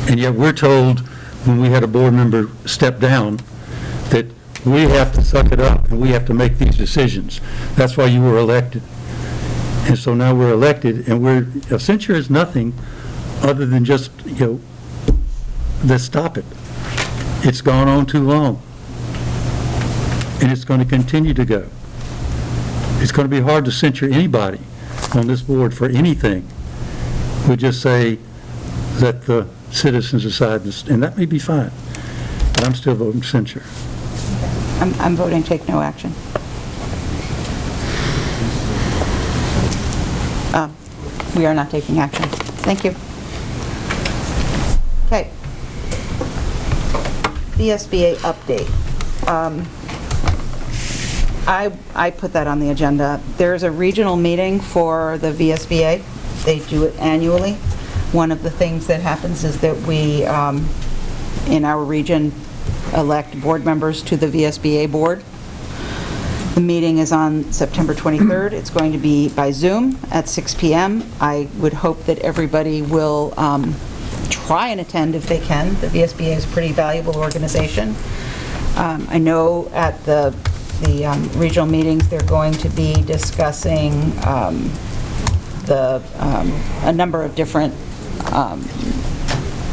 And yet we're told, when we had a board member step down, that we have to suck it up and we have to make these decisions. That's why you were elected. And so now we're elected, and a censure is nothing other than just, let's stop it. It's gone on too long. And it's going to continue to go. It's going to be hard to censure anybody on this board for anything. We just say, let the citizens decide, and that may be fine. But I'm still voting censure. I'm voting take no action. We are not taking action. Thank you. Okay. VSBA update. I put that on the agenda. There's a regional meeting for the VSBA. They do it annually. One of the things that happens is that we, in our region, elect board members to the VSBA board. The meeting is on September 23rd. It's going to be by Zoom at 6 p.m. I would hope that everybody will try and attend if they can. The VSBA is a pretty valuable organization. I know at the regional meetings they're going to be discussing a number of different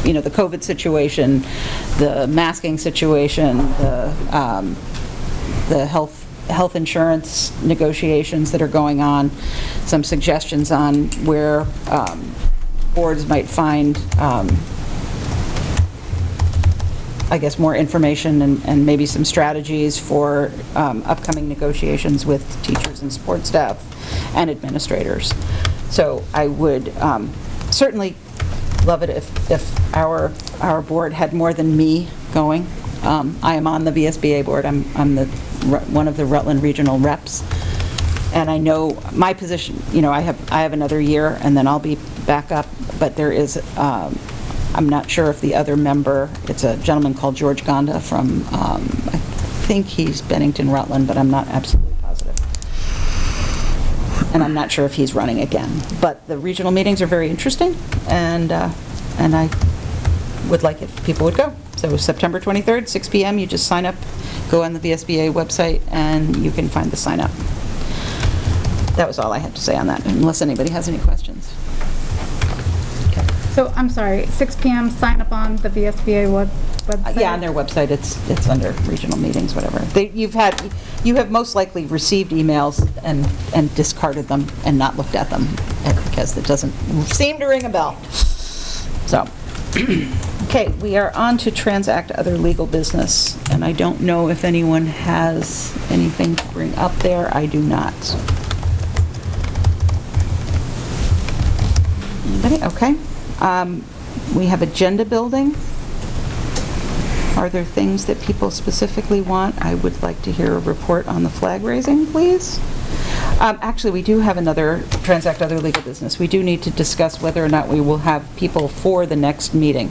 the COVID situation, the masking situation, the health insurance negotiations that are going on, some suggestions on where boards might find, I guess, more information and maybe some strategies for upcoming negotiations with teachers and support staff and administrators. So I would certainly love it if our board had more than me going. I am on the VSBA board. I'm one of the Rutland regional reps, and I know my position. I have another year, and then I'll be back up. But there is, I'm not sure if the other member. It's a gentleman called George Gonda from. I think he's Bennington Rutland, but I'm not absolutely positive. And I'm not sure if he's running again. But the regional meetings are very interesting, and I would like if people would go. So September 23rd, 6 p.m., you just sign up, go on the VSBA website, and you can find the sign up. That was all I had to say on that, unless anybody has any questions. Okay. So, I'm sorry, 6 p.m., sign up on the VSBA website? Yeah, on their website, it's under regional meetings, whatever. You have most likely received emails and discarded them and not looked at them, because it doesn't seem to ring a bell. So. Okay, we are on to transact other legal business, and I don't know if anyone has anything to bring up there. I do not. Anybody? Okay. We have agenda building. Are there things that people specifically want? I would like to hear a report on the flag raising, please. Actually, we do have another transact other legal business. We do need to discuss whether or not we will have people for the next meeting.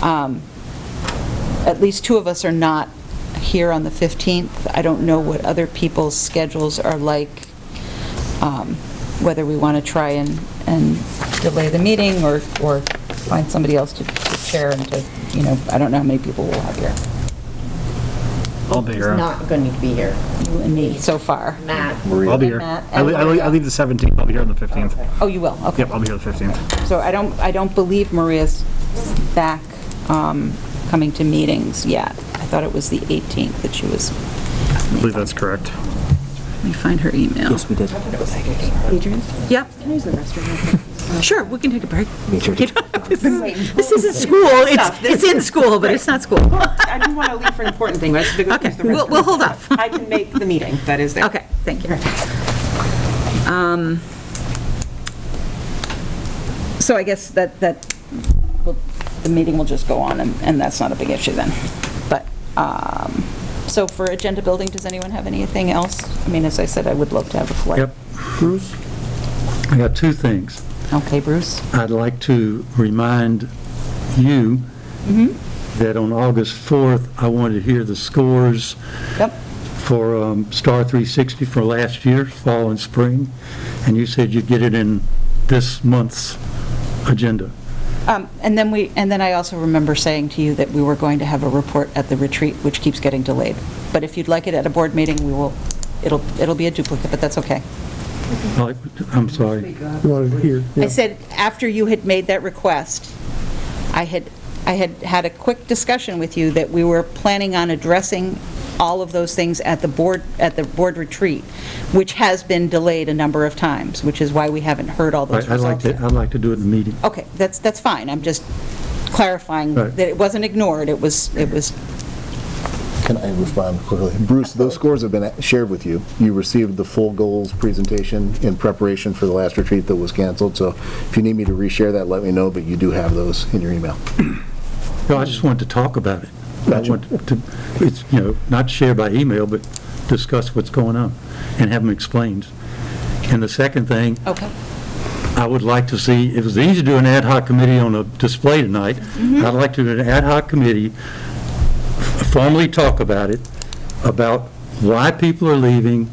At least two of us are not here on the 15th. I don't know what other people's schedules are like, whether we want to try and delay the meeting or find somebody else to chair and to, I don't know how many people we'll have here. I'll be here. Who's not going to be here? You and me so far. Matt. I'll be here. I leave the 17th. I'll be here on the 15th. Okay. Oh, you will? Okay. Yep, I'll be here the 15th. So I don't believe Maria's back coming to meetings yet. I thought it was the 18th that she was. I believe that's correct. Let me find her email. Yes, we did. Adrian? Yep. Can I use the restroom? Sure, we can take a break. This isn't school, it's in school, but it's not school. I didn't want to leave for an important thing, but I was Okay, we'll hold off. I can make the meeting, that is there. Okay, thank you. So I guess the meeting will just go on, and that's not a big issue then. But, so for agenda building, does anyone have anything else? I mean, as I said, I would love to have a flight. Yep. Bruce? I got two things. Okay, Bruce. I'd like to remind you that on August 4th, I wanted to hear the scores for Star 360 for last year, fall and spring, and you said you'd get it in this month's agenda. And then I also remember saying to you that we were going to have a report at the retreat, which keeps getting delayed. But if you'd like it at a board meeting, it'll be a duplicate, but that's okay. I'm sorry. You wanted to hear. I said, after you had made that request, I had a quick discussion with you that we were planning on addressing all of those things at the board retreat, which has been delayed a number of times, which is why we haven't heard all those results yet. I'd like to do it in the meeting. Okay, that's fine. I'm just clarifying that it wasn't ignored. It was. Can I respond quickly? Bruce, those scores have been shared with you. You received the full goals presentation in preparation for the last retreat that was canceled, so if you need me to reshare that, let me know, but you do have those in your email. No, I just wanted to talk about it. Gotcha. I want to, it's, not share by email, but discuss what's going on and have them explained. And the second thing, I would like to see, it was easy to do an ad hoc committee on a display tonight. I'd like to do an ad hoc committee, formally talk about it, about why people are leaving,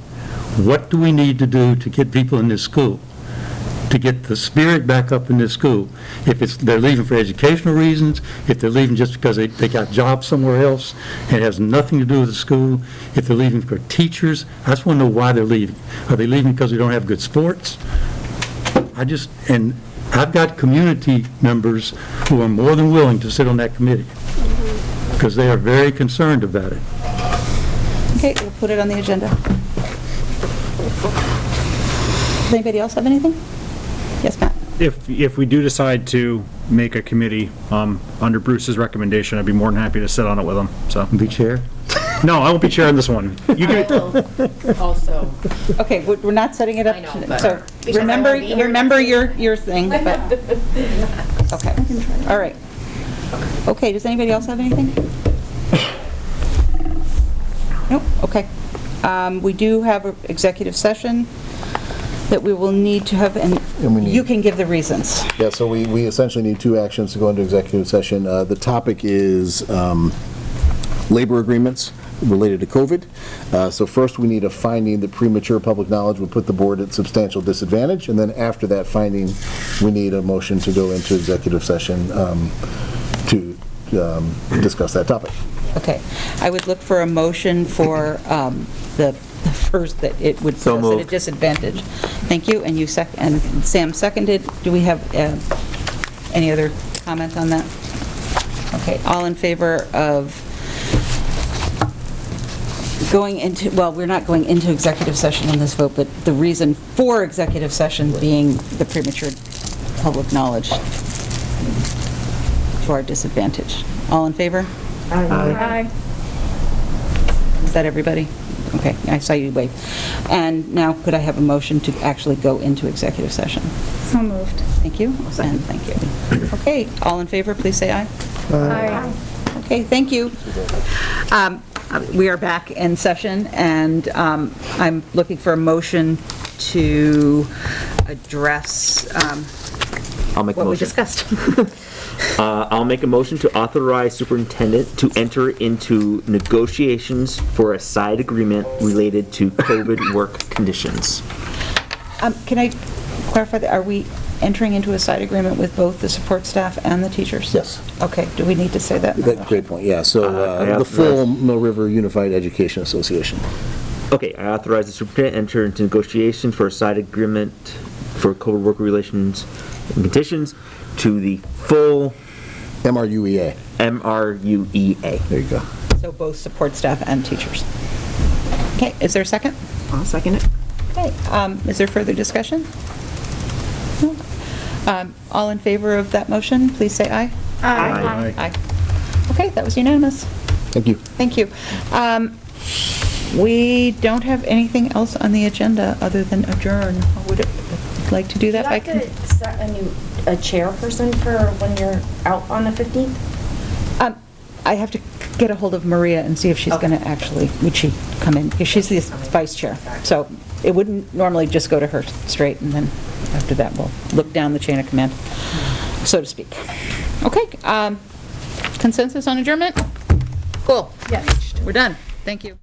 what do we need to do to get people in this school, to get the spirit back up in this school. If they're leaving for educational reasons, if they're leaving just because they got jobs somewhere else, and it has nothing to do with the school, if they're leaving for teachers, I just want to know why they're leaving. Are they leaving because we don't have good sports? And I've got community members who are more than willing to sit on that committee, because they are very concerned about it. Okay, we'll put it on the agenda. Does anybody else have anything? Yes, Matt? If we do decide to make a committee, under Bruce's recommendation, I'd be more than happy to sit on it with him, so. Be chair? No, I won't be chairing this one. You I can. will also. Okay, we're not setting it up. I know, but- So Because I won't be here. remember your thing, but, okay, all right. Okay, does anybody else have anything? Nope, okay. We do have an executive session that we will need to have, and you can give the reasons. Yeah, so we essentially need two actions to go into executive session. The topic is labor agreements related to COVID. So first, we need a finding that premature public knowledge would put the board at substantial disadvantage, and then after that finding, we need a motion to go into executive session to discuss that topic. Okay, I would look for a motion for the first, that it would put us at a disadvantage. Thank you, and and Sam seconded. Do we have any other comment on that? Okay, all in favor of going into, well, we're not going into executive session in this vote, but the reason for executive session being the premature public knowledge to our disadvantage. All in favor? Aye. Is that everybody? Okay, I saw you wave. And now could I have a motion to actually go into executive session? So moved. Thank you, and thank you. Okay, all in favor, please say aye. Aye. Okay, thank you. We are back in session, and I'm looking for a motion to address I'll make a what we motion. discussed. I'll make a motion to authorize superintendent to enter into negotiations for a side agreement related to COVID work conditions. Can I clarify that? Are we entering into a side agreement with both the support staff and the teachers? Yes. Okay, do we need to say that? Great point, yeah. So the full Mill River Unified Education Association. Okay, I authorize the superintendent to enter into negotiations for a side agreement for COVID work relations and conditions to the full MRUEA. MRUEA. There you go. So both support staff and teachers. Okay, is there a second? I'll second it. Okay, is there further discussion? No. All in favor of that motion, please say aye. Aye. Aye. Okay, that was unanimous. Thank you. Thank you. We don't have anything else on the agenda other than adjourn. Would it like to do that? Do you have to set a chairperson for when you're out on the 15th? I have to get a hold of Maria and see if she's going to actually, would she come in? Because she's the vice chair. So it wouldn't normally just go to her straight, and then after that, we'll look down the chain of command, so to speak. Okay, consensus on adjournment? Cool. Yes. We're done. Thank you.